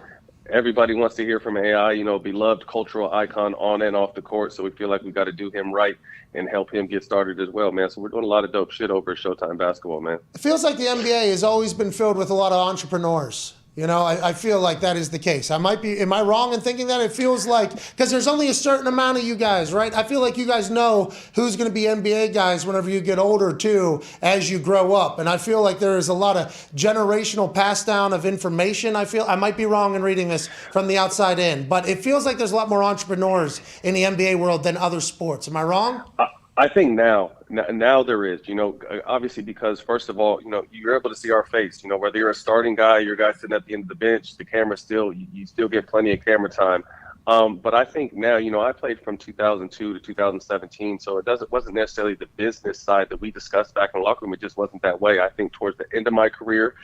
Everybody wants to hear from AI, you know, beloved cultural icon on and off the court. So we feel like we got to do him right and help him get started as well, man. So we're doing a lot of dope shit over at Showtime Basketball, man.
It feels like the NBA has always been filled with a lot of entrepreneurs. You know, I feel like that is the case. Am I wrong in thinking that? It feels like, because there's only a certain amount of you guys, right? I feel like you guys know who's going to be NBA guys whenever you get older, too, as you grow up. And I feel like there is a lot of generational pass down of information. I might be wrong in reading this from the outside in, but it feels like there's a lot more entrepreneurs in the NBA world than other sports. Am I wrong?
I think now there is, you know, obviously because first of all, you know, you're able to see our face, you know, whether you're a starting guy, you're a guy sitting at the end of the bench, the camera still, you still get plenty of camera time. But I think now, you know, I played from 2002 to 2017, so it wasn't necessarily the business side that we discussed back in the locker room. It just wasn't that way. I think towards the end of my career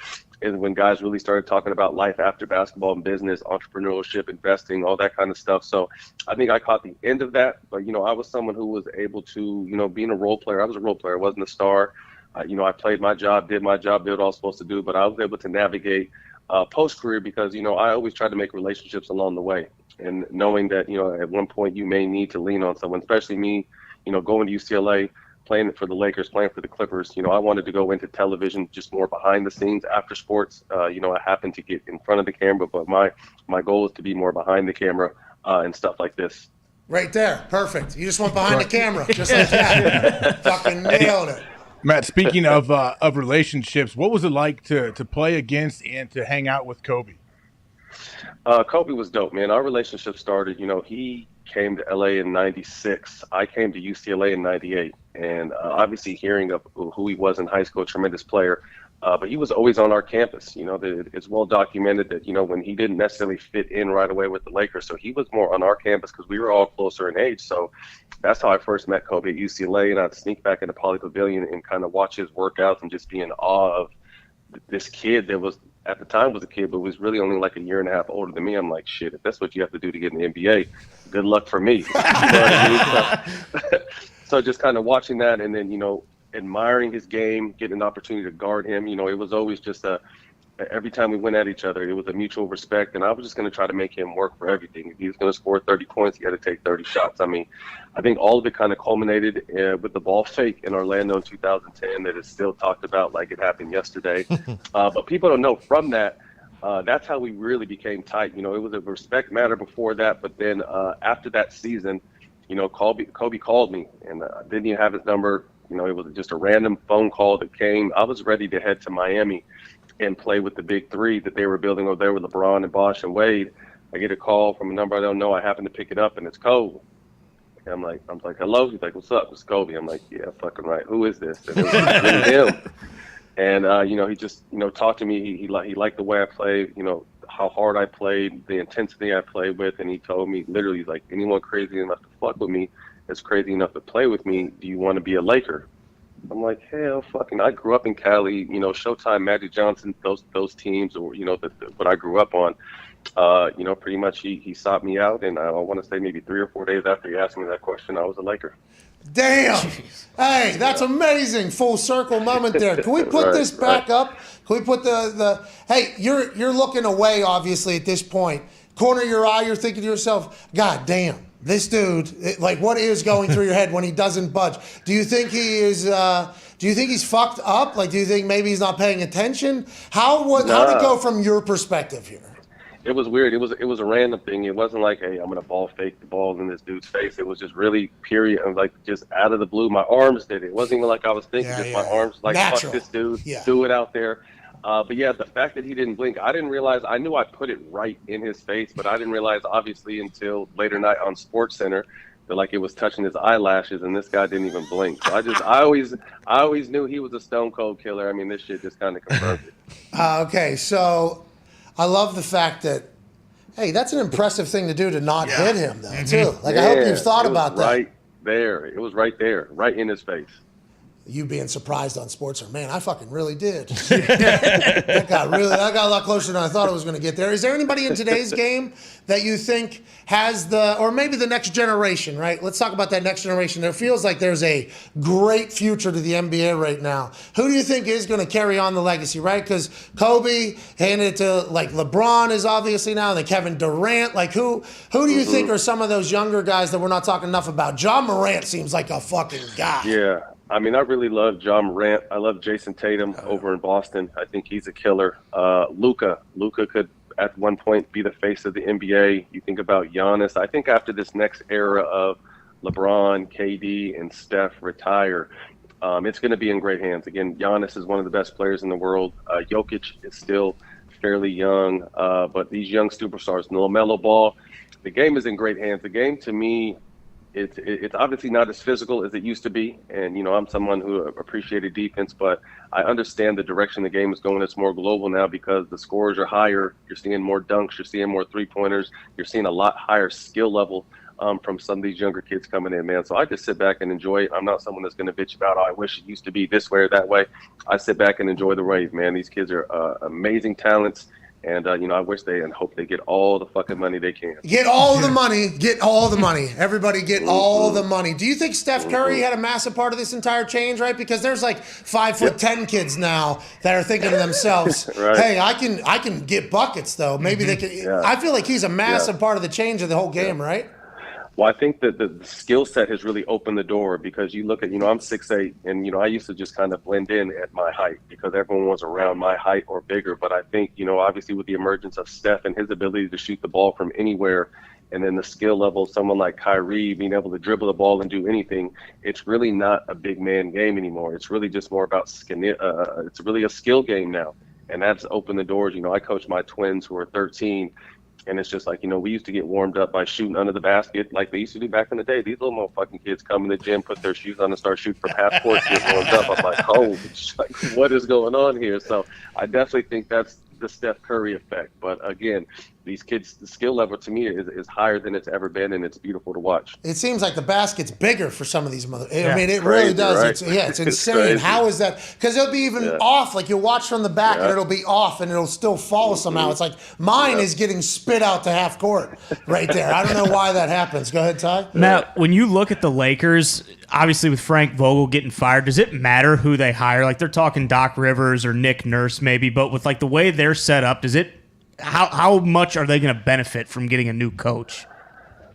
is when guys really started talking about life after basketball and business, entrepreneurship, investing, all that kind of stuff. So I think I caught the end of that. But, you know, I was someone who was able to, you know, being a role player, I was a role player. I wasn't a star. You know, I played my job, did my job, did what I was supposed to do, but I was able to navigate post-career because, you know, I always tried to make relationships along the way. And knowing that, you know, at one point you may need to lean on someone, especially me, you know, going to UCLA, playing for the Lakers, playing for the Clippers, you know, I wanted to go into television just more behind the scenes after sports. You know, I happened to get in front of the camera, but my goal is to be more behind the camera and stuff like this.
Right there. Perfect. You just went behind the camera, just like that. Fucking nailed it.
Matt, speaking of relationships, what was it like to play against and to hang out with Kobe?
Kobe was dope, man. Our relationship started, he came to LA in 96. I came to UCLA in 98. And obviously hearing of who he was in high school, a tremendous player. But he was always on our campus. It's well documented that, when he didn't necessarily fit in right away with the Lakers. So he was more on our campus because we were all closer in age. So that's how I first met Kobe at UCLA. And I'd sneak back into Poly Pavilion and kind of watch his workouts and just be in awe of this kid that was, at the time was a kid, but was really only like a year and a half older than me. I'm like, shit, if that's what you have to do to get in the NBA, good luck for me. You know what I mean? So just kind of watching that and then, admiring his game, getting an opportunity to guard him. It was always just every time we went at each other, it was a mutual respect. And I was just going to try to make him work for everything. If he was going to score 30 points, he had to take 30 shots. I mean, I think all of it kind of culminated with the ball fake in Orlando in 2010 that is still talked about like it happened yesterday. But people don't know from that, that's how we really became tight. It was a respect matter before that. But then after that season, Kobe called me and didn't even have his number. It was just a random phone call that came. I was ready to head to Miami and play with the big three that they were building over there with LeBron and Bosh and Wade. I get a call from a number I don't know. I happen to pick it up and it's Kobe. And I'm like, hello? He's like, what's up? It's Kobe. I'm like, yeah, fucking right. Who is this? And it was really him. And, he just, talked to me. He liked the way I played, how hard I played, the intensity I played with. And he told me literally, like, anyone crazy enough to fuck with me is crazy enough to play with me. Do you want to be a Laker? I'm like, hell, fucking, I grew up in Cali, Showtime, Magic Johnson, those teams, or, what I grew up on. Pretty much he sought me out, and I want to say maybe 3 or 4 days after he asked me that question, I was a Laker.
Damn. Hey, that's amazing. Full circle moment there. Can we put this back up? Can we put the hey, you're looking away, obviously, at this point. Corner of your eye, you're thinking to yourself, God damn. This dude, like, what is going through your head when he doesn't budge? Do you think he is? Do you think he's fucked up? Like, do you think maybe he's not paying attention? How did it go from your perspective here?
It was weird. It was a random thing. It wasn't like, hey, I'm gonna ball fake the ball in this dude's face. It was just really period. I was like, just out of the blue, my arms did it. It wasn't even like I was thinking. My arms like,
natural.
Fuck this dude, do it out there. But yeah, the fact that he didn't blink, I didn't realize. I knew I put it right in his face, but I didn't realize, obviously, until later night on SportsCenter, that like it was touching his eyelashes, and this guy didn't even blink. So I always knew he was a stone cold killer. I mean, this shit just kind of confirmed it.
Okay, so I love the fact that, hey, that's an impressive thing to do to not hit him, though, too. Like, I hope you've thought about that.
Right there. It was right there, right in his face.
You being surprised on SportsCenter, man, I fucking really did. that got a lot closer than I thought it was going to get there. Is there anybody in today's game that you think has or maybe the next generation, right? Let's talk about that next generation. There feels like there's a great future to the NBA right now. Who do you think is going to carry on the legacy, right? Because Kobe handed it to, like, LeBron is obviously now, and then Kevin Durant. Like, who do you think are some of those younger guys that we're not talking enough about? Ja Morant seems like a fucking guy.
Yeah. I mean, I really love Ja Morant. I love Jason Tatum over in Boston. I think he's a killer. Luka could at one point be the face of the NBA. You think about Giannis. I think after this next era of LeBron, KD, and Steph retire, it's going to be in great hands. Again, Giannis is one of the best players in the world. Jokic is still fairly young, but these young superstars, LaMelo Ball, the game is in great hands. The game, to me, it's obviously not as physical as it used to be. And, I'm someone who appreciated defense, but I understand the direction the game is going. It's more global now because the scores are higher. You're seeing more dunks. You're seeing more three-pointers. You're seeing a lot higher skill level from some of these younger kids coming in, man. So I just sit back and enjoy it. I'm not someone that's going to bitch about, I wish it used to be this way or that way. I sit back and enjoy the wave, man. These kids are amazing talents. And, I wish and hope they get all the fucking money they can.
Get all the money. Get all the money. Everybody get all the money. Do you think Steph Curry had a massive part of this entire change, right? Because there's like 5'10" kids now that are thinking to themselves,
right.
Hey, I can get buckets, though. Maybe they can. Yeah. I feel like he's a massive part of the change of the whole game, right?
Well, I think that the skill set has really opened the door because you look at, I'm 6'8", and, I used to just kind of blend in at my height because everyone was around my height or bigger. But I think, obviously with the emergence of Steph and his ability to shoot the ball from anywhere, and then the skill level of someone like Kyrie being able to dribble the ball and do anything, it's really not a big man game anymore. It's really just more about skin. It's really a skill game now. And that's opened the doors. I coach my twins who are 13. And it's just like, we used to get warmed up by shooting under the basket like they used to do back in the day. These little motherfucking kids come in the gym, put their shoes on and start shooting from half court, get warmed up. I'm like, oh, like, what is going on here? So I definitely think that's the Steph Curry effect. But again, these kids, the skill level to me is higher than it's ever been, and it's beautiful to watch.
It seems like the basket's bigger for some of these I mean, it
Crazy,
really does.
right?
It's
It's
insane.
crazy.
How is that? Because it'll be even off. Like you'll watch from the back and it'll be off and it'll still fall somehow. It's like mine is getting spit out to half court right there. I don't know why that happens. Go ahead, Ty.
Matt, when you look at the Lakers, obviously with Frank Vogel getting fired, does it matter who they hire? Like they're talking Doc Rivers or Nick Nurse maybe, but with like the way they're set up, does it? How much are they going to benefit from getting a new coach?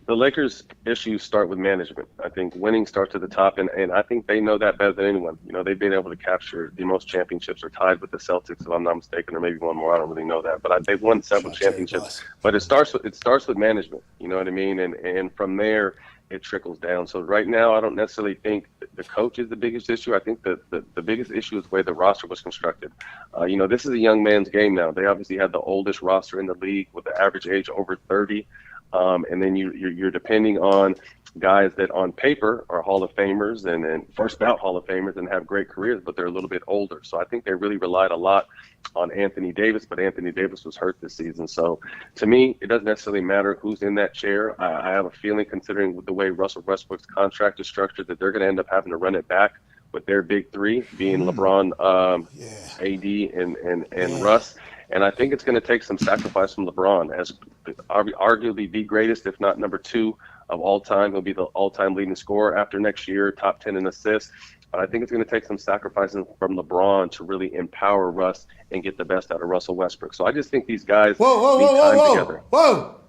The Lakers' issues start with management. I think winning starts at the top, and I think they know that better than anyone. They've been able to capture the most championships, or tied with the Celtics, if I'm not mistaken, or maybe one more. I don't really know that, but they've won several championships. But it starts with management. You know what I mean? And from there, it trickles down. So right now, I don't necessarily think the coach is the biggest issue. I think the biggest issue is the way the roster was constructed. This is a young man's game now. They obviously had the oldest roster in the league with the average age over 30. And then you're depending on guys that on paper are Hall of Famers and first bout Hall of Famers and have great careers, but they're a little bit older. So I think they really relied a lot on Anthony Davis, but Anthony Davis was hurt this season. So to me, it doesn't necessarily matter who's in that chair. I have a feeling, considering the way Russell Westbrook's contract is structured, that they're going to end up having to run it back with their big three being LeBron, AD, and Russ. And I think it's going to take some sacrifice from LeBron, as arguably the greatest, if not number 2 of all time. He'll be the all-time leading scorer after next year, top 10 in assists. But I think it's going to take some sacrifices from LeBron to really empower Russ and get the best out of Russell Westbrook. So I just think these guys need time together.
Whoa!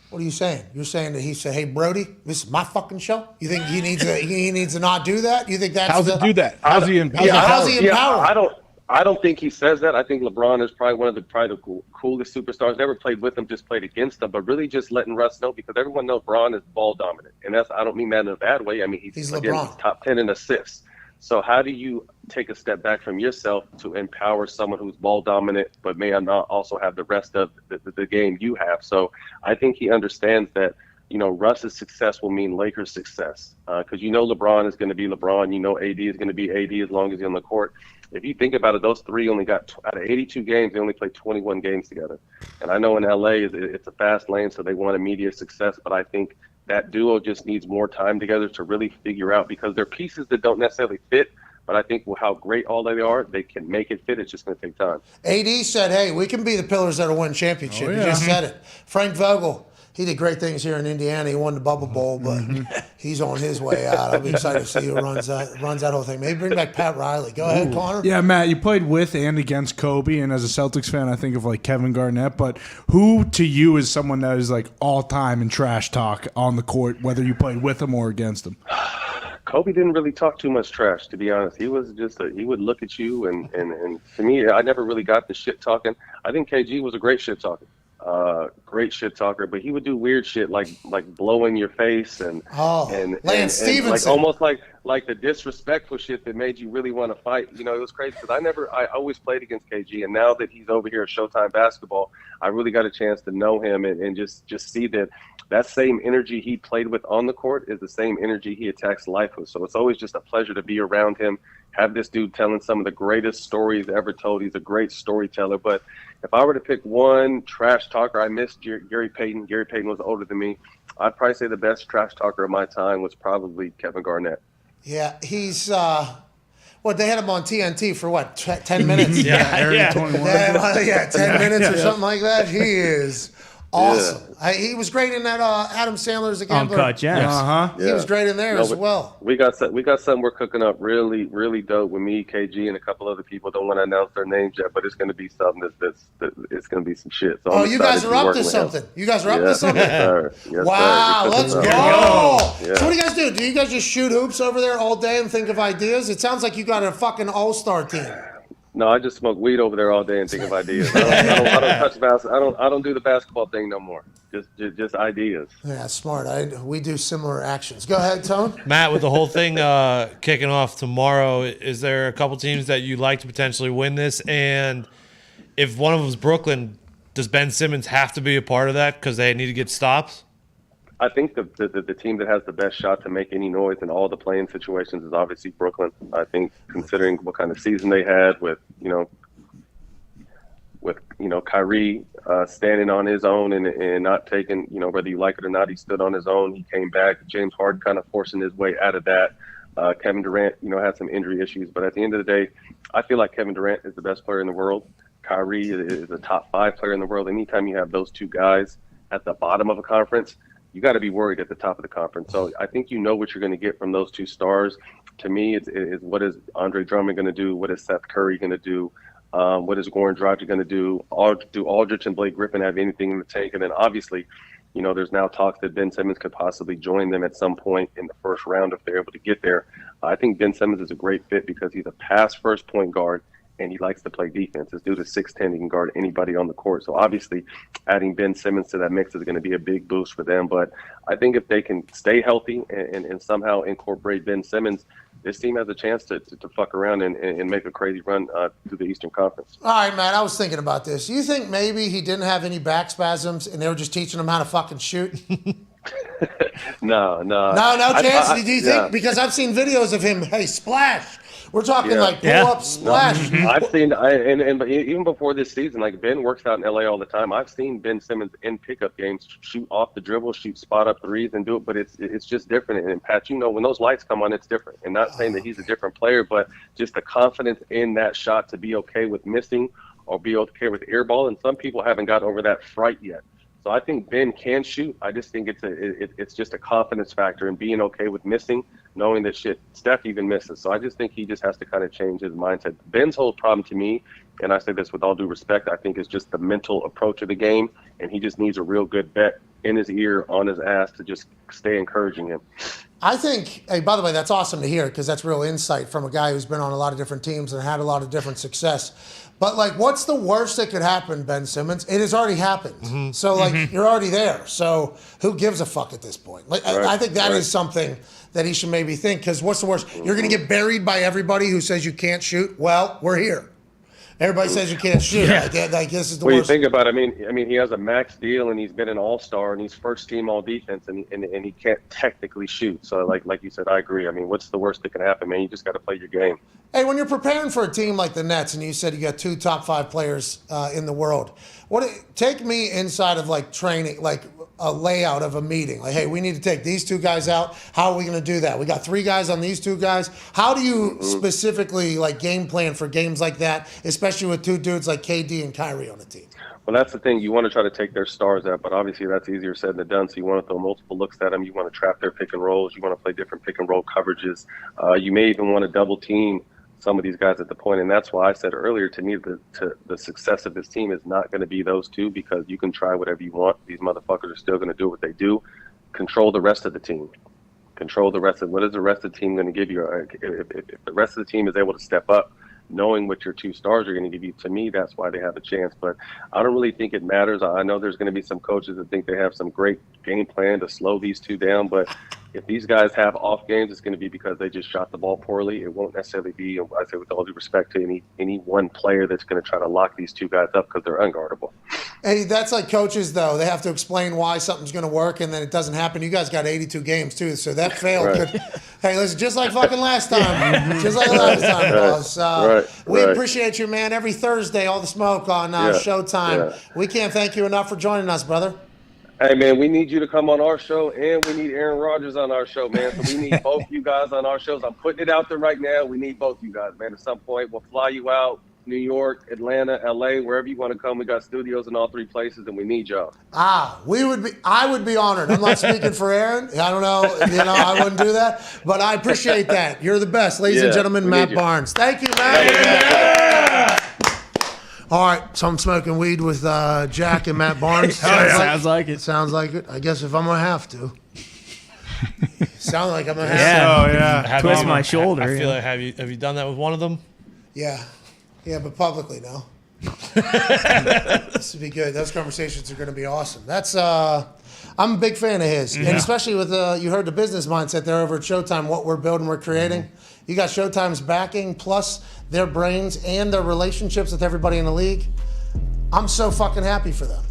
What are you saying? You're saying that he said, "Hey, Brody, this is my fucking show." You think he needs to not do that? You think that's
how's he do that? How's he empowered?
I don't think he says that. I think LeBron is probably one of the coolest superstars. Never played with him, just played against him. But really just letting Russ know, because everyone knows LeBron is ball dominant. And I don't mean that in a bad way. I mean, he's top 10 in assists. So how do you take a step back from yourself to empower someone who's ball dominant but may not also have the rest of the game you have? So I think he understands that, Russ's success will mean Lakers' success. Because LeBron is going to be LeBron. AD is going to be AD as long as he's on the court. If you think about it, those three only got, out of 82 games, they only played 21 games together. And I know in LA, it's a fast lane, so they want immediate success. But I think that duo just needs more time together to really figure out, because they're pieces that don't necessarily fit. But I think how great all they are, they can make it fit. It's just going to take time.
AD said, "Hey, we can be the pillars that'll win championship."
Oh, yeah.
He just said it. Frank Vogel, he did great things here in Indiana. He won the Bubble Bowl, but he's on his way out. I'll be excited to see who runs that whole thing. Maybe bring back Pat Riley. Go ahead, Connor.
Yeah, Matt, you played with and against Kobe, and as a Celtics fan, I think of like Kevin Garnett. But who to you is someone that is like all time in trash talk on the court, whether you played with him or against him?
Kobe didn't really talk too much trash, to be honest. He was just he would look at you, and to me, I never really got the shit talking. I think KG was a great shit talker. Great shit talker, but he would do weird shit like blow in your face and
Lance Stevenson,
almost like the disrespectful shit that made you really want to fight. It was crazy because I always played against KG, and now that he's over here at Showtime Basketball, I really got a chance to know him and just see that same energy he played with on the court is the same energy he attacks life with. So it's always just a pleasure to be around him, have this dude telling some of the greatest stories ever told. He's a great storyteller. But if I were to pick one trash talker, I missed Gary Payton. Gary Payton was older than me. I'd probably say the best trash talker of my time was probably Kevin Garnett.
Yeah, he's they had him on TNT for 10 minutes?
21.
10 minutes or something like that. He is awesome. He was great in that Adam Sandler's again.
Uncut Gems.
He was great in there as well.
We got something we're cooking up really, really dope with me, KG, and a couple other people. Don't want to announce their names yet, but it's going to be something that's it's going to be some shit. So
you guys are up to something. You guys are up to something?
Yes, sir. Yes,
wow,
sir.
let's go.
Yeah.
So what do you guys do? Do you guys just shoot hoops over there all day and think of ideas? It sounds like you got a fucking all-star team.
No, I just smoke weed over there all day and think of ideas. I don't touch basketball. I don't do the basketball thing no more. Just ideas.
Yeah, smart. We do similar actions. Go ahead, Tone.
Matt, with the whole thing kicking off tomorrow, is there a couple teams that you'd like to potentially win this? And if one of them is Brooklyn, Does Ben Simmons have to be a part of that because they need to get stops?
I think the team that has the best shot to make any noise in all the playing situations is obviously Brooklyn. I think considering what kind of season they had with Kyrie standing on his own and not taking, whether you like it or not, he stood on his own. He came back. James Harden kind of forcing his way out of that. Kevin Durant, had some injury issues. But at the end of the day, I feel like Kevin Durant is the best player in the world. Kyrie is a top 5 player in the world. Anytime you have those two guys at the bottom of a conference, you got to be worried at the top of the conference. So I think what you're going to get from those two stars. To me, is what is Andre Drummond going to do? What is Seth Curry going to do? What is Goran Dragic going to do? Do Aldridge and Blake Griffin have anything in the tank? And then obviously, there's now talks that Ben Simmons could possibly join them at some point in the first round if they're able to get there. I think Ben Simmons is a great fit because he's a pass-first point guard, and he likes to play defense. This dude is 6'10". He can guard anybody on the court. So obviously, adding Ben Simmons to that mix is going to be a big boost for them. But I think if they can stay healthy and somehow incorporate Ben Simmons, this team has a chance to fuck around and make a crazy run through the Eastern Conference.
All right, Matt, I was thinking about this. You think maybe he didn't have any back spasms and they were just teaching him how to fucking shoot?
No
chance. Do you think? Because I've seen videos of him, hey, splash. We're talking like pull-up splash.
No, I've seen, and even before this season, like Ben works out in LA all the time. I've seen Ben Simmons in pickup games shoot off the dribble, shoot spot-up threes and do it, but it's just different. And Pat, when those lights come on, it's different. And not saying that he's a different player, but just the confidence in that shot to be okay with missing or be okay with air ball. And some people haven't got over that fright yet. So I think Ben can shoot. I just think it's just a confidence factor in being okay with missing, knowing that Steph even misses. So I just think he just has to kind of change his mindset. Ben's whole problem to me, and I say this with all due respect, I think is just the mental approach of the game, and he just needs a real good bet in his ear, on his ass, to just stay encouraging him.
I think, hey, by the way, that's awesome to hear because that's real insight from a guy who's been on a lot of different teams and had a lot of different success. But, what's the worst that could happen, Ben Simmons? It has already happened. Mm-hmm. So, you're already there. So, who gives a fuck at this point? I think that is something that he should maybe think, because what's the worst? You're going to get buried by everybody who says you can't shoot? Well, we're here. Everybody says you can't shoot. This is the worst.
You think about it, I mean, he has a max deal, and he's been an all-star, and he's first-team all-defense, and he can't technically shoot. So, like you said, I agree. I mean, what's the worst that can happen, man? You just got to play your game.
Hey, when you're preparing for a team like the Nets, and you said you got 2 top 5 players in the world, take me inside of training, a layout of a meeting. Hey, we need to take these 2 guys out. How are we going to do that? We got 3 guys on these 2 guys. How do you specifically game plan for games like that, especially with 2 dudes like KD and Kyrie on the team?
Well, that's the thing. You want to try to take their stars out, but obviously that's easier said than done. So you want to throw multiple looks at them. You want to trap their pick and rolls. You want to play different pick and roll coverages. You may even want to double team some of these guys at the point, and that's why I said earlier, to me, the success of this team is not going to be those 2, because you can try whatever you want. These motherfuckers are still going to do what they do. Control the rest of the team. What is the rest of the team going to give you? If the rest of the team is able to step up, knowing what your 2 stars are going to give you, to me, that's why they have a chance. But I don't really think it matters. I know there's going to be some coaches that think they have some great game plan to slow these 2 down, but if these guys have off games, it's going to be because they just shot the ball poorly. It won't necessarily be, I say with all due respect to any one player that's going to try to lock these 2 guys up because they're unguardable.
Hey, that's like coaches, though. They have to explain why something's going to work, and then it doesn't happen. You guys got 82 games, too, so that failed. Right. Hey, listen, just like fucking last time. Just like last time, boss. We appreciate you, man. Every Thursday, all the smoke on Showtime. We can't thank you enough for joining us, brother.
Hey, man, we need you to come on our show, and we need Aaron Rodgers on our show, man. So we need both you guys on our shows. I'm putting it out there right now. We need both you guys, man. At some point, we'll fly you out. New York, Atlanta, LA, wherever you want to come. We got studios in all 3 places, and we need y'all.
I would be honored. I'm not speaking for Aaron. I don't know. I wouldn't do that. But I appreciate that. You're the best. Ladies and gentlemen, Matt Barnes. Thank you, Matt. All right, so I'm smoking weed with Jack and Matt Barnes.
Sounds like it.
Sounds like it. I guess if I'm going to have to. Sound like I'm going to
have to. Twist my shoulder.
I feel like, have you done that with one of them?
Yeah. Yeah, but publicly, no. This would be good. Those conversations are going to be awesome. That's I'm a big fan of his, and especially with you heard the business mindset there over at Showtime. What we're building, we're creating. You got Showtime's backing, plus their brains and their relationships with everybody in the league. I'm so fucking happy for them.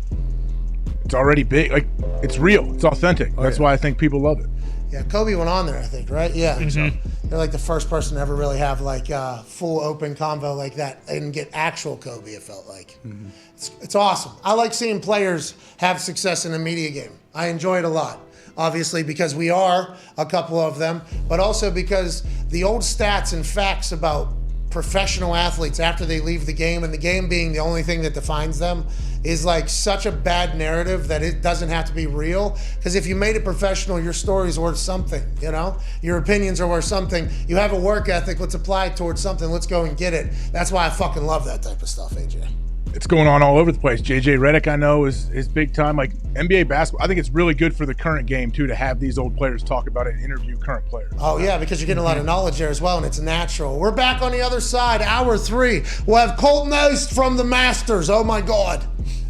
It's already big. Like, it's real. It's authentic. That's why I think people love it.
Yeah, Kobe went on there, I think, right? Yeah.
Mhm.
They're like the first person to ever really have like full open convo like that and get actual Kobe, it felt like. It's awesome. I like seeing players have success in a media game. I enjoy it a lot. Obviously, because we are a couple of them, but also because the old stats and facts about professional athletes after they leave the game, and the game being the only thing that defines them, is like such a bad narrative that it doesn't have to be real. Because if you made it professional, your story's worth something, you know? Your opinions are worth something. You have a work ethic, let's apply it towards something, let's go and get it. That's why I fucking love that type of stuff, AJ.
It's going on all over the place. JJ Redick, I know, is big time. Like NBA basketball, I think it's really good for the current game too to have these old players talk about it and interview current players.
Oh yeah, because you're getting a lot of knowledge there as well, and it's natural. We're back on the other side, hour 3. We'll have Colton Oast from the Masters. Oh my God.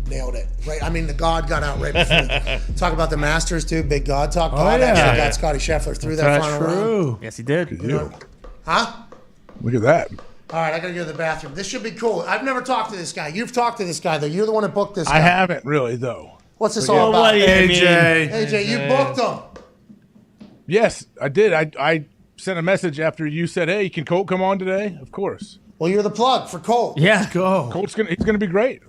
Nailed it. Right, I mean, the God got out right before. Talk about the Masters too, big God talk. God actually got Scotty Scheffler through that final round.
Yes, he did.
Huh?
Look at that.
All right, I gotta go to the bathroom. This should be cool. I've never talked to this guy. You've talked to this guy, though. You're the one that booked this guy.
I haven't really, though.
What's this
But
all about?
AJ.
AJ, you booked him.
Yes, I did. I sent a message after you said, "Hey, can Colt come on today?" Of course.
Well, you're the plug for Colt.
Yeah, go. He's gonna be great.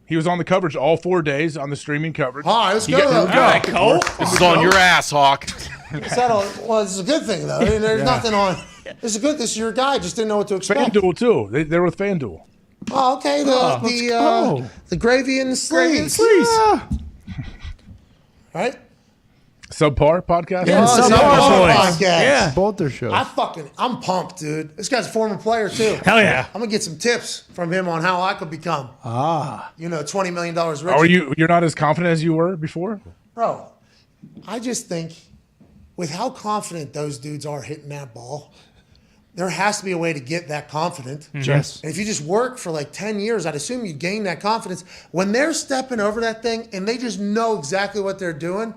He was on the coverage all 4 days on the streaming coverage.
All right, let's
He
go.
got-
All right,
Colt.
This is on your ass, Hawk.
Well, this is a good thing, though. I mean, there's
Yeah.
nothing on. This is good. This is your guy. Just didn't know what to expect.
FanDuel too. They're with FanDuel.
Oh, okay. The gravy and the sleeves.
Yeah.
Right?
Subpar podcast.
Yeah, Subpar podcast.
Yeah, both their shows.
I'm pumped, dude. This guy's a former player too.
Hell yeah.
I'm gonna get some tips from him on how I could become, $20 million richer.
Are you're not as confident as you were before?
Bro, I just think with how confident those dudes are hitting that ball, there has to be a way to get that confident.
Yes.
And if you just work for like 10 years, I'd assume you gain that confidence. When they're stepping over that thing and they just know exactly what they're doing,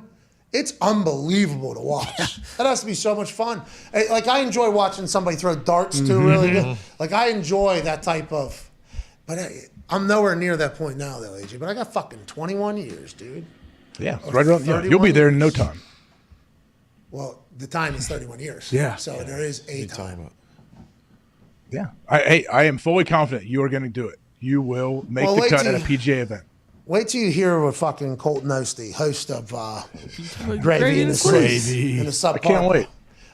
it's unbelievable to watch. That has to be so much fun. Like, I enjoy watching somebody throw darts too, really good. Like, I enjoy that type of, but I'm nowhere near that point now, though, AJ. But I got fucking 21 years, dude.
Yeah, right around. Yeah, you'll be there in no time.
Well, the time is 31 years.
Yeah.
So there is a time.
Yeah, I am fully confident you are going to do it. You will make the cut at a PGA event.
Wait till you hear what fucking Colton Oast, the host of Gravy in the Sleeves in the Subpar.
I can't wait.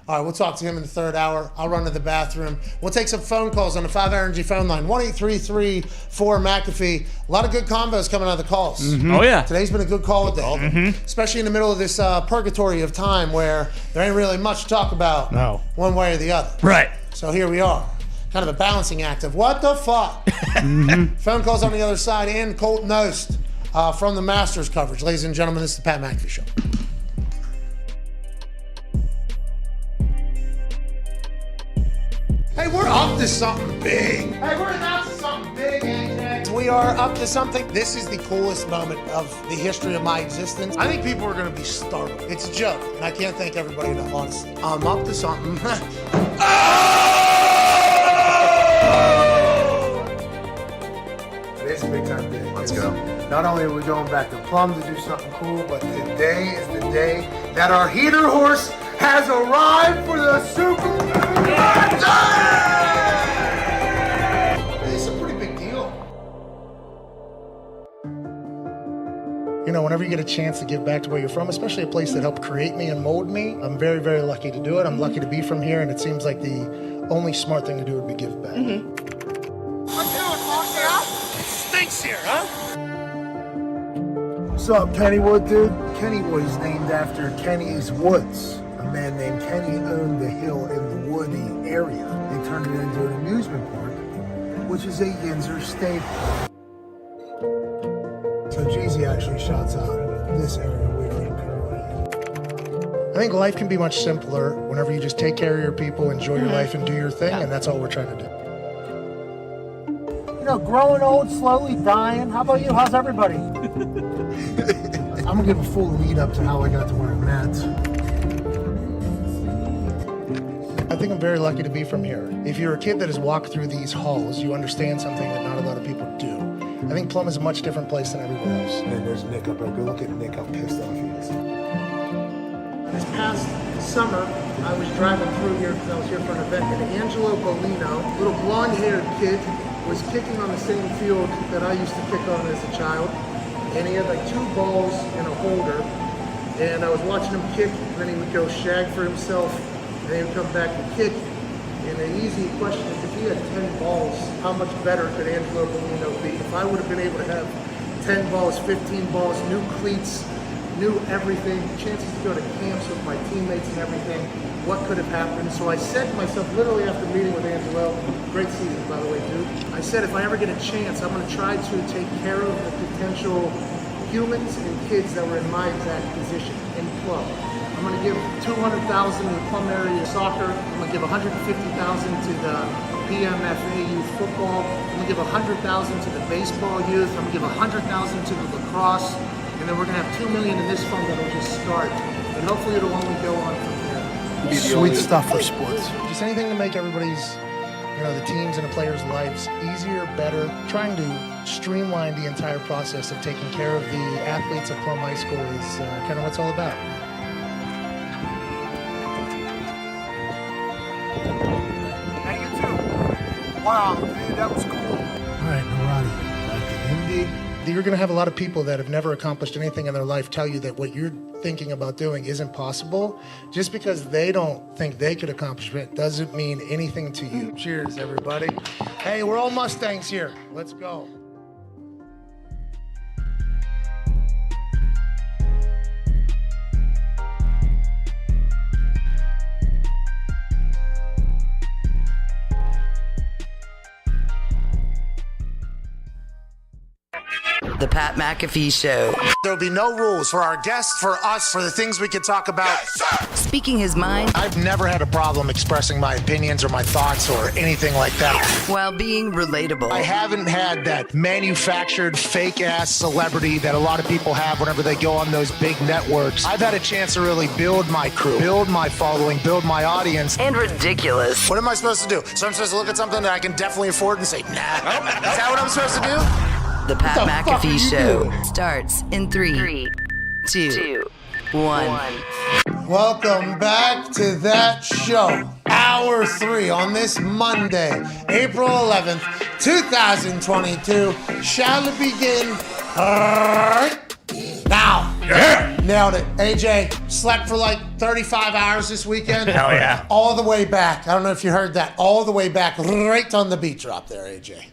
All right, we'll talk to him in the third hour. I'll run to the bathroom. We'll take some phone calls on the 5 Energy phone line, 1-833-4-McAfee. A lot of good combos coming out of the calls.
Oh, yeah.
Today's been a good call day, especially in the middle of this purgatory of time where there ain't really much to talk about one way or the other.
Right.
So here we are. Kind of a balancing act of what the fuck. Phone calls on the other side and Colton Oast from the Masters coverage. Ladies and gentlemen, this is the Pat McAfee Show. Hey, we're up to something big. Hey, we're up to something big, AJ. We are up to something. This is the coolest moment of the history of my existence. I think people are going to be startled. It's a joke, and I can't thank everybody enough, honestly. I'm up to something. Today's a big time day. Let's go. Not only are we going back to Plum to do something cool, but today is the day that our heater horse has arrived for the Super Bowl. It's a pretty big deal. You know, whenever you get a chance to give back to where you're from, especially a place that helped create me and mold me, I'm very, very lucky to do it. I'm lucky to be from here, and it seems like the only smart thing to do would be give back.
Stinks here, huh?
What's up, Kennywood, dude? Kennywood is named after Kenny's Woods. A man named Kenny owned the hill in the woody area. They turned it into an amusement park, which is a Yinzer staple. So Jeezy actually shouts out this area where we're currently. I think life can be much simpler whenever you just take care of your people, enjoy your life, and do your thing, and that's all we're trying to do. You know, growing old, slowly dying. How about you? How's everybody? I'm gonna give a full lead up to how I got to where I'm at. I think I'm very lucky to be from here. If you're a kid that has walked through these halls, you understand something that not a lot of people do.
I think Plum is a much different place than everywhere else.
And there's Nick up there. Go look at Nick, how pissed off he is. This past summer, I was driving through here because I was here for an event, and Angelo Bolino, little blonde-haired kid, was kicking on the same field that I used to kick on as a child. And he had like 2 balls and a holder. And I was watching him kick, and then he would go shag for himself, and then he would come back and kick. And the easy question is, if he had 10 balls, how much better could Angelo Bolino be? If I would have been able to have 10 balls, 15 balls, new cleats, new everything, chances to go to camps with my teammates and everything, what could have happened? So I said to myself, literally after meeting with Angelo, great season, by the way, dude. I said, if I ever get a chance, I'm going to try to take care of the potential humans and kids that were in my exact position in Plum. I'm going to give $200,000 to the Plum area soccer. I'm going to give $150,000 to the PMFA youth football. I'm going to give $100,000 to the baseball youth. I'm going to give $100,000 to the lacrosse. And then we're going to have $2 million in this fund that will just start. And hopefully it'll only go on from there.
Sweet stuff for sports. Just anything to make everybody's, the teams and the players' lives easier, better. Trying to streamline the entire process of taking care of the athletes at Plum High School is kind of what it's all about.
Hey, you too. Wow, dude, that was cool. All right, Narati, like the Indy.
You're going to have a lot of people that have never accomplished anything in their life tell you that what you're thinking about doing isn't possible. Just because they don't think they could accomplish it doesn't mean anything to you. Cheers, everybody. Hey, we're all Mustangs here. Let's go.
The Pat McAfee Show.
There'll be no rules for our guests, for us, for the things we can talk about. Yes,
speaking his mind.
I've never had a problem expressing my opinions or my thoughts or anything like that.
While being relatable.
I haven't had that manufactured fake-ass celebrity that a lot of people have whenever they go on those big networks. I've had a chance to really build my crew, build my following, build my audience.
And ridiculous.
What am I supposed to do? So I'm supposed to look at something that I can definitely afford and say, nah. Is that what I'm supposed to do?
The Pat McAfee Show starts in 3, 2, 1.
Welcome back to that show. Hour 3 on this Monday, April 11th, 2022. Shall it begin now? Yeah. Nailed it. AJ, slept for like 35 hours this weekend.
Hell yeah.
All the way back. I don't know if you heard that. All the way back, right on the beat drop there, AJ.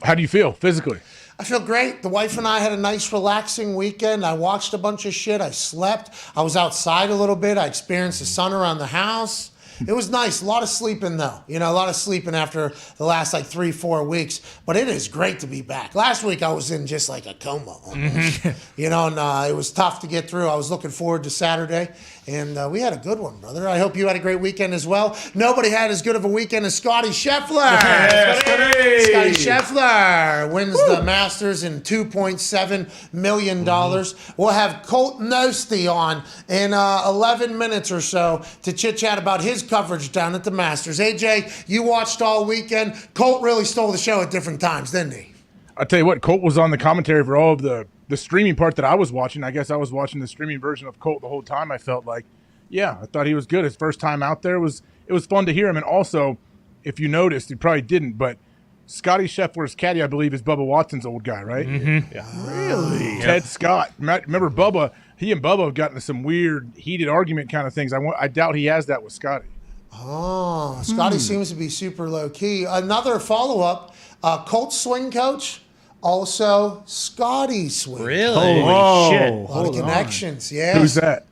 How do you feel physically?
I feel great. The wife and I had a nice, relaxing weekend. I watched a bunch of shit. I slept. I was outside a little bit. I experienced the sun around the house. It was nice. A lot of sleeping, though. A lot of sleeping after the last, 3-4 weeks. But it is great to be back. Last week, I was in just like a coma. Mm-hmm. And it was tough to get through. I was looking forward to Saturday. And we had a good one, brother. I hope you had a great weekend as well. Nobody had as good of a weekend as Scotty Scheffler.
Yeah,
Scotty Scheffler wins the Masters in $2.7 million. We'll have Colt Nosti on in 11 minutes or so to chit-chat about his coverage down at the Masters. AJ, you watched all weekend. Colt really stole the show at different times, didn't he?
I'll tell you what, Colt was on the commentary for all of the streaming part that I was watching. I guess I was watching the streaming version of Colt the whole time. I felt like, yeah, I thought he was good. His first time out there it was fun to hear him. And also, if you noticed, you probably didn't, but Scotty Scheffler's caddy, I believe, is Bubba Watson's old guy, right?
Mm-hmm.
Yeah. Really? Ted Scott. Remember Bubba? He and Bubba have gotten into some weird, heated argument kind of things. I doubt he has that with Scotty.
Oh, Scotty seems to be super low-key. Another follow-up, Colt's swing coach, also Scotty swing.
Really?
Holy shit.
A lot of connections, yeah.
Who's that?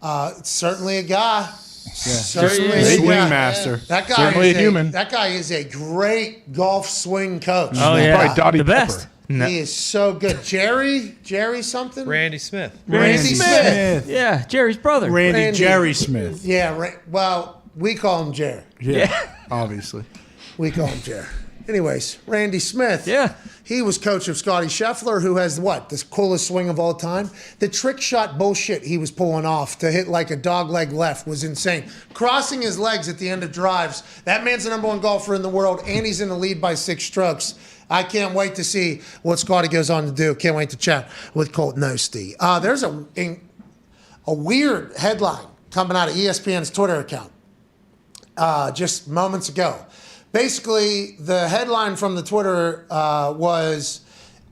It's certainly a guy.
Yeah.
Certainly a
Swing
guy.
master.
That guy
Certainly
is
a human.
That guy is a great golf swing coach.
Oh, yeah.
Probably Dottie
The best.
Pepper.
No.
He is so good. Jerry something?
Randy Smith.
Randy Smith.
Yeah, Jerry's brother.
Randy Jerry Smith.
Yeah, well, we call him Jerry.
Yeah. Obviously.
We call him Jerry. Anyways, Randy Smith.
Yeah.
He was coach of Scotty Scheffler, who has the coolest swing of all time. The trick shot bullshit he was pulling off to hit like a dog leg left was insane. Crossing his legs at the end of drives. That man's the #1 golfer in the world, and he's in the lead by 6 strokes. I can't wait to see what Scotty goes on to do. Can't wait to chat with Colt Nosti. There's a weird headline coming out of ESPN's Twitter account just moments ago. Basically, the headline from the Twitter was,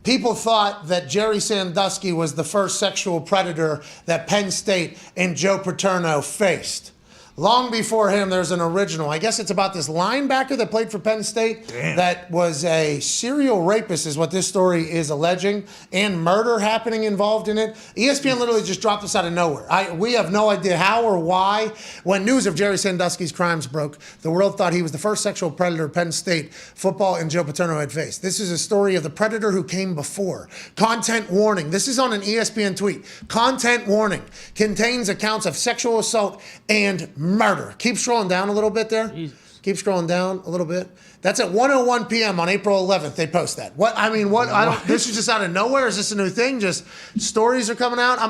people thought that Jerry Sandusky was the first sexual predator that Penn State and Joe Paterno faced. Long before him, there's an original. I guess it's about this linebacker that played for Penn State that was a serial rapist, is what this story is alleging, and murder happening involved in it. ESPN literally just dropped this out of nowhere. We have no idea how or why. When news of Jerry Sandusky's crimes broke, the world thought he was the first sexual predator Penn State football and Joe Paterno had faced. This is a story of the predator who came before. Content warning. This is on an ESPN tweet. Content warning. Contains accounts of sexual assault and murder. Keep scrolling down a little bit there. Jesus. Keep scrolling down a little bit. That's at 1:01 p.m. on April 11th. They post that. What? I mean, what? I don't. This is just out of nowhere. Is this a new thing? Just stories are coming out.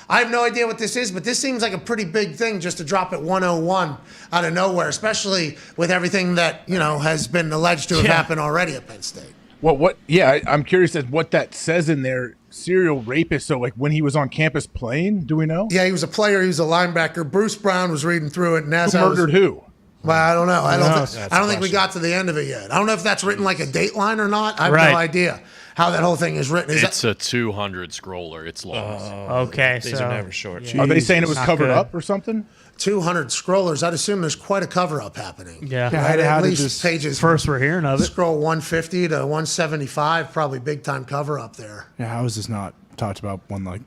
I have no idea what this is, but this seems like a pretty big thing just to drop at 1:01 out of nowhere, especially with everything that has been alleged to have happened already at Penn State.
Well, what? Yeah, I'm curious as what that says in there. Serial rapist. So, like, when he was on campus playing, do we know?
Yeah, he was a player. He was a linebacker. Bruce Brown was reading through it, and as
who murdered who?
Well, I don't know. I don't think we got to the end of it yet. I don't know if that's written like a Dateline or not. I have no idea how that whole thing is written.
It's a 200 scroller. It's long.
Okay,
these are never short.
Are they saying it was covered up or something?
200 scrollers. I'd assume there's quite a cover-up happening.
Yeah.
Right? At least pages.
First we're hearing of it.
Scroll 150 to 175, probably big-time cover-up there.
Yeah, how is this not talked about when, like,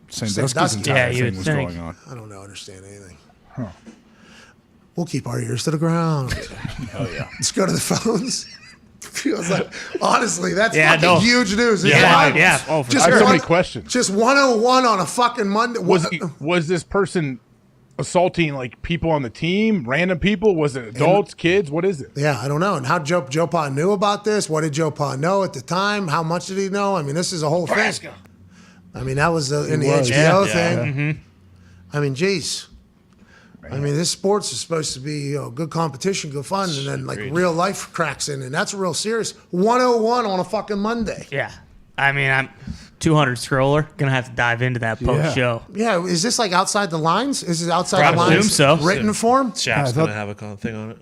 Sandusky's entire thing was going on?
I don't understand anything. Huh. We'll keep our ears to the ground.
Hell yeah.
Let's go to the phones. Feels like, honestly, that's fucking huge news.
Yeah. Oh, for sure. I have so many questions.
Just 101 on a fucking Monday.
Was this person assaulting like people on the team, random people? Was it adults, kids? What is it?
Yeah, I don't know. And how Joe Pa knew about this? What did Joe Pa know at the time? How much did he know? I mean, this is a whole thing. I mean, that was in the HBO thing. Mm-hmm. I mean, geez. I mean, this sports is supposed to be good competition, good fun, and then like real life cracks in, and that's real serious. 101 on a fucking Monday.
Yeah. I mean, I'm 200 scroller. Gonna have to dive into that post show.
Yeah, is this like outside the lines? Is it outside the
Probably
lines?
so.
Written form?
Shap's gonna have a thing on it.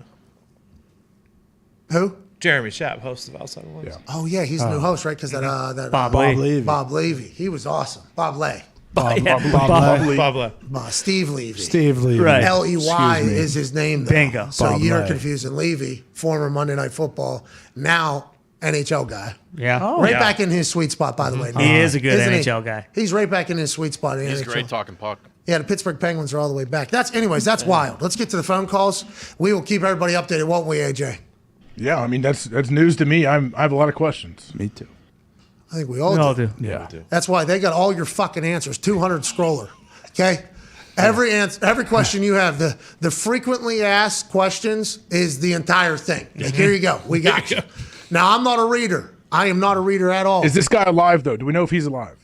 Who?
Jeremy Shapp, host of Outside the Lines.
Yeah. Oh yeah, he's the new host, right? Because that
Bob Levy.
Bob Levy, he was awesome. Bob Lay.
Bob
Steve Levy.
Steve Levy.
Right.
Ley is his name, though.
Bingo.
So
Bob
you're
Lay.
confusing Levy, former Monday Night Football, now NHL guy.
Yeah.
Back in his sweet spot, by the way.
He is a good
Isn't he?
NHL guy.
He's right back in his sweet spot. In
He's
NHL.
great talking puck.
Yeah, the Pittsburgh Penguins are all the way back. That's wild. Let's get to the phone calls. We will keep everybody updated, won't we, AJ?
Yeah, I mean that's news to me. I have a lot of questions.
Me too.
I think we all do.
Yeah.
That's why they got all your fucking answers. 200 scroller. Okay? Every question you have, the frequently asked questions is the entire thing. Like, here you go. We got you. Now, I'm not a reader. I am not a reader at all.
Is this guy alive though? Do we know if he's alive?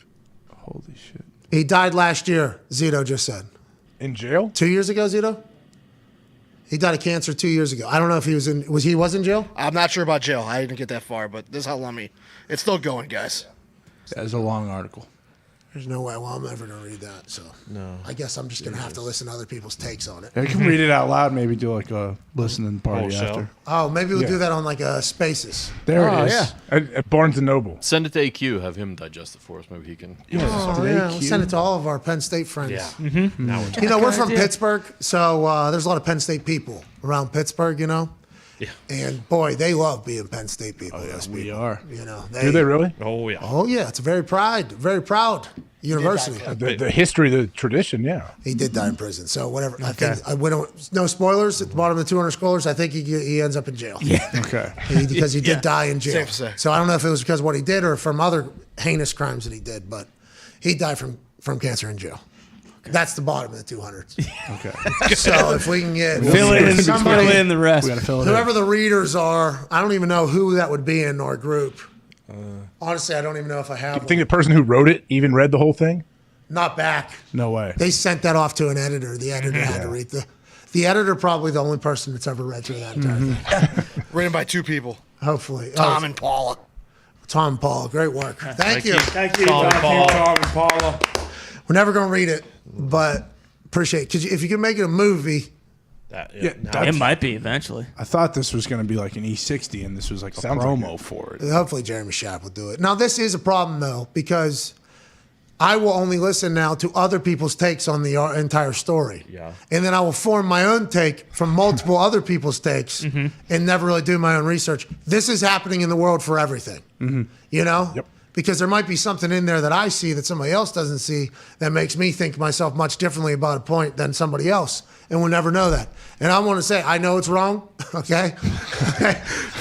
Holy shit.
He died last year, Zito just said.
In jail?
2 years ago, Zito? He died of cancer 2 years ago. I don't know if he was in jail?
I'm not sure about jail. I didn't get that far, but this is how long it's still going, guys.
That is a long article.
There's no way. Well, I'm never going to read that. So
No.
I guess I'm just going to have to listen to other people's takes on it.
I can read it out loud, maybe do like a listening party
Whole show.
after.
Oh, maybe we'll do that on like Spaces.
There it is.
Yeah.
At Barnes and Noble.
Send it to AQ. Have him digest it for us. Maybe he can.
We'll send it to all of our Penn State friends.
Yeah.
Mm-hmm.
Now we're talking.
We're from Pittsburgh, so there's a lot of Penn State people around Pittsburgh, Yeah. And boy, they love being Penn State people. Those
We
people.
are.
Do they really?
Oh yeah.
Oh yeah, it's a very proud university.
The history, the tradition, yeah.
He did die in prison, so whatever. I think we don't. No spoilers at the bottom of the 200 scrollers. I think he ends up in jail.
Yeah.
Okay.
Because he did die in jail.
Safe to say.
So I don't know if it was because of what he did or from other heinous crimes that he did, but he died from cancer in jail. That's the bottom of the 200s.
Okay.
So if we can get
Fill in the rest.
We got to fill it
whoever the readers are, I don't even know who that would be in our group. Honestly, I don't even know if I have
You
one.
think the person who wrote it even read the whole thing?
Not back.
No way.
They sent that off to an editor. The editor had to read the editor, probably the only person that's ever read through that entire thing.
Written by two people,
Hopefully.
Tom and Paula.
Tom and Paula, great work. Thank you.
Thank you,
Tom and Paula.
We're never going to read it, but appreciate it. Because if you can make it a movie,
It might be eventually.
I thought this was going to be like an E60, and this was like a promo for it.
hopefully Jeremy Schaap will do it. Now, this is a problem, though, because I will only listen now to other people's takes on the entire story.
Yeah.
And then I will form my own take from multiple other people's takes and never really do my own research. This is happening in the world for everything. You know?
Yep.
Because there might be something in there that I see that somebody else doesn't see that makes me think myself much differently about a point than somebody else. And we'll never know that. And I want to say, I know it's wrong, okay?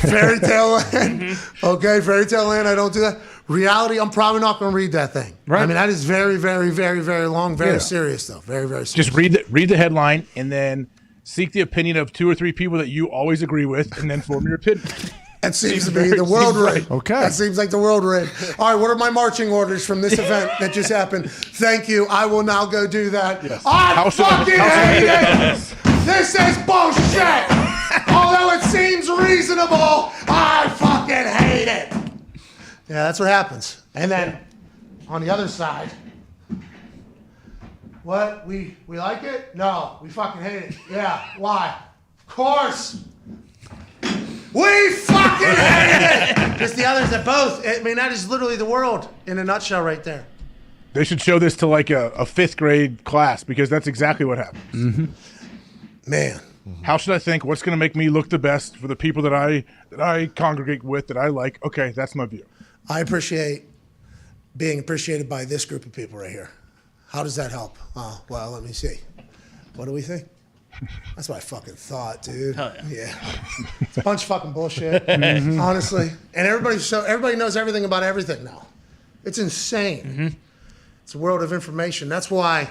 Fairy tale land, okay? Fairy tale land, I don't do that. Reality, I'm probably not going to read that thing.
Right.
I mean, that is very, very, very, very long, very
Yeah.
serious, though. Very, very serious.
Just read the headline and then seek the opinion of 2 or 3 people that you always agree with, and then form your opinion.
That seems to be the world read.
Okay.
That seems like the world read. All right, what are my marching orders from this event that just happened? Thank you. I will now go do that.
Yes.
I fucking hate it. This is bullshit. Although it seems reasonable, I fucking hate it. Yeah, that's what happens. And then on the other side, what? We like it? No, we fucking hate it. Yeah, why? Of course. We fucking hate it! Just the others that both. I mean, that is literally the world in a nutshell right there.
They should show this to like a 5th grade class, because that's exactly what happens.
Man.
How should I think? What's going to make me look the best for the people that I congregate with, that I like? Okay, that's my view.
I appreciate being appreciated by this group of people right here. How does that help? Well, let me see. What do we think? That's what I fucking thought, dude.
Hell
yeah. It's a bunch of fucking bullshit, honestly. And everybody knows everything about everything now. It's insane. It's a world of information. That's why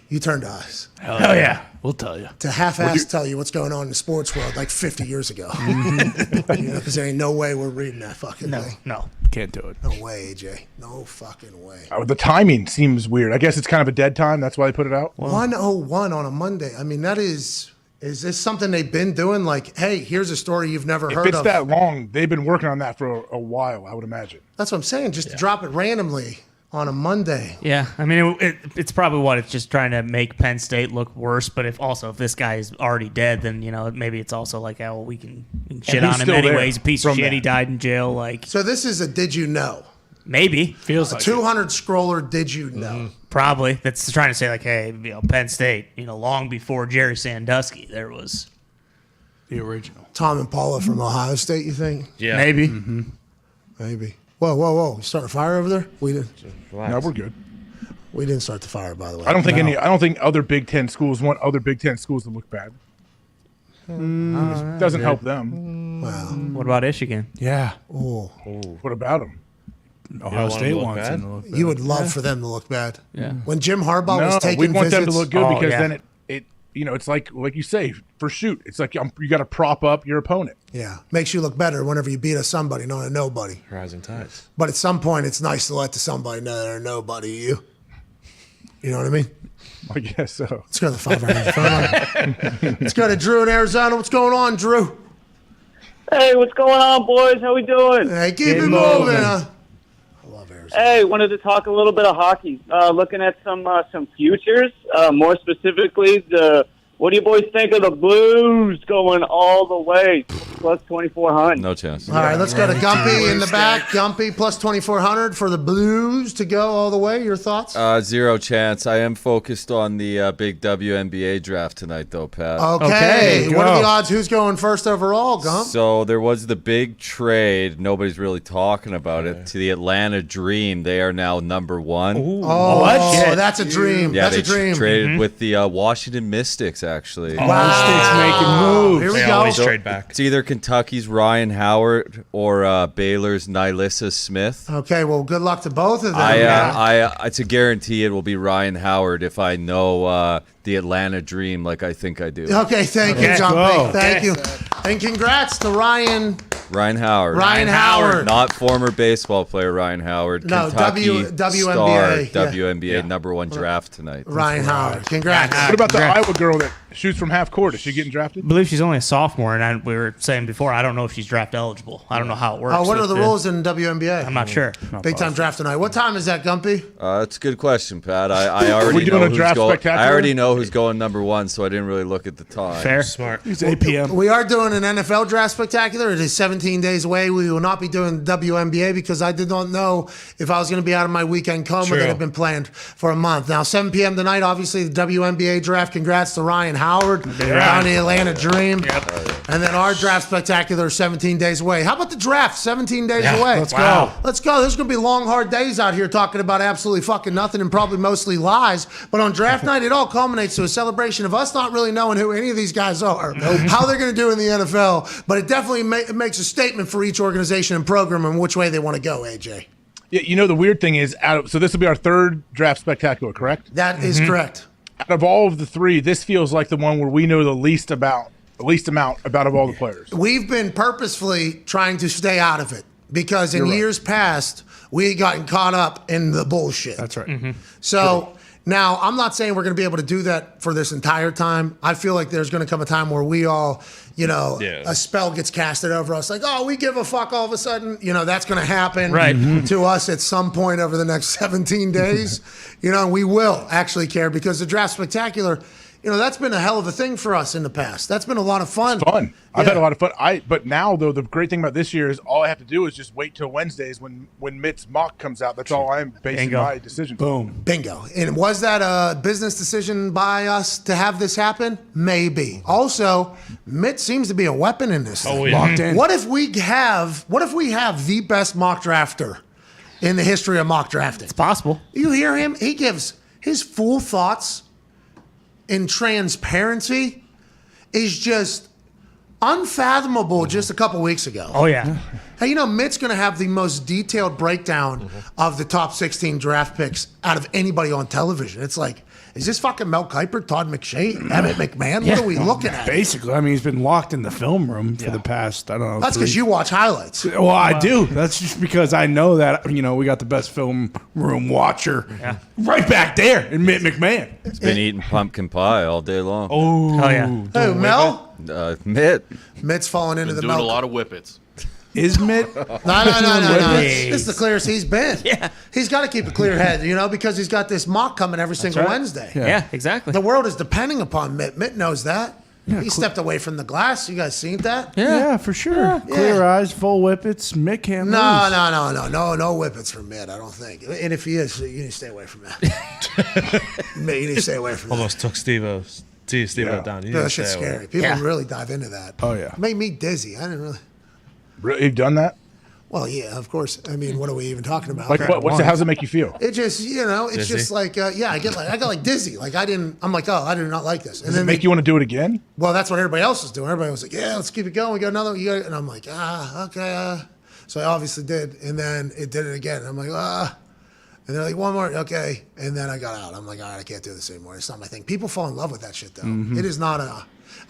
you turn to us.
Hell yeah. We'll tell you.
To half-ass tell you what's going on in the sports world like 50 years ago. Because there ain't no way we're reading that fucking thing.
No.
Can't do it.
No way, AJ. No fucking way.
The timing seems weird. I guess it's kind of a dead time. That's why they put it out.
1:01 on a Monday. I mean, that is this something they've been doing? Like, hey, here's a story you've never heard of.
If it's that long, they've been working on that for a while, I would imagine.
That's what I'm saying. Just to drop it randomly on a Monday.
Yeah, I mean, it's probably it's just trying to make Penn State look worse. But if this guy is already dead, then maybe it's also like, oh, well, we can shit on him anyway. He's a piece of shit. He died in jail. Like,
so this is a did you know?
Maybe
feels like
200 scroller. Did you know?
Probably that's trying to say like, hey, Penn State. Long before Jerry Sandusky, there was
the original
Tom and Paula from Ohio State. You think?
Yeah, maybe.
Maybe. Whoa! You starting a fire over there? We didn't.
No, we're good.
We didn't start the fire, by the way.
I don't think other Big Ten schools want other Big Ten schools to look bad. Doesn't help them.
Well,
what about Michigan?
Yeah.
Oh.
What about them?
Ohio State wants them to look bad.
You would love for them to look bad.
Yeah.
When Jim Harbaugh was taking
we want
visits,
them to look good because then it it's like you say, for shoot, it's like you got to prop up your opponent.
Yeah, makes you look better whenever you beat a somebody, not a nobody.
Rising tides.
But at some point, it's nice to let the somebody know they're a nobody. You know what I mean?
I guess so.
Let's go to the 500 phone. Let's go to Drew in Arizona. What's going on, Drew?
Hey, what's going on, boys? How we doing?
Hey, keep it moving.
Hey, wanted to talk a little bit of hockey. Looking at some futures, more specifically what do you boys think of the Blues going all the way plus 2,400?
No chance.
All right, let's go to Gumpy in the back. Gumpy plus 2,400 for the Blues to go all the way. Your thoughts?
0 chance. I am focused on the big Wnba draft tonight, though, Pat.
Okay. What are the odds? Who's going first overall, Gump?
So there was the big trade. Nobody's really talking about it. To the Atlanta Dream. They are now number 1.
Ooh. Oh, that's a dream.
Yeah,
that's a dream.
Traded with the Washington Mystics, actually.
Wow.
Mystics making moves.
Here we
They
go.
always trade back.
It's either Kentucky's Ryan Howard or Baylor's Nylissa Smith.
Okay, well, good luck to both of them.
It's a guarantee it will be Ryan Howard if I know the Atlanta Dream like I think I do.
Okay, thank you, Gumpy. Thank you. And congrats to Ryan
Howard.
Ryan Howard.
Not former baseball player Ryan Howard.
No,
Kentucky
WNBA,
star,
yeah.
WNBA number 1 draft tonight.
Ryan Howard. Congrats.
What about the Iowa girl that shoots from half court. Is she getting drafted?
I believe she's only a sophomore, and we were saying before, I don't know if she's draft eligible. I don't know how it works.
What are the rules in WNBA?
I'm not sure.
Big time draft tonight. What time is that, Gumpy?
That's a good question, Pat. I already
doing
know
a
who's
draft
going.
spectacular?
I already know who's going number 1, so I didn't really look at the time.
Fair.
Smart.
It's 8 p.m.
We are doing an NFL draft spectacular. It is 17 days away. We will not be doing WNBA because I did not know if I was going to be out of my weekend coma
True.
that had been planned for a month. Now, 7 p.m. tonight, obviously, the WNBA draft. Congrats to Ryan Howard down the Atlanta Dream. And then our draft spectacular 17 days away. How about the draft 17 days away?
Let's go.
Let's go. There's going to be long, hard days out here talking about absolutely fucking nothing and probably mostly lies. But on draft night, it all culminates to a celebration of us not really knowing who any of these guys are, how they're going to do in the NFL. But it definitely makes a statement for each organization and program and which way they want to go, AJ.
Yeah, you know, the weird thing is, so this will be our third draft spectacular, correct?
That is correct.
Out of all of the three, this feels like the one where we know the least amount about of all the players.
We've been purposefully trying to stay out of it because in years past, we had gotten caught up in the bullshit.
That's right.
So now I'm not saying we're going to be able to do that for this entire time. I feel like there's going to come a time where we all, a spell gets casted over us. Like, oh, we give a fuck all of a sudden. That's going to happen to us at some point over the next 17 days. We will actually care because the draft spectacular, that's been a hell of a thing for us in the past. That's been a lot of fun.
Fun. I've had a lot of fun. But now, though, the great thing about this year is all I have to do is just wait till Wednesdays when Mitt's mock comes out. That's all I'm basing my decision.
Boom.
Bingo. And was that a business decision by us to have this happen? Maybe. Also, Mitt seems to be a weapon in this thing.
Locked in.
What if we have the best mock drafter in the history of mock drafting?
It's possible.
You hear him? He gives his full thoughts in transparency is just unfathomable just a couple weeks ago.
Oh, yeah.
Hey, Mitt's going to have the most detailed breakdown of the top 16 draft picks out of anybody on television. It's like, is this fucking Mel Kiper, Todd McShay, Emmett McMahon? What are we looking at?
Basically, I mean, he's been locked in the film room for the past, I don't know.
That's because you watch highlights.
Well, I do. That's just because I know that, we got the best film room watcher right back there in Mitt McMahon.
He's been eating pumpkin pie all day long.
Oh,
yeah.
Who, Mel?
Mitt.
Mitt's falling into the
Doing
Mel.
a lot of whippets.
Is Mitt?
No. This is the clearest he's been.
Yeah.
He's got to keep a clear head, because he's got this mock coming every single Wednesday.
Yeah, exactly.
The world is depending upon Mitt. Mitt knows that. He stepped away from the glass. You guys seen that?
Yeah, for sure.
Yeah.
Clear eyes, full whippets. Mitt can't lose.
No whippets from Mitt, I don't think. And if he is, you need to stay away from that. Mitt, you need to stay away from that.
Almost took Steve-O down. You
That shit's scary. People really dive into that.
Oh, yeah.
It made me dizzy. I didn't really.
Really? You've done that?
Well, yeah, of course. I mean, what are we even talking about?
Like, how does it make you feel?
It just, it's
Dizzy?
just like, I got dizzy. Like I do not like this. And
Does
then
it make you want to do it again?
Well, that's what everybody else was doing. Everybody was like, yeah, let's keep it going. We got another one. And I'm like, okay. So I obviously did. And then it did it again. I'm like, And they're like, one more, okay. And then I got out. I'm like, all right, I can't do this anymore. It's not my thing. People fall in love with that shit, though. It is not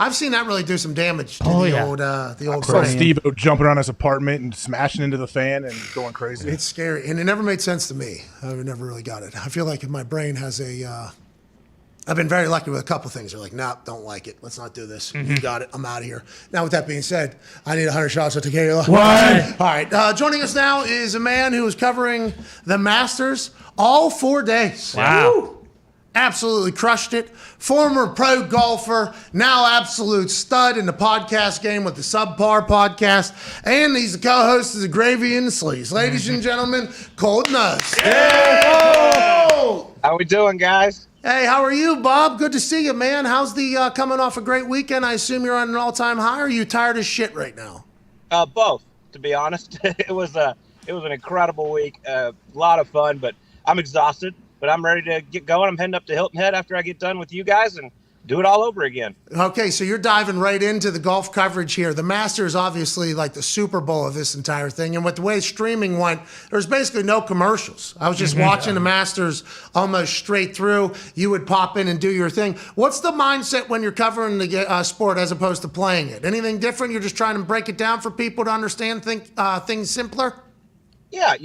I've seen that really do some damage to the old
I saw
brand.
Steve jumping around his apartment and smashing into the fan and going crazy.
It's scary, and it never made sense to me. I never really got it. I feel like my brain has I've been very lucky with a couple things. They're like, nah, don't like it. Let's not do this. You got it. I'm out of here. Now, with that being said, I need 100 shots of tequila.
What?
All right. Joining us now is a man who is covering the Masters all 4 days.
Wow.
Woo! Absolutely crushed it. Former pro golfer, now absolute stud in the podcast game with the Subpar podcast. And he's the co-host of the Gravy and the Sleeves. Ladies and gentlemen, Cold Nuts.
How we doing, guys?
Hey, how are you, Bob? Good to see you, man. How's the coming off a great weekend? I assume you're on an all-time high, or are you tired as shit right now?
Both, to be honest. It was an incredible week. A lot of fun, but I'm exhausted. But I'm ready to get going. I'm heading up to Hilton Head after I get done with you guys and do it all over again.
Okay, so you're diving right into the golf coverage here. The Masters, obviously, like the Super Bowl of this entire thing. And with the way streaming went, there's basically no commercials. I was just watching the Masters almost straight through. You would pop in and do your thing. What's the mindset when you're covering the sport as opposed to playing it? Anything different? You're just trying to break it down for people to understand things simpler?
Yeah,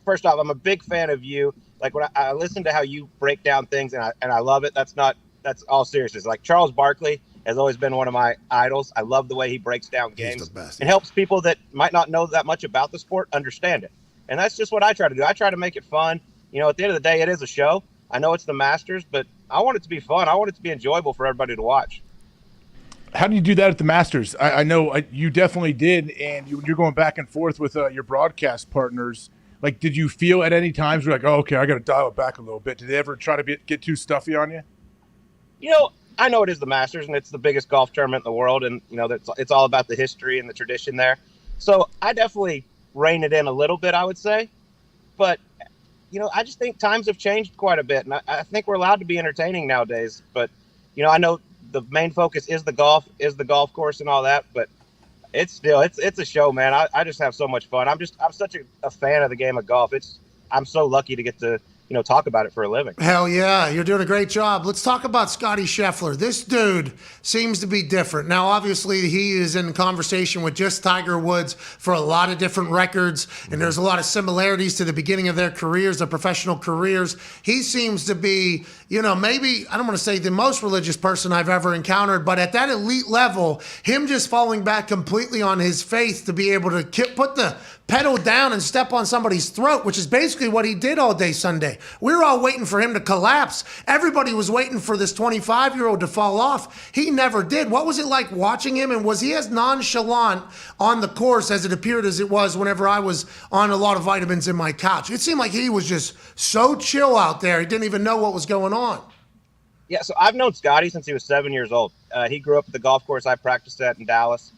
first off, I'm a big fan of you. Like when I listen to how you break down things, and I love it. That's not that's all seriousness. Like Charles Barkley has always been one of my idols. I love the way he breaks down games and helps people that might not know that much about the sport understand it. And that's just what I try to do. I try to make it fun. You know, at the end of the day, it is a show. I know it's the Masters, but I want it to be fun. I want it to be enjoyable for everybody to watch.
How do you do that at the Masters? I know you definitely did, and you're going back and forth with your broadcast partners. Like, did you feel at any times you're like, oh, okay, I got to dial it back a little bit? Did they ever try to get too stuffy on you?
You know, I know it is the Masters, and it's the biggest golf tournament in the world, and, you know, it's all about the history and the tradition there. So I definitely rein it in a little bit, I would say. But, you know, I just think times have changed quite a bit, and I think we're allowed to be entertaining nowadays. But, you know, I know the main focus is the golf course and all that, but it's a show, man. I just have so much fun. I'm such a fan of the game of golf. I'm so lucky to get to, you know, talk about it for a living.
Hell yeah, you're doing a great job. Let's talk about Scotty Scheffler. This dude seems to be different. Now, obviously, he is in conversation with just Tiger Woods for a lot of different records, and there's a lot of similarities to the beginning of their careers, their professional careers. He seems to be, you know, maybe, I don't want to say the most religious person I've ever encountered, but at that elite level, him just falling back completely on his faith to be able to put the pedal down and step on somebody's throat, which is basically what he did all day Sunday. We were all waiting for him to collapse. Everybody was waiting for this 25-year-old to fall off. He never did. What was it like watching him? And was he as nonchalant on the course as it appeared as it was whenever I was on a lot of vitamins in my couch? It seemed like he was just so chill out there. He didn't even know what was going on.
Yeah, so I've known Scotty since he was 7 years old. He grew up at the golf course I practiced at in Dallas.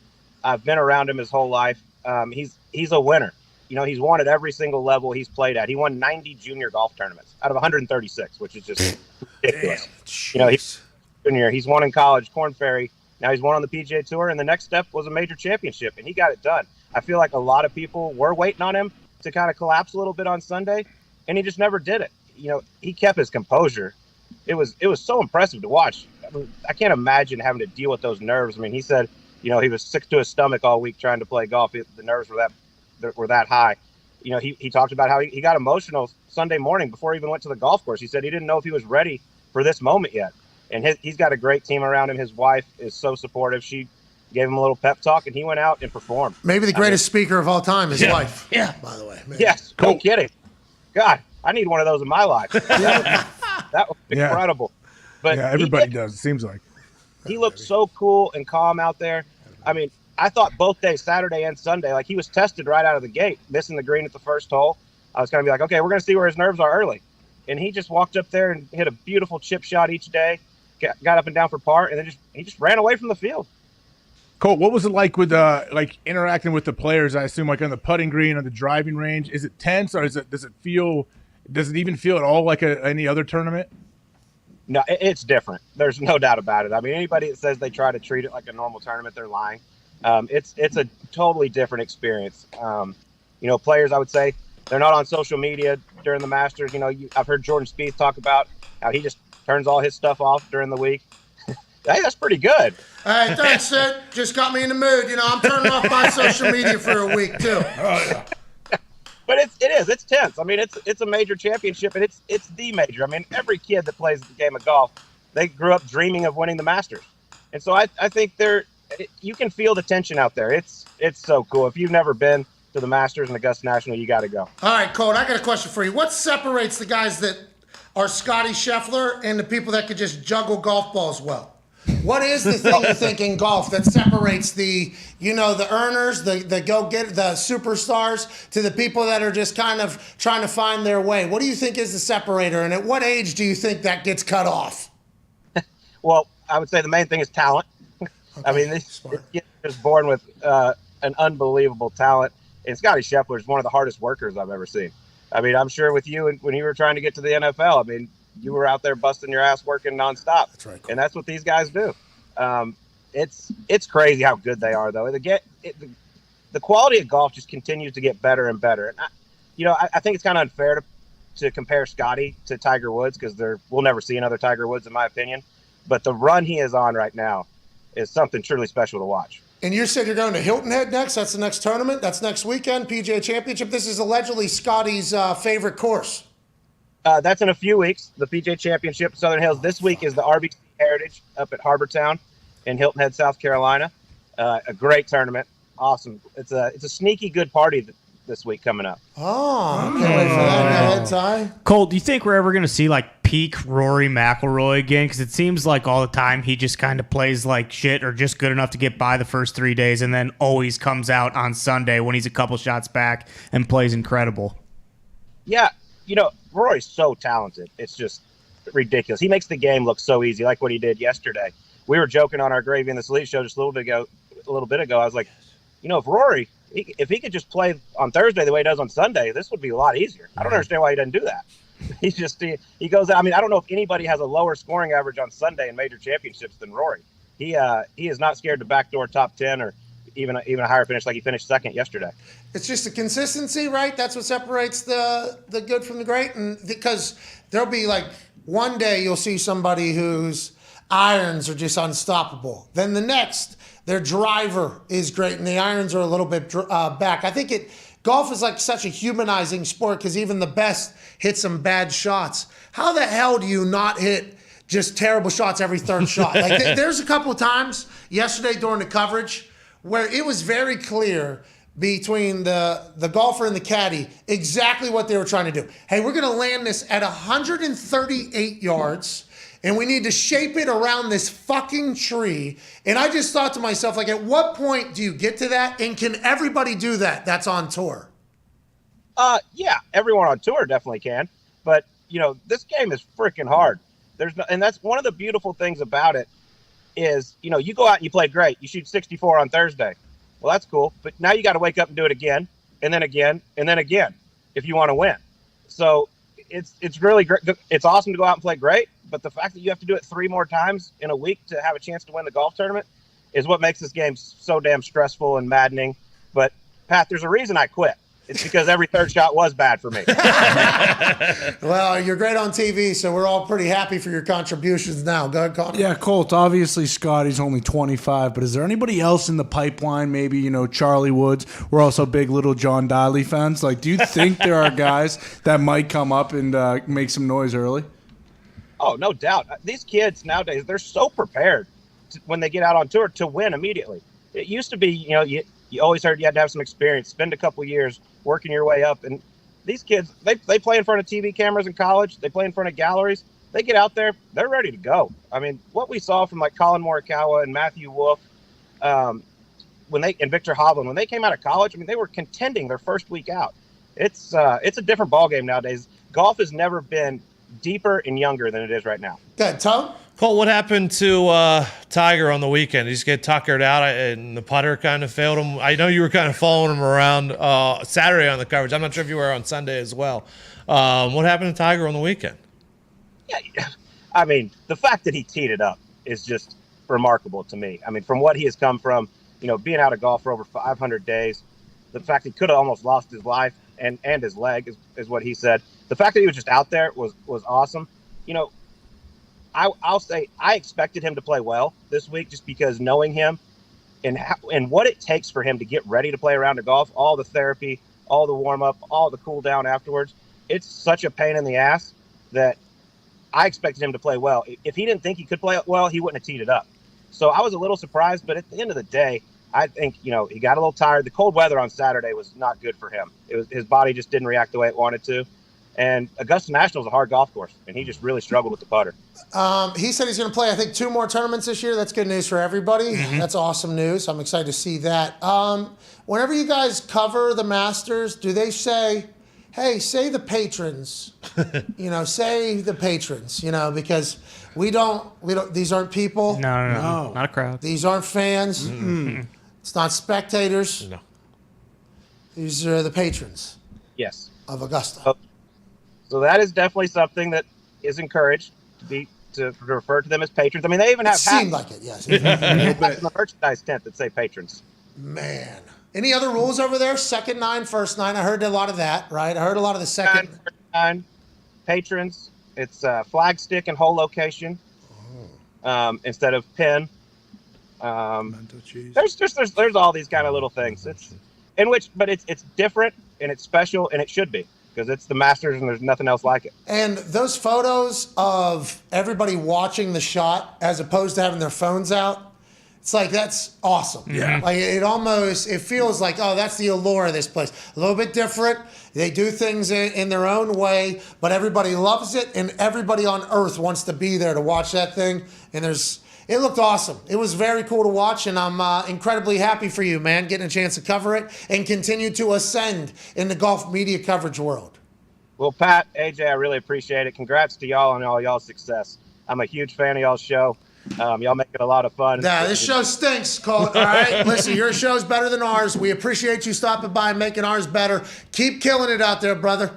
I've been around him his whole life. He's a winner. You know, he's won at every single level he's played at. He won 90 junior golf tournaments out of 136, which is just ridiculous. You know, he's junior. He's won in college, Korn Ferry. Now he's won on the PGA Tour, and the next step was a major championship, and he got it done. I feel like a lot of people were waiting on him to kind of collapse a little bit on Sunday, and he just never did it. You know, he kept his composure. It was so impressive to watch. I can't imagine having to deal with those nerves. I mean, he said, you know, he was sick to his stomach all week trying to play golf. The nerves were that high. You know, he talked about how he got emotional Sunday morning before he even went to the golf course. He said he didn't know if he was ready for this moment yet. And he's got a great team around him. His wife is so supportive. She gave him a little pep talk, and he went out and performed.
Maybe the greatest speaker of all time, his wife.
Yeah.
By the way.
Yes. Cool. No kidding. God, I need one of those in my life. That was incredible. But
yeah, everybody does, it seems like.
He looked so cool and calm out there. I mean, I thought both days, Saturday and Sunday, like he was tested right out of the gate, missing the green at the first hole. I was going to be like, okay, we're going to see where his nerves are early. And he just walked up there and hit a beautiful chip shot each day, got up and down for par, and then he just ran away from the field.
Colt, what was it like with like interacting with the players? I assume like on the putting green or the driving range. Is it tense, or does it even feel at all like any other tournament?
No, it's different. There's no doubt about it. I mean, anybody that says they try to treat it like a normal tournament, they're lying. It's a totally different experience. You know, players, I would say, they're not on social media during the Masters. You know, I've heard Jordan Spieth talk about how he just turns all his stuff off during the week. Hey, that's pretty good.
Hey, thanks, Sid. Just got me in the mood. You know, I'm turning off my social media for a week, too. Oh, yeah.
But it's tense. I mean, it's a major championship, and it's the major. I mean, every kid that plays the game of golf, they grew up dreaming of winning the Masters. And so I think you can feel the tension out there. It's so cool. If you've never been to the Masters and Augusta National, you got to go.
All right, Colt, I got a question for you. What separates the guys that are Scotty Scheffler and the people that could just juggle golf balls well? What is the thing you think in golf that separates the earners, the go-get, the superstars, to the people that are just kind of trying to find their way? What do you think is the separator, and at what age do you think that gets cut off?
Well, I would say the main thing is talent. Okay, I mean, this kid is born with an unbelievable talent, and Scotty Scheffler is one of the hardest workers I've ever seen. I mean, I'm sure with you when you were trying to get to the NFL, I mean, you were out there busting your ass working nonstop. That's right. Cool. And that's what these guys do. It's crazy how good they are, though. The quality of golf just continues to get better and better. And I think it's kind of unfair to compare Scotty to Tiger Woods, because we'll never see another Tiger Woods, in my opinion. But the run he is on right now is something truly special to watch.
And you said you're going to Hilton Head next. That's the next tournament. That's next weekend, Pga Championship. This is allegedly Scotty's favorite course.
That's in a few weeks. The PGA Championship, Southern Hills. This week is the RBC Heritage up at Harbortown in Hilton Head, South Carolina. A great tournament. Awesome. It's a sneaky good party this week coming up.
Oh, I can't wait for that. Go ahead, Ty.
Cole, do you think we're ever going to see like peak Rory McIlroy again? Because it seems like all the time he just kind of plays like shit or just good enough to get by the first 3 days and then always comes out on Sunday when he's a couple shots back and plays incredible.
Yeah, Rory's so talented. It's just ridiculous. He makes the game look so easy, like what he did yesterday. We were joking on our Gravy and the Salute show just a little bit ago. I was like, if Rory, if he could just play on Thursday the way he does on Sunday, this would be a lot easier. I don't understand why he doesn't do that. He goes out. I mean, I don't know if anybody has a lower scoring average on Sunday in major championships than Rory. He is not scared to backdoor top 10 or even a higher finish, like he finished second yesterday.
It's just the consistency, right? That's what separates the good from the great. And because there'll be like one day you'll see somebody whose irons are just unstoppable. Then the next, their driver is great and the irons are a little bit back. I think golf is like such a humanizing sport because even the best hit some bad shots. How the hell do you not hit just terrible shots every third shot? Like there's a couple of times yesterday during the coverage where it was very clear between the golfer and the caddy exactly what they were trying to do. Hey, we're going to land this at 138 yards, and we need to shape it around this fucking tree. And I just thought to myself, like, at what point do you get to that? And can everybody do that that's on tour?
Yeah, everyone on tour definitely can. But, this game is freaking hard. And that's one of the beautiful things about it is, you go out and you play great. You shoot 64 on Thursday. Well, that's cool. But now you got to wake up and do it again, and then again, and then again, if you want to win. So it's really great. It's awesome to go out and play great. But the fact that you have to do it 3 more times in a week to have a chance to win the golf tournament is what makes this game so damn stressful and maddening. But, Pat, there's a reason I quit. It's because every third shot was bad for me.
Well, you're great on TV, so we're all pretty happy for your contributions now. Go ahead, Connor.
Yeah, Colt, obviously Scotty's only 25, but is there anybody else in the pipeline, maybe, Charlie Woods? We're also big little John Daly fans. Like, do you think there are guys that might come up and make some noise early?
Oh, no doubt. These kids nowadays, they're so prepared when they get out on tour to win immediately. It used to be, you always heard you had to have some experience, spend a couple years working your way up. And these kids, they play in front of TV cameras in college. They play in front of galleries. They get out there, they're ready to go. I mean, what we saw from like Colin Morikawa and Matthew Wolff and Victor Hovland, when they came out of college, I mean, they were contending their first week out. It's a different ballgame nowadays. Golf has never been deeper and younger than it is right now.
Good, Tom?
Cole, what happened to Tiger on the weekend? Did he just get tuckered out and the putter kind of failed him? I know you were kind of following him around Saturday on the coverage. I'm not sure if you were on Sunday as well. What happened to Tiger on the weekend?
Yeah, I mean, the fact that he teed it up is just remarkable to me. I mean, from what he has come from, being out of golf for over 500 days, the fact he could have almost lost his life and his leg is what he said. The fact that he was just out there was awesome. I'll say I expected him to play well this week just because knowing him and what it takes for him to get ready to play a round of golf, all the therapy, all the warm-up, all the cool down afterwards, it's such a pain in the ass that I expected him to play well. If he didn't think he could play it well, he wouldn't have teed it up. So I was a little surprised, but at the end of the day, I think, he got a little tired. The cold weather on Saturday was not good for him. His body just didn't react the way it wanted to. And Augusta National is a hard golf course, and he just really struggled with the putter.
He said he's going to play, I think, 2 more tournaments this year. That's good news for everybody. Mm-hmm. That's awesome news. I'm excited to see that. Whenever you guys cover the Masters, do they say, hey, say the patrons? Say the patrons, because we don't, these aren't people.
No, not a crowd.
These aren't fans. Mm-hmm. It's not spectators.
No.
These are the patrons.
Yes.
Of Augusta.
So that is definitely something that is encouraged to refer to them as patrons. I mean, they even have hats.
Seemed like it, yes.
In the merchandise tent that say patrons.
Man. Any other rules over there? Second 9, first 9. I heard a lot of that, right? I heard a lot of the second
9, patrons. It's flag stick and hole location instead of pin. There's all these kind of little things. But it's different and it's special and it should be because it's the Masters and there's nothing else like it.
And those photos of everybody watching the shot as opposed to having their phones out, it's like, that's awesome.
Yeah.
Like it feels like, oh, that's the allure of this place. A little bit different. They do things in their own way, but everybody loves it, and everybody on earth wants to be there to watch that thing. And it looked awesome. It was very cool to watch, and I'm incredibly happy for you, man, getting a chance to cover it and continue to ascend in the golf media coverage world.
Well, Pat, AJ, I really appreciate it. Congrats to y'all on all y'all's success. I'm a huge fan of y'all's show. Y'all make it a lot of fun.
Nah, this show stinks, Colt. All right? Listen, your show's better than ours. We appreciate you stopping by and making ours better. Keep killing it out there, brother.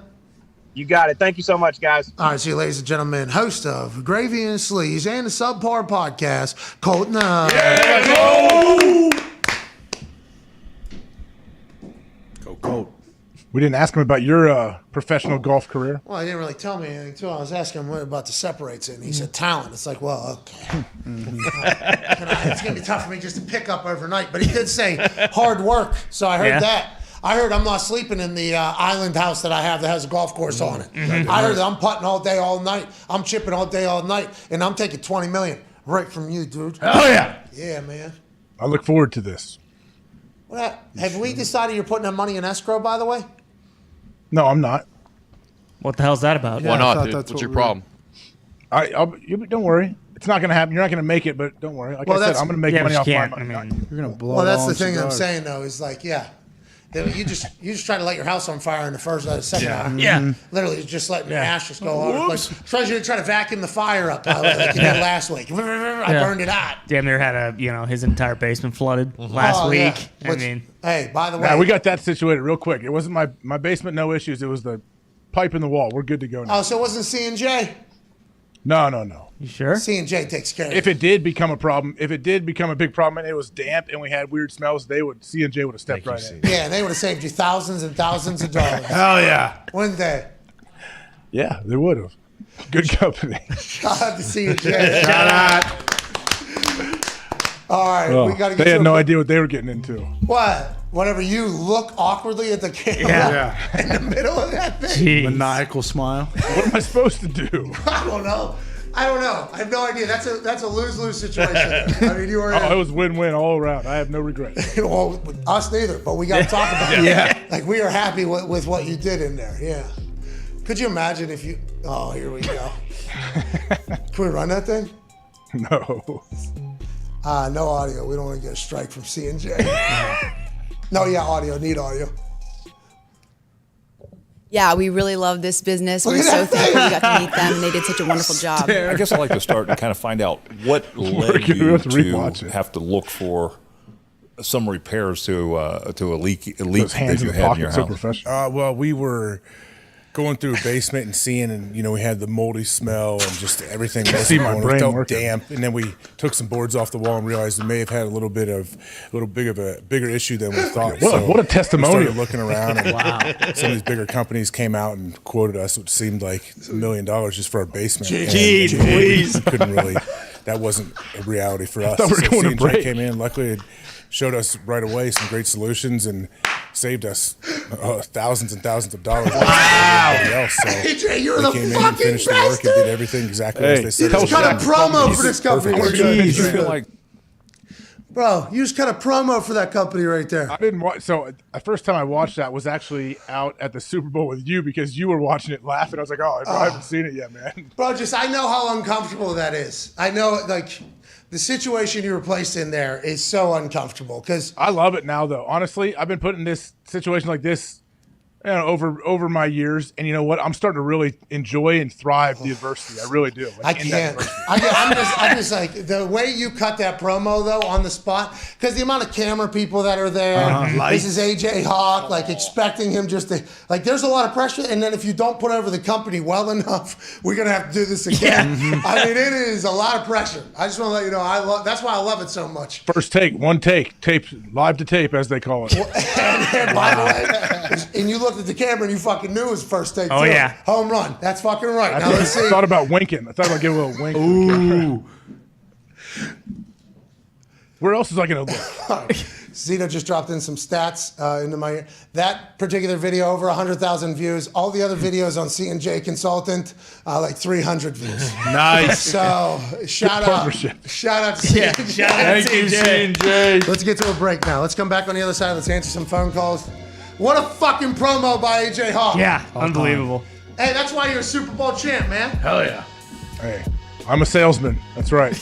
You got it. Thank you so much, guys.
All right, see you, ladies and gentlemen. Host of Gravy and Sleaze and the Subpar Podcast, Colt Nutt.
Go Colt. We didn't ask him about your professional golf career.
Well, he didn't really tell me anything, too. I was asking him what about the separates it, and he said talent. It's like, well, okay. It's going to be tough for me just to pick up overnight. But he did say hard work, so I heard that. I heard I'm not sleeping in the island house that I have that has a golf course on it. I heard that I'm putting all day, all night. I'm chipping all day, all night, and I'm taking $20 million right from you, dude.
Oh, yeah.
Yeah, man.
I look forward to this.
Have we decided you're putting that money in escrow, by the way?
No, I'm not.
What the hell's that about?
Why not, dude? What's your problem?
Don't worry. It's not going to happen. You're not going to make it, but don't worry. Like I said, I'm going to make money off my money.
You're going to blow.
Well, that's the thing I'm saying, though, is like, yeah. You just try to light your house on fire in the second hour.
Yeah.
Literally, just letting the ashes go all over the place. Try to vacuum the fire up like you did last week. I burned it hot.
Damn near had his entire basement flooded last week.
Yeah. Hey, by the way,
we got that situated real quick. It wasn't my basement, no issues. It was the pipe in the wall. We're good to go now.
Oh, so it wasn't C&J?
No.
You sure?
C&J takes care of it.
If it did become a problem, if it did become a big problem and it was damp and we had weird smells, C&J would have stepped right in.
Yeah, and they would have saved you thousands and thousands of dollars.
Hell yeah.
Wouldn't they?
Yeah, they would have. Good company.
Shout out to C&J. Shout out. All right, we got to get
They had no idea what they were getting into.
What? Whenever you look awkwardly at the camera in the middle of that thing.
Maniacal smile.
What am I supposed to do?
I don't know. I have no idea. That's a lose-lose situation. I mean, you were.
It was win-win all around. I have no regrets.
Well, us neither. But we got to talk about it.
Yeah.
Like we are happy with what you did in there. Yeah. Could you imagine if you? Oh, here we go. Can we run that thing?
No.
No audio. We don't want to get a strike from C&J. No, audio. Need audio.
Yeah, we really love this business. We're so thankful we got to meet them. They did such a wonderful job.
I guess I'd like to start and kind of find out what led you to have to look for some repairs to a leak that you had in your house.
Well, we were going through a basement and seeing, and we had the moldy smell and just everything.
See my brain
felt
working.
damp, and then we took some boards off the wall and realized we may have had a little big of a bigger issue than we thought.
What a testimonial!
We started looking around, and some of these bigger companies came out and quoted us what seemed like $1 million just for our basement.
Jeez, please.
Couldn't really. That wasn't a reality for us.
I thought we were going to
C&J
break.
came in. Luckily, it showed us right away some great solutions and saved us thousands and thousands of dollars.
Wow.
Else. So
AJ, you're
we
the
came in
fucking
and finished the work and did everything exactly as they said.
You just cut a promo for this company.
You feel like
Bro, you just cut a promo for that company right there.
I didn't watch. So the first time I watched that was actually out at the Super Bowl with you because you were watching it laughing. I was like, I haven't seen it yet, man.
Bro, I know how uncomfortable that is. I know, the situation you were placed in there is so uncomfortable because
I love it now, though. Honestly, I've been put in this situation like this over my years, and you know what? I'm starting to really enjoy and thrive the adversity. I really do.
I can't. I'm just like the way you cut that promo though on the spot because the amount of camera people that are there. This is AJ Hawk, expecting him just to There's a lot of pressure, and then if you don't put over the company well enough, we're gonna have to do this again. I mean, it is a lot of pressure. I just want to let you know. That's why I love it so much.
First take, one take, live to tape, as they call it.
And by the way, and you looked at the camera and you fucking knew it was first take.
Oh,
too.
yeah.
Home run. That's fucking right. Now let's see.
I thought about winking. I thought about giving a little wink. Ooh. Where else is I going to look?
Zito just dropped in some stats into my ear. That particular video, over 100,000 views. All the other videos on C&J Consultant, like 300 views.
Nice.
So shout out to C&J.
Thank you, C&J.
Let's get to a break now. Let's come back on the other side. Let's answer some phone calls. What a fucking promo by AJ Hawk.
Yeah, unbelievable.
Hey, that's why you're a Super Bowl champ, man.
Hell yeah. Hey, I'm a salesman. That's right.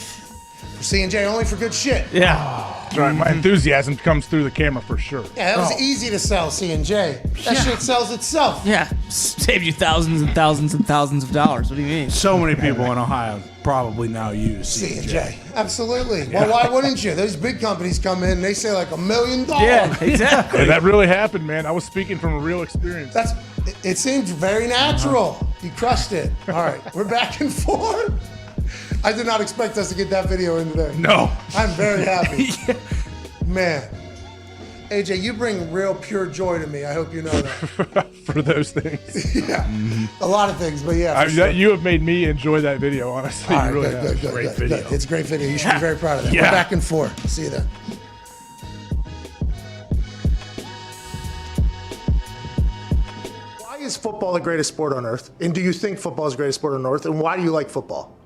C&J only for good shit.
Yeah.
That's right. My enthusiasm comes through the camera for sure.
Yeah, that was easy to sell, C&J. That shit sells itself.
Yeah, saved you thousands and thousands and thousands of dollars. What do you mean?
So many people in Ohio probably now use
C&J. Absolutely. Well, why wouldn't you? Those big companies come in and they say like $1 million.
Yeah, exactly.
Yeah, that really happened, man. I was speaking from a real experience.
It seemed very natural. You crushed it. All right, we're back and forth. I did not expect us to get that video in today.
No.
I'm very happy. Man. AJ, you bring real pure joy to me. I hope you know that.
For those things.
Yeah. A lot of things, but yeah. for sure.
You have made me enjoy that video, honestly.
All right,
you really
good,
have.
good,
Great
good,
video.
good. It's a great video. You should be very proud of that.
Yeah.
We're back and forth. See you then. Why is football the greatest sport on earth? And do you think football is the greatest sport on earth? And why do you like football?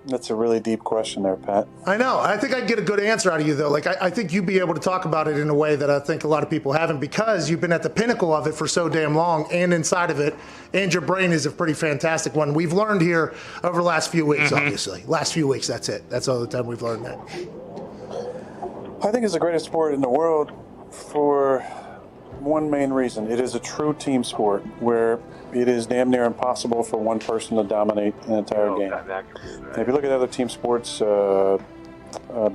That's a really deep question there, Pat.
I know. I think I'd get a good answer out of you, though. Like, I think you'd be able to talk about it in a way that I think a lot of people haven't, because you've been at the pinnacle of it for so damn long and inside of it, and your brain is a pretty fantastic one. We've learned here over the last few weeks, obviously. Last few weeks, that's it. That's all the time we've learned that.
I think it's the greatest sport in the world for one main reason. It is a true team sport where it is damn near impossible for one person to dominate an entire game. If you look at other team sports,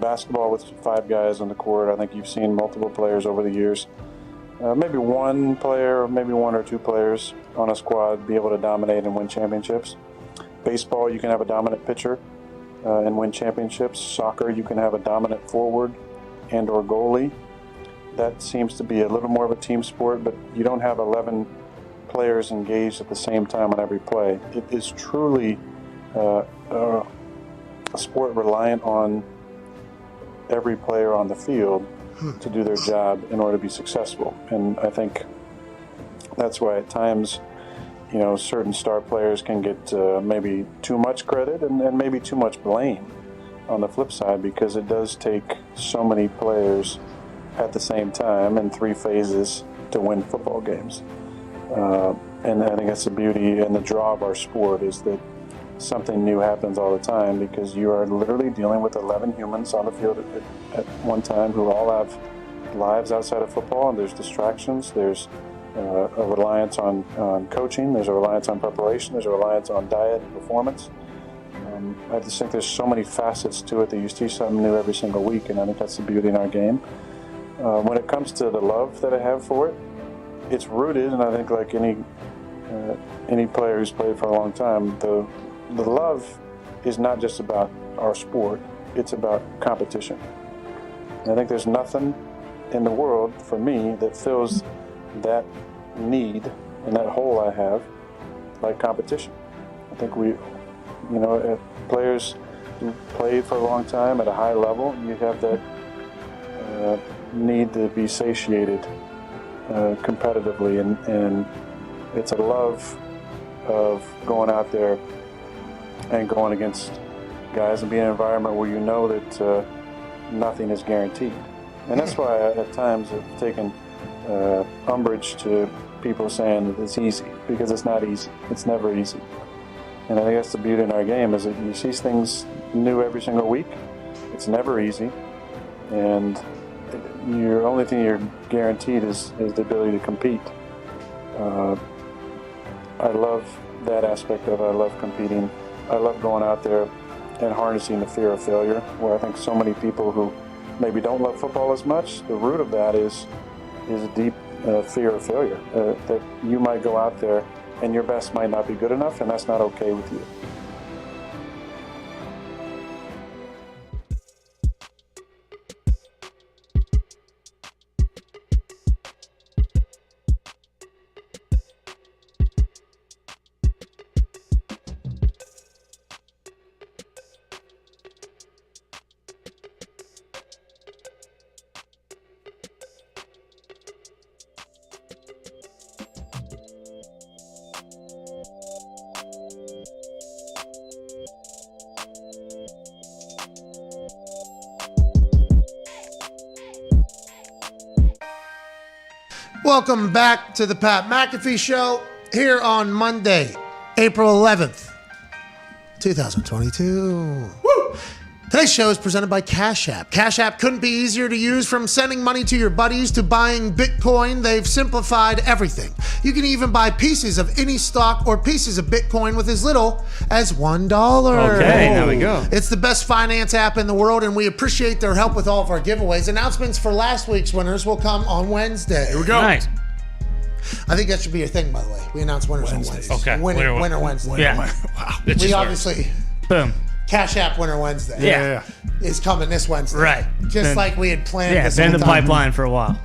basketball with 5 guys on the court, I think you've seen multiple players over the years. Maybe one player, or maybe 1 or 2 players on a squad be able to dominate and win championships. Baseball, you can have a dominant pitcher and win championships. Soccer, you can have a dominant forward and or goalie. That seems to be a little more of a team sport, but you don't have 11 players engaged at the same time on every play. It is truly a sport reliant on every player on the field to do their job in order to be successful. And I think that's why at times, you know, certain star players can get maybe too much credit and maybe too much blame on the flip side, because it does take so many players at the same time in 3 phases to win football games. And I think that's the beauty and the draw of our sport, is that something new happens all the time, because you are literally dealing with 11 humans on the field at one time who all have lives outside of football, and there's distractions, there's a reliance on coaching, there's a reliance on preparation, there's a reliance on diet and performance. I just think there's so many facets to it that you see something new every single week, and I think that's the beauty in our game. When it comes to the love that I have for it, it's rooted, and I think like any player who's played for a long time, the love is not just about our sport, it's about competition. And I think there's nothing in the world for me that fills that need and that hole I have like competition. I think players who played for a long time at a high level, you have that need to be satiated competitively, and it's a love of going out there and going against guys and being in an environment where you know that nothing is guaranteed. And that's why at times I've taken umbrage to people saying that it's easy, because it's not easy. It's never easy. And I think that's the beauty in our game, is that you see things new every single week. It's never easy. And your only thing you're guaranteed is the ability to compete. I love that aspect of it. I love competing. I love going out there and harnessing the fear of failure, where I think so many people who maybe don't love football as much, the root of that is a deep fear of failure, that you might go out there and your best might not be good enough, and that's not okay with you.
Welcome back to the Pat McAfee Show here on Monday, April 11th, 2022. Woo! Today's show is presented by Cash App. Cash App couldn't be easier to use. From sending money to your buddies to buying Bitcoin, they've simplified everything. You can even buy pieces of any stock or pieces of Bitcoin with as little as $1.
Okay, there we go.
It's the best finance app in the world, and we appreciate their help with all of our giveaways. Announcements for last week's winners will come on Wednesday.
Here we go.
Nice.
I think that should be your thing, by the way. We announce winners on Wednesday.
Okay.
Winner Wednesday.
Yeah.
Wow.
We obviously...
Boom.
Cash App Winner Wednesday.
Yeah.
Is coming this Wednesday.
Right.
Just like we had planned.
Yeah,
this
been in
whole
the
time.
pipeline for a while.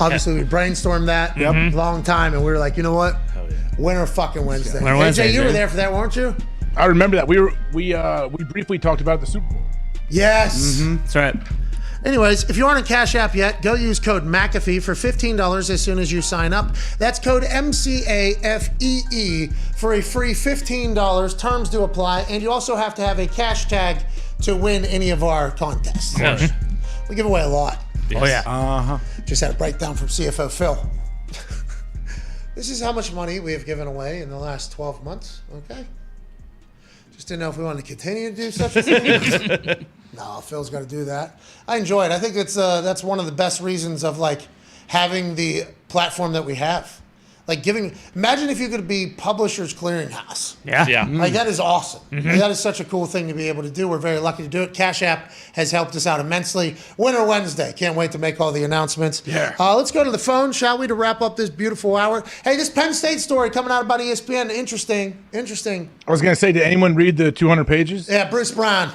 Obviously, we brainstormed that long time, and we were like, you know what? Winner fucking Wednesday.
Winner
AJ,
Wednesday,
you were
dude.
there for that, weren't you?
I remember that. We briefly talked about the Super Bowl.
Yes.
That's right.
Anyways, if you aren't on Cash App yet, go use code McAfee for $15 as soon as you sign up. That's code MCAFEE for a free $15. Terms do apply, and you also have to have a cash tag to win any of our contests.
Of course.
We give away a lot.
Oh, yeah.
Uh-huh.
Just had a breakdown from CFO Phil. This is how much money we have given away in the last 12 months, okay? Just didn't know if we wanted to continue to do such a thing. No, Phil's got to do that. I enjoy it. I think it's that's one of the best reasons of like having the platform that we have. Like imagine if you could be Publishers Clearinghouse.
Yeah.
Yeah.
Like that is awesome. Like, that is such a cool thing to be able to do. We're very lucky to do it. Cash App has helped us out immensely. Winter Wednesday. Can't wait to make all the announcements.
Yeah.
Let's go to the phone, shall we, to wrap up this beautiful hour. Hey, this Penn State story coming out about ESPN. Interesting.
I was going to say, did anyone read the 200 pages?
Yeah, Bruce Brown,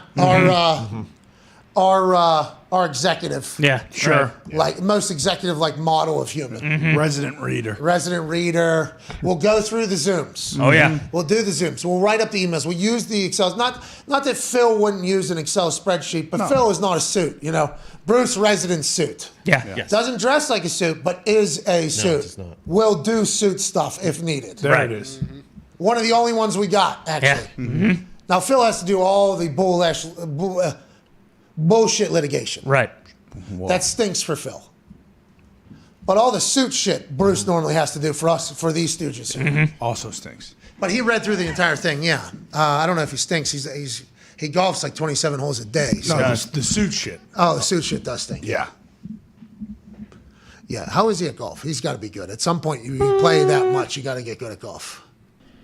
our executive.
Yeah, sure.
Like most executive like model of human.
Resident reader.
Resident reader. We'll go through the Zooms.
Oh, yeah.
We'll do the Zooms. We'll write up the emails. We'll use the Excel. Not that Phil wouldn't use an Excel spreadsheet, but Phil is not a suit, you know. Bruce resident suit.
Yeah.
Yes.
Doesn't dress like a suit, but is a suit.
does not.
Will do suit stuff if needed.
There it is.
One of the only ones we got, actually.
Yeah.
Now, Phil has to do all the bullshit litigation.
Right.
That stinks for Phil. But all the suit shit Bruce normally has to do for us, for these stooges here.
Also stinks.
But he read through the entire thing, yeah. I don't know if he stinks. He golfs like 27 holes a day. So.
No, the suit shit.
Oh, the suit shit does stink.
Yeah.
Yeah, how is he at golf? He's got to be good. At some point, you play that much, you got to get good at golf.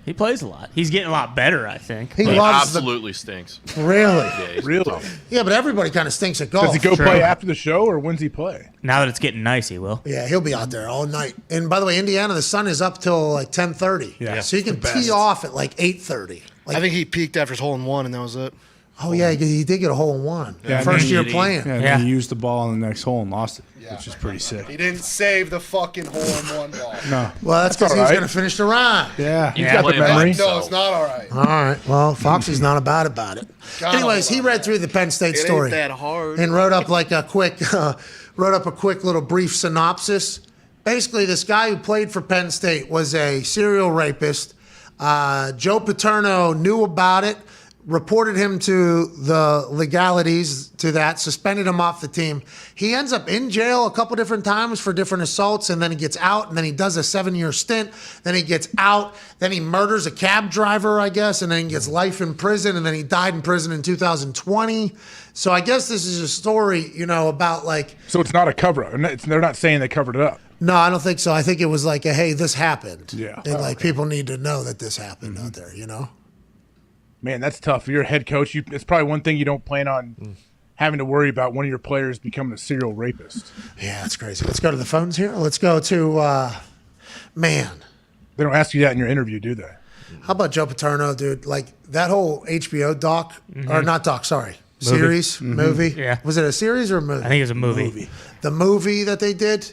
He plays a lot. He's getting a lot better, I think.
He
He
loves
absolutely stinks.
Really?
Yeah, he's
Really?
tough.
Yeah, but everybody kind of stinks at golf.
Does he go play after the show, or when's he play?
Now that it's getting nice, he will.
Yeah, he'll be out there all night. And by the way, Indiana, the sun is up till like 10:30.
Yeah,
so you can
the best.
tee off at like 8:30. Like,
I think he peaked after his hole in one, and that was it.
oh yeah, he did get a hole in one.
Yeah,
First year
did he?
playing.
Yeah, and
Yeah.
then he used the ball on the next hole and lost it, which is pretty sick.
He didn't save the fucking hole in one ball.
No.
Well, that's because
all
he was
right.
going to finish the round.
Yeah.
He's got the
Play by
memory.
himself.
No, it's not all right.
All right. Well, Foxy's not bad about it.
God,
Anyways, he
I'm
read through the Penn State
It
story
ain't that hard.
and wrote up like a quick little brief synopsis. Basically, this guy who played for Penn State was a serial rapist. Joe Paterno knew about it, reported him to the legalities to that, suspended him off the team. He ends up in jail a couple different times for different assaults, and then he gets out, and then he does a 7-year stint. Then he gets out. Then he murders a cab driver, I guess, and then he gets life in prison, and then he died in prison in 2020. So I guess this is a story, you know, about like...
So it's not a cover-up. They're not saying they covered it up.
No, I don't think so. I think it was like, hey, this happened.
Yeah.
And like people need to know that this happened out there, you know?
Man, that's tough. If you're a head coach, it's probably one thing you don't plan on having to worry about one of your players becoming a serial rapist.
Yeah, that's crazy. Let's go to the phones here. Let's go to, man.
They don't ask you that in your interview, do they?
How about Joe Paterno, dude? Like that whole HBO doc, or not doc, sorry. Series, movie.
Yeah.
Was it a series or a movie?
I think it was a movie.
The movie that they did,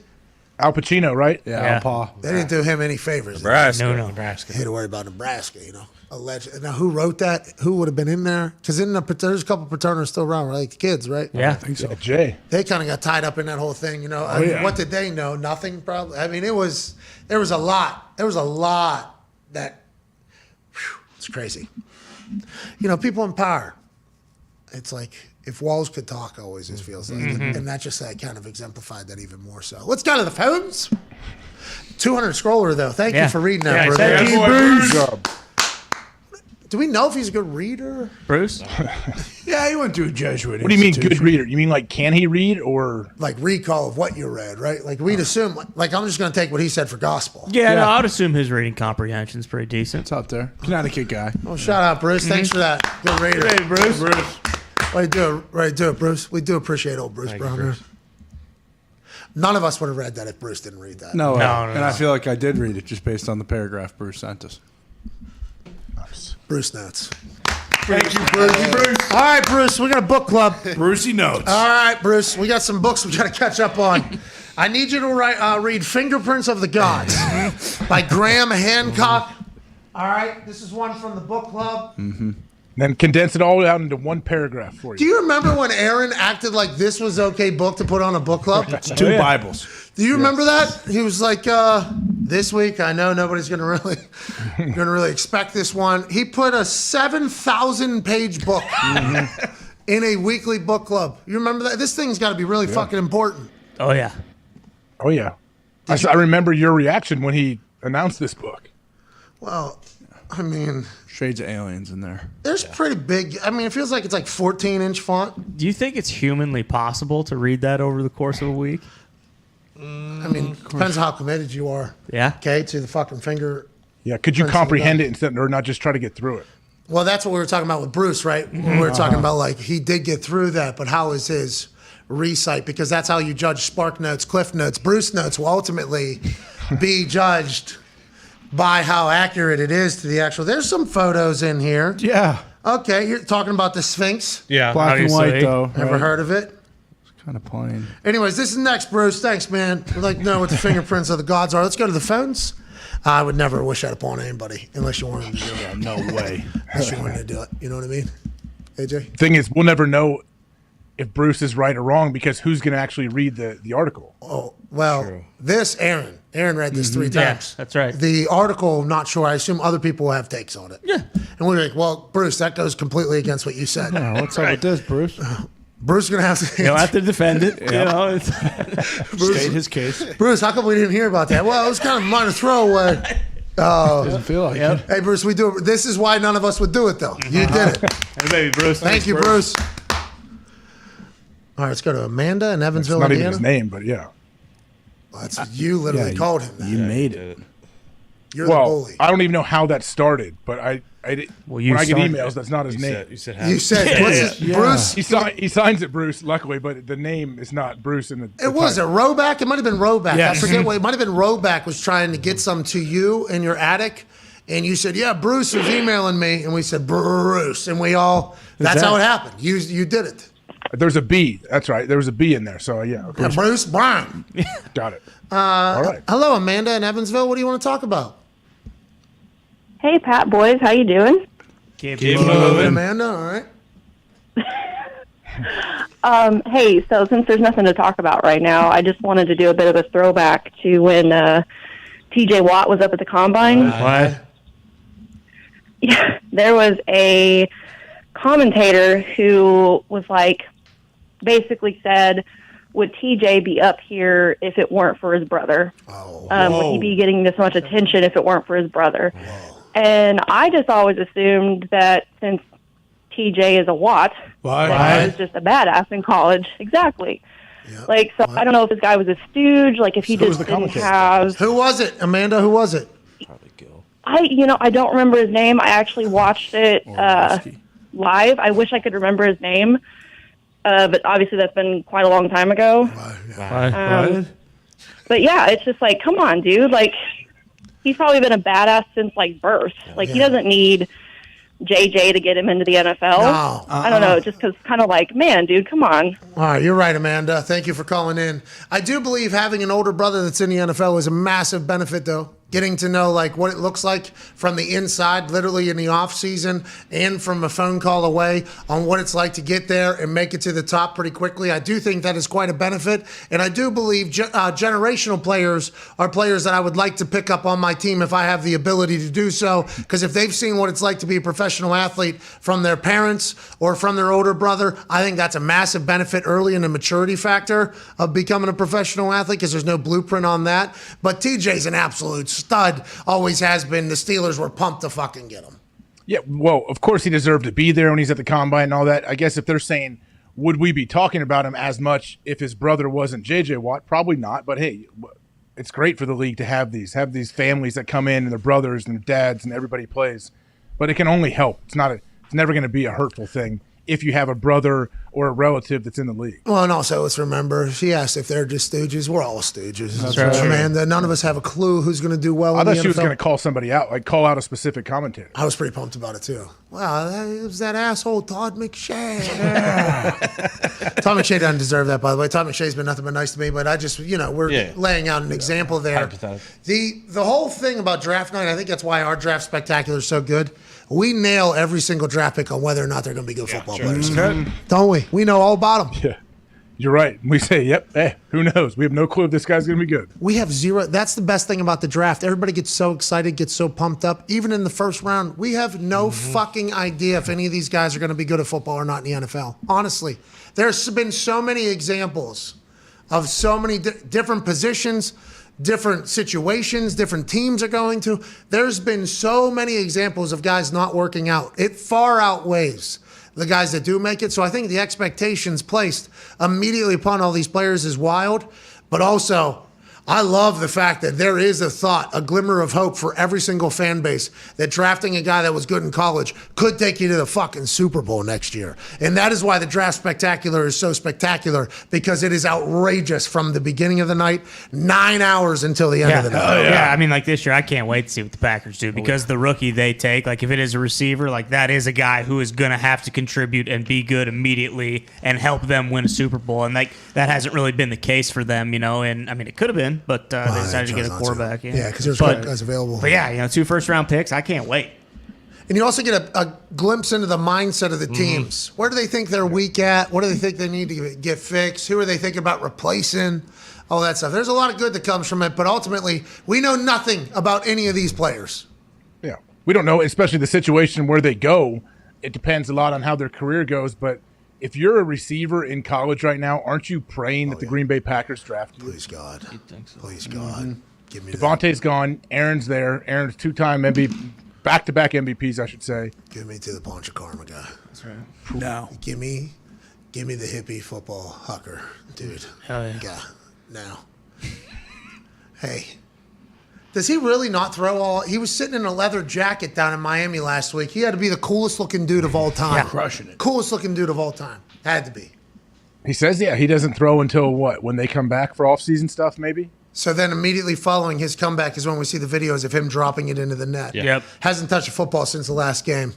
Al Pacino, right?
Yeah.
Paul.
they didn't do him any favors.
Nebraska.
No.
Nebraska.
They had to worry about Nebraska, you know. Alleged. Now, who wrote that? Who would have been in there? Because there's a couple Paternos still around, like the kids, right?
Yeah.
I think so.
Yeah, Jay.
They kind of got tied up in that whole thing, you know. I mean, what did they know? Nothing, probably. I mean, there was a lot. There was a lot that, it's crazy. You know, people in power. It's like, If walls could talk, always it feels like. And that just kind of exemplified that even more so. Let's go to the phones. 200 scroller, though. Thank you for reading that, brother.
Thank you, Bruce.
Do we know if he's a good reader?
Bruce?
Yeah, he went to a Jesuit.
What do you mean good reader? You mean like can he read or
like recall of what you read, right? Like we'd assume, like I'm just going to take what he said for gospel.
Yeah, no, I would assume his reading comprehension's pretty decent.
It's up there. Connecticut guy.
Well, shout out, Bruce. Thanks for that. Good reader.
Hey, Bruce.
Way to do it, Bruce. We do appreciate old Bruce Brown here. None of us would have read that if Bruce didn't read that.
No, and I feel like I did read it just based on the paragraph Bruce sent us.
Bruce notes. Thank you, Bruce. All right, Bruce, we got a book club.
Brucey notes.
All right, Bruce, we got some books we got to catch up on. I need you to read Fingerprints of the Gods by Graham Hancock. All right, this is one from the book club.
then condense it all out into one paragraph for you?
Do you remember when Aaron acted like this was okay book to put on a book club?
It's two Bibles.
Do you remember that? He was like, this week, I know nobody's gonna really expect this one. He put a 7,000-page book in a weekly book club. You remember that? This thing's got to be really fucking important.
Oh yeah.
Oh yeah. I remember your reaction when he announced this book.
Well, I mean,
shades of aliens in there.
There's pretty big. I mean, it feels like it's like 14-inch font.
Do you think it's humanly possible to read that over the course of a week?
I mean, depends on how committed you are.
Yeah.
Okay, to the fucking finger.
Yeah, could you comprehend it instead, or not just try to get through it?
Well, that's what we were talking about with Bruce, right? We were talking about like he did get through that, but how is his recite? Because that's how you judge Spark Notes, Cliff Notes, Bruce Notes will ultimately be judged by how accurate it is to the actual. There's some photos in here.
Yeah.
Okay, you're talking about the Sphinx.
Yeah. Black and white, though.
Ever
right?
heard of it?
It's kind of plain.
Anyways, this is next, Bruce. Thanks, man. We'd like to know what the fingerprints of the gods are. Let's go to the phones. I would never wish that upon anybody unless you wanted to do it.
Yeah, no way.
Unless you wanted to do it. You know what I mean? AJ?
Thing is, we'll never know if Bruce is right or wrong because who's going to actually read the article?
Oh, well, this, Aaron read this 3 times.
Yeah, that's right.
The article, not sure. I assume other people will have takes on it.
Yeah.
And we're like, well, Bruce, that goes completely against what you said.
No, what's up with this, Bruce?
Bruce is going to have to...
You'll have to defend it. You know, it's
State his case.
Bruce, how come we didn't hear about that? Well, it was kind of a minor throwaway.
Doesn't feel like it.
Hey, Bruce, we do it. This is why none of us would do it, though. You did it.
Hey, baby, Bruce.
Thank you, Bruce. All right, let's go to Amanda in Evansville,
It's not
Indiana.
even his name, but yeah.
Well, that's, you literally called him that.
You made it.
You're the bully.
I don't even know how that started, but
Well, you
when I get
started
emails, that's not his name.
You said Bruce.
He signs it Bruce, luckily, but the name is not Bruce in the
It was a Roback. It might have been Roback.
Yes.
I forget what. It might have been Roback was trying to get some to you in your attic, and you said, "Yeah, Bruce was emailing me," and we said, "Bruce," and we all. That's how it happened. You did it.
There's a B. That's right. There was a B in there. So yeah.
Yeah, Bruce Brown.
Got it.
All
right.
Hello, Amanda in Evansville. What do you want to talk about?
Hey, Pat, boys, how you doing?
Keep
moving, Amanda. All right.
Hey, so since there's nothing to talk about right now, I just wanted to do a bit of a throwback to when TJ Watt was up at the Combine.
What?
Yeah, there was a commentator who was like, basically said, would TJ be up here if it weren't for his brother? Would he be getting this much attention if it weren't for his brother? And I just always assumed that since TJ is a Watt, that he was just a badass in college. Exactly. Like, so I don't know if this guy was a stooge, like if he just didn't have...
Who was it, Amanda? Who was it?
I don't remember his name. I actually watched it live. I wish I could remember his name. But obviously that's been quite a long time ago. But yeah, it's just like, come on, dude. Like, he's probably been a badass since like birth. Like, he doesn't need JJ to get him into the NFL.
No.
I don't know, just because kind of like, man, dude, come on.
All right, you're right, Amanda. Thank you for calling in. I do believe having an older brother that's in the NFL is a massive benefit, though. getting to know like what it looks like from the inside, literally in the off season, and from a phone call away on what it's like to get there and make it to the top pretty quickly. I do think that is quite a benefit, and I do believe generational players are players that I would like to pick up on my team if I have the ability to do so, because if they've seen what it's like to be a professional athlete from their parents or from their older brother, I think that's a massive benefit early in the maturity factor of becoming a professional athlete, because there's no blueprint on that. But TJ's an absolute stud, always has been. The Steelers were pumped to fucking get him.
Yeah, well, of course he deserved to be there when he's at the combine and all that. I guess if they're saying, would we be talking about him as much if his brother wasn't J.J. Watt? Probably not. But hey, it's great for the league to have these families that come in and their brothers and their dads and everybody plays. But it can only help. It's never going to be a hurtful thing if you have a brother or a relative that's in the league.
Well, and also let's remember, she asked if they're just stooges. We're all stooges.
That's right.
Man, none of us have a clue who's going to do well
I
in the
thought she was
NFL.
going to call somebody out, like call out a specific commentator.
I was pretty pumped about it too. Wow, it was that asshole Todd McShay. Todd McShay doesn't deserve that, by the way. Todd McShay's been nothing but nice to me, but I just, we're laying out an example there. The whole thing about draft night, I think that's why our draft spectacular is so good. We nail every single draft pick on whether or not they're going to be good football players. Don't we? We know all about them.
Yeah, you're right. We say, yep, hey, who knows? We have no clue if this guy's going to be good.
We have zero. That's the best thing about the draft. Everybody gets so excited, gets so pumped up. Even in the first round, we have no fucking idea if any of these guys are going to be good at football or not in the NFL. Honestly, there's been so many examples of so many different positions, different situations, different teams are going to. There's been so many examples of guys not working out. It far outweighs the guys that do make it. So I think the expectations placed immediately upon all these players is wild. But also, I love the fact that there is a thought, a glimmer of hope for every single fan base that drafting a guy that was good in college could take you to the fucking Super Bowl next year. And that is why the draft spectacular is so spectacular, because it is outrageous from the beginning of the night, 9 hours until the end of the night.
Yeah, I mean, like this year, I can't wait to see what the Packers do, because the rookie they take, like if it is a receiver, like that is a guy who is going to have to contribute and be good immediately and help them win a Super Bowl. And like that hasn't really been the case for them, and I mean, it could have been. But they decided to get a quarterback.
Yeah, because there's guys available.
But yeah, 2 first-round picks. I can't wait.
And you also get a glimpse into the mindset of the teams. Where do they think they're weak at? What do they think they need to get fixed? Who are they thinking about replacing? All that stuff. There's a lot of good that comes from it, but ultimately, we know nothing about any of these players.
Yeah, we don't know, especially the situation where they go. It depends a lot on how their career goes, but if you're a receiver in college right now, aren't you praying that the Green Bay Packers draft you?
Please, God. Please, God. Give me
Devontae's gone. Aaron's there. Aaron's 2-time MVP, back-to-back MVPs, I should say.
Give me to the Poncha Karma guy.
That's right.
No.
Give me the hippie football hucker, dude.
Hell yeah.
Yeah. Now. Hey. Does he really not throw all? He was sitting in a leather jacket down in Miami last week. He had to be the coolest looking dude of all time.
Yeah, crushing it.
Coolest looking dude of all time. Had to be.
He says, he doesn't throw until what? When they come back for off-season stuff, maybe?
So then immediately following his comeback is when we see the videos of him dropping it into the net.
Yep.
Hasn't touched a football since the last game.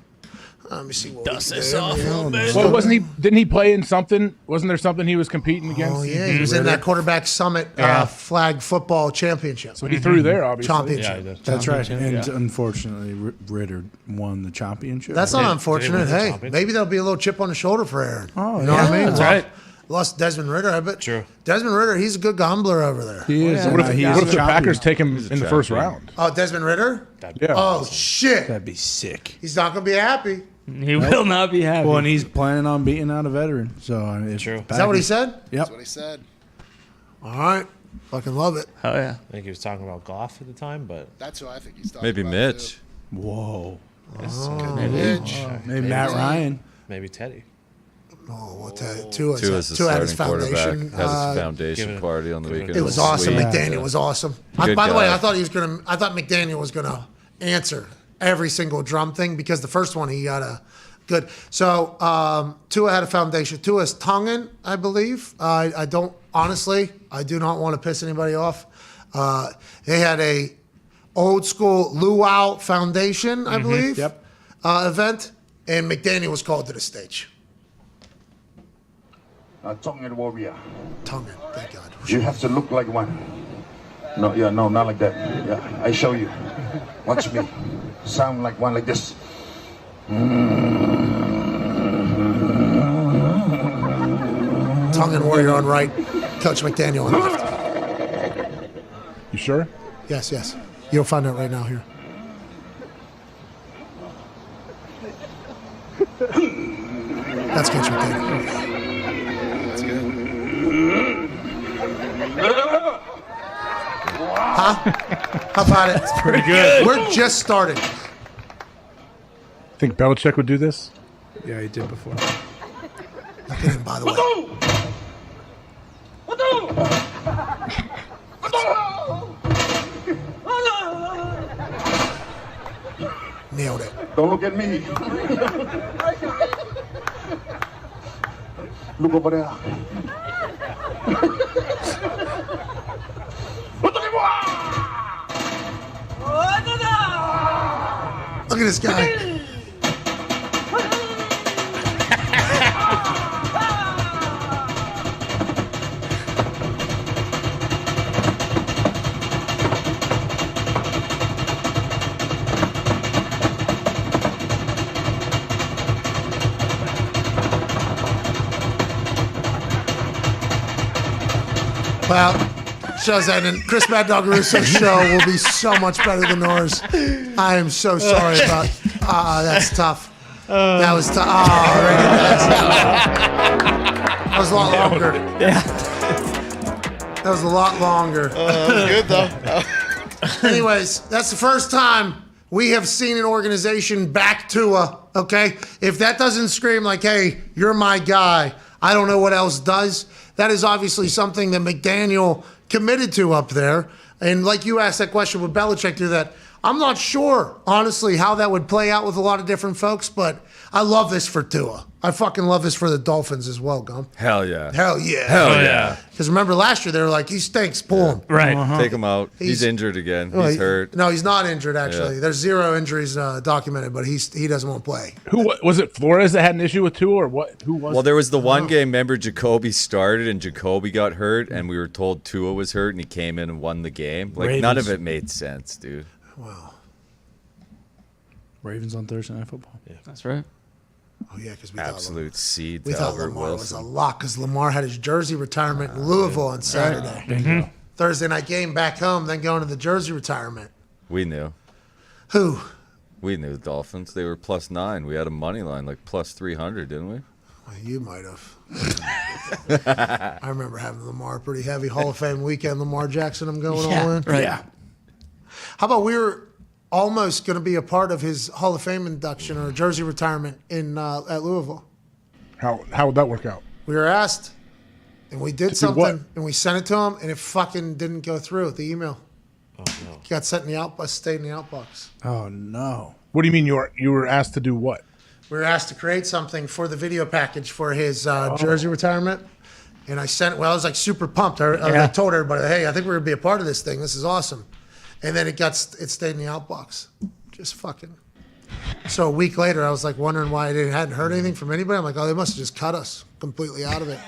Let me see what
Dust
we
this
did.
off a
Yeah.
little bit.
Well, didn't he play in something? Wasn't there something he was competing against?
Oh, yeah. He was in that quarterback summit flag football championship.
So he threw there, obviously.
Championship.
That's right. And unfortunately, Ritter won the championship.
That's not unfortunate. Hey, maybe there'll be a little chip on the shoulder for Aaron.
Oh,
you know what I mean?
That's right.
Lost Desmond Ritter, I bet. True. Desmond Ritter, he's a good gambler over there.
He is.
What if the Packers take him in the first round?
Oh, Desmond Ritter?
Yeah.
Oh, shit.
That'd be sick.
He's not going to be happy.
He will not be happy.
Well, and he's planning on beating out a veteran. So
True. Is that what he said?
Yep.
That's what he said.
All right. Fucking love it.
Oh, yeah.
I think he was talking about Goff at the time, but
That's who I think he's talking
Maybe
about.
Mitch.
Whoa.
Maybe
Matt Ryan.
maybe Teddy.
Oh, what Tua
Two is the
had his
starting quarterback.
foundation.
Had his foundation party on the weekend.
It was awesome.
Sweet.
McDaniel was awesome.
Good
By the way,
guy.
I thought McDaniel was gonna answer every single drum thing, because the first one he got a good. So Tua had a foundation. Tua's Tongan, I believe. I do not want to piss anybody off. They had a old school luau foundation, I believe.
Yep.
Event, and McDaniel was called to the stage.
Tongan warrior.
Tongan, thank God.
You have to look like one. No, yeah, no, not like that. Yeah, I show you. Watch me. Sound like one like this.
Tongan Warrior on right, Coach McDaniel on left.
You sure?
Yes, yes. You'll find out right now here. That's Coach McDaniel.
That's good.
Huh? How about it? It's
pretty good.
We're just starting.
Think Belichick would do this?
Yeah, he did before.
Look at him, by the way. Nailed it.
Don't look at me. Look over there.
Look at this guy. Well, shows that and Chris Mad Dog Russo's show will be so much better than ours. I am so sorry about. That's tough. That was tough. That was a lot longer.
Yeah.
That was a lot longer.
That was good though.
Anyways, that's the first time we have seen an organization back Tua. Okay, if that doesn't scream like, "Hey, you're my guy," I don't know what else does. That is obviously something that McDaniel committed to up there. And like you asked that question, would Belichick do that? I'm not sure, honestly, how that would play out with a lot of different folks, but I love this for Tua. I fucking love this for the Dolphins as well, Gump.
Hell yeah.
Hell yeah.
Hell yeah.
Because remember last year, they were like, he stinks, pull him.
Right.
Take him out. He's injured again. He's hurt.
No, he's not injured, actually.
Yeah.
There's 0 injuries documented, but he doesn't want to play.
Who was it? Flores that had an issue with Tua, or what? Who was?
Well, there was the one game. Remember, Jacoby started and Jacoby got hurt, and we were told Tua was hurt, and he came in and won the game. Like none of it made sense, dude.
Wow.
Ravens on Thursday Night Football.
Yeah,
that's right.
Oh yeah, because we
absolute seed.
We thought Lamar was a lock because Lamar had his jersey retirement in Louisville on Saturday.
Mm-hmm.
Thursday night game back home, then going to the jersey retirement.
We knew.
Who?
We knew the Dolphins. They were +9. We had a money line like +300, didn't we?
Well, you might have. I remember having Lamar pretty heavy. Hall of Fame weekend, Lamar Jackson. I'm going all in.
Right.
Yeah. How about we were almost going to be a part of his Hall of Fame induction or jersey retirement in at Louisville.
How would that work out?
We were asked, and we did
do
something,
what?
and we sent it to him, and it fucking didn't go through the email.
Oh no!
Got sent in the outbox, stayed in the outbox.
Oh no!
What do you mean you were asked to do what?
We were asked to create something for the video package for his jersey retirement, and I sent. Well, I was like super pumped. I told everybody, "Hey, I think we're gonna be a part of this thing. This is awesome." And then it stayed in the outbox. Just fucking. So a week later, I was like wondering why I hadn't heard anything from anybody. I'm like, oh, they must have just cut us completely out of it.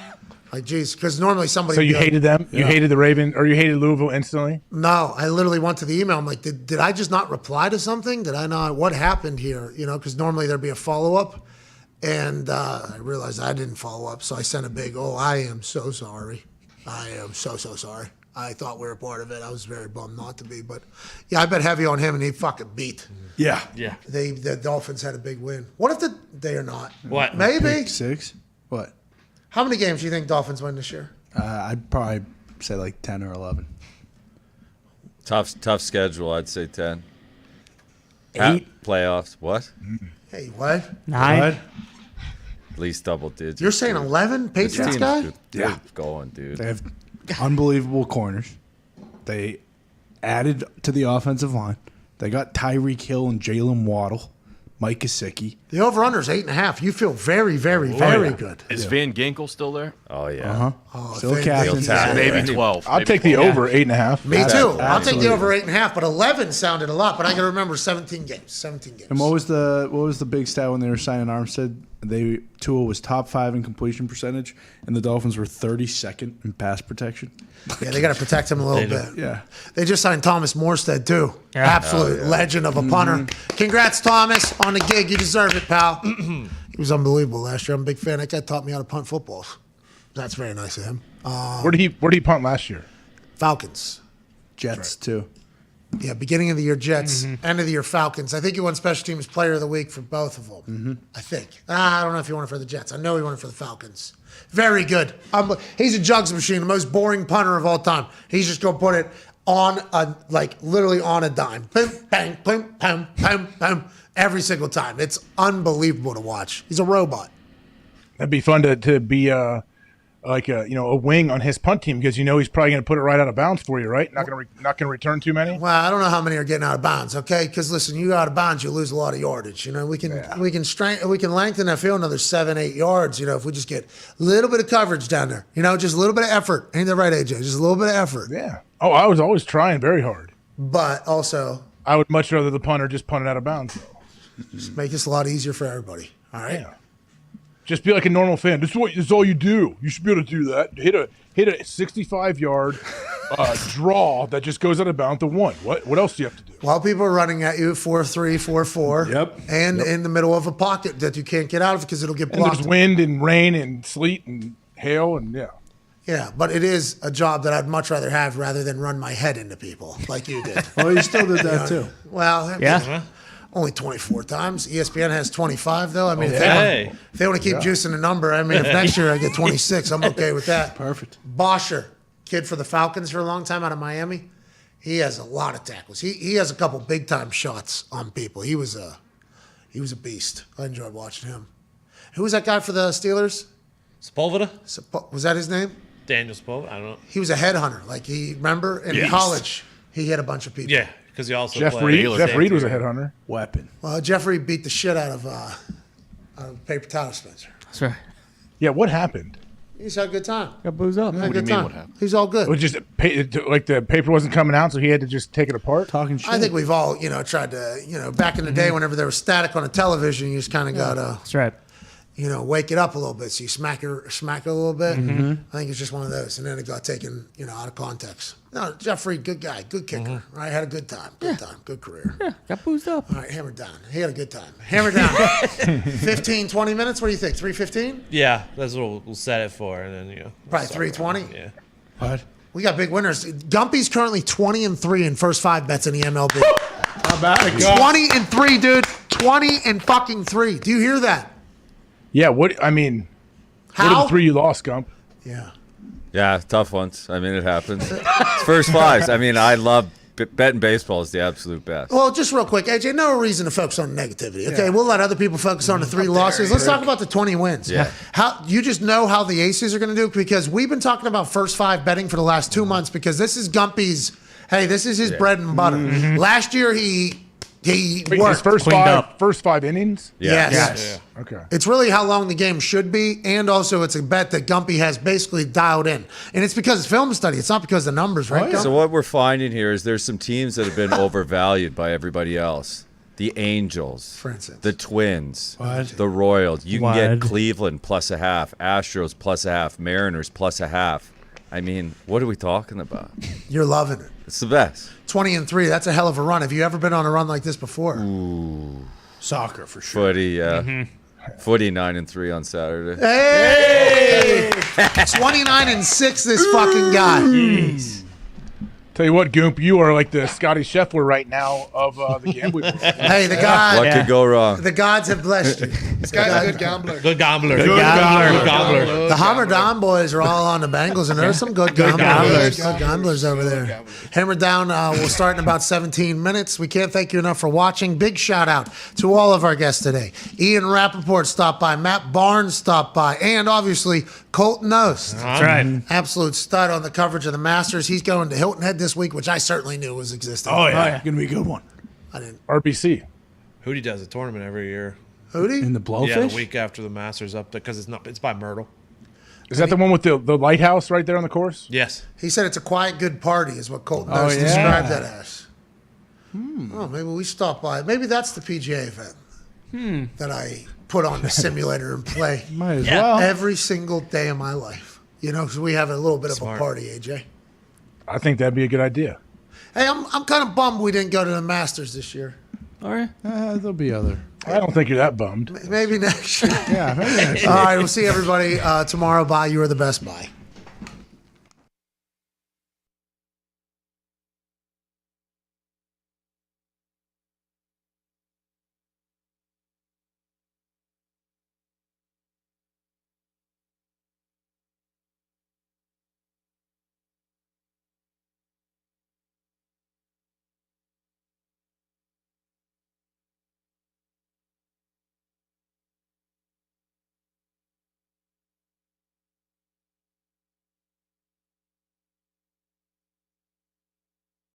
Like, geez, because normally somebody.
So you hated them? You hated the Raven, or you hated Louisville instantly?
No, I literally went to the email. I'm like, did I just not reply to something? Did I not? What happened here? You know, because normally there'd be a follow up, and I realized I didn't follow up. So I sent a big, I am so sorry. I am so sorry. I thought we were part of it. I was very bummed not to be, but yeah, I bet heavy on him, and he fucking beat.
Yeah.
The Dolphins had a big win. What if they are not?
What?
Maybe.
Pick 6? What?
How many games do you think Dolphins win this year?
I'd probably say like 10 or 11.
Tough schedule. I'd say 10.
8
playoffs. What?
Hey, what?
9.
At least double digits.
You're saying 11? Patriots guy?
Yeah, going, dude.
They have unbelievable corners. They added to the offensive line. They got Tyreek Hill and Jalen Waddle, Mike Gesicki.
The over-under is 8.5. You feel very, very, very good.
Is Van Ginkel still there?
Oh yeah.
Still captain.
Maybe 12.
I'll take the over 8.5.
Me too. I'll take the over 8.5, but 11 sounded a lot. But I can remember 17 games. 17 games.
And what was the big stat when they were signing Armstead? Tua was top 5 in completion percentage, and the Dolphins were 32nd in pass protection.
Yeah, they got to protect him a little bit.
Yeah.
They just signed Thomas Morstead, too.
Yeah.
Absolute legend of a punter. Congrats, Thomas, on the gig. You deserve it, pal. He was unbelievable last year. I'm a big fan. That guy taught me how to punt footballs. That's very nice of him.
Where did he punt last year?
Falcons.
Jets, too.
Yeah, beginning of the year Jets, end of the year Falcons. I think he won Special Teams Player of the Week for both of them. I think. I don't know if he won it for the Jets. I know he won it for the Falcons. Very good. He's a jugs machine, the most boring punter of all time. He's just going to put it on literally on a dime. Bam, bang, bam, bam, bam, bam, every single time. It's unbelievable to watch. He's a robot.
That'd be fun to be a wing on his punt team because he's probably going to put it right out of bounds for you, right? Not going to return too many.
Well, I don't know how many are getting out of bounds. Okay, because listen, you out of bounds, you lose a lot of yardage. We can lengthen that field another 7-8 yards. If we just get a little bit of coverage down there. Just a little bit of effort. Ain't that right, AJ? Just a little bit of effort.
Yeah. Oh, I was always trying very hard.
But also,
I would much rather the punter just punt it out of bounds.
Just make this a lot easier for everybody. All right. Yeah.
Just be like a normal fan. This is all you do. You should be able to do that. Hit a 65-yard draw that just goes out of bounds to 1. What else do you have to do?
While people are running at you 4-3, 4-4.
Yep.
And in the middle of a pocket that you can't get out of because it'll get blocked.
And there's wind and rain and sleet and hail and yeah.
Yeah, but it is a job that I'd much rather have rather than run my head into people like you did.
Oh, you still did that too.
Well,
yeah.
Only 24 times. ESPN has 25, though. I mean, if they want to keep juicing the number, if next year I get 26, I'm okay with that.
Perfect.
Bosher, kid for the Falcons for a long time out of Miami. He has a lot of tackles. He has a couple big-time shots on people. He was a beast. I enjoyed watching him. Who was that guy for the Steelers?
Sepulveda?
Was that his name?
Daniel Sepulveda? I don't know.
He was a headhunter. Remember, in college, he hit a bunch of people.
Yeah. Because he also
Jeff Reed was a headhunter.
Weapon.
Well, Jeff Reed beat the shit out of Paper Towel Spencer.
That's right.
Yeah, what happened?
He's had a good time.
Got booze up.
What do you mean what happened? He's all good.
It was just the paper wasn't coming out, so he had to just take it apart.
Talking shit.
I think we've all, tried to, back in the day whenever there was static on a television, you just kind of got to.
That's right.
Wake it up a little bit. So you smack it a little bit. I think it's just one of those. And then it got taken, out of context. No, Jeff Reed, good guy, good kicker. Right, had a good time. Good career.
Yeah, got boozed up.
All right, hammered down. He had a good time. Hammered down. 15, 20 minutes. What do you think? 3:15?
Yeah, that's what we'll set it for, and then
probably 3:20.
Yeah.
What?
We got big winners. Gumpy's currently 20-3 in first 5 bets in the MLB.
How about it?
20-3, dude. 20-3. Do you hear that?
Yeah, what are the 3 you lost, Gump?
Yeah.
Yeah, tough ones. It happens. It's first 5s. I love betting baseball is the absolute best.
Well, just real quick, AJ, no reason to focus on negativity. Okay, we'll let other people focus on the 3 losses. Let's talk about the 20 wins.
Yeah.
How you just know how the Aces are going to do? Because we've been talking about first 5 betting for the last 2 months because this is Gumpy's. Hey, this is his bread and butter. Last year he worked.
His first 5 innings?
Yes.
Yeah. Okay.
It's really how long the game should be, and also it's a bet that Gumpy has basically dialed in. And it's because it's film study. It's not because of the numbers, right, Gump?
So what we're finding here is there's some teams that have been overvalued by everybody else. The Angels,
for instance,
the Twins,
What?
the Royals. You can
What?
get Cleveland +0.5, Astros +0.5, Mariners +0.5. What are we talking about?
You're loving it.
It's the best.
20-3. That's a hell of a run. Have you ever been on a run like this before?
Ooh.
Soccer for sure.
Footy, yeah. Footy 9-3 on Saturday.
Hey! 29-6, this fucking guy.
Jeez.
Tell you what, Goomp, you are like the Scotty Scheffler right now of the gambling world.
Hey, the guy.
What could go wrong?
The gods have blessed you.
This guy's a good gambler.
Good gambler.
The Hammer Down boys are all on the Bengals, and there's some good gamblers. Good gamblers over there. Hammer Down will start in about 17 minutes. We can't thank you enough for watching. Big shout out to all of our guests today. Ian Rappaport stopped by. Matt Barnes stopped by. And obviously, Colton Ost.
That's right.
Absolute stud on the coverage of the Masters. He's going to Hilton Head this week, which I certainly knew was existing.
Oh, yeah. Going to be a good one.
I didn't.
RBC.
Hootie does a tournament every year.
Hootie?
In the Blowfish?
Yeah, the week after the Masters up there because it's by Myrtle.
Is that the one with the lighthouse right there on the course?
Yes.
He said it's a quiet, good party is what Colton
Oh,
Ost
yeah.
described that as. Oh, maybe we stop by. Maybe that's the PGA event that I put on the simulator and play.
Might as well.
Every single day of my life. Because we have a little bit of a party, AJ.
I think that'd be a good idea.
Hey, I'm kind of bummed we didn't go to the Masters this year.
All right.
There'll be other.
I don't think you're that bummed.
Maybe next year.
Yeah, maybe next year.
All right, we'll see everybody tomorrow. Bye. You are the best. Bye.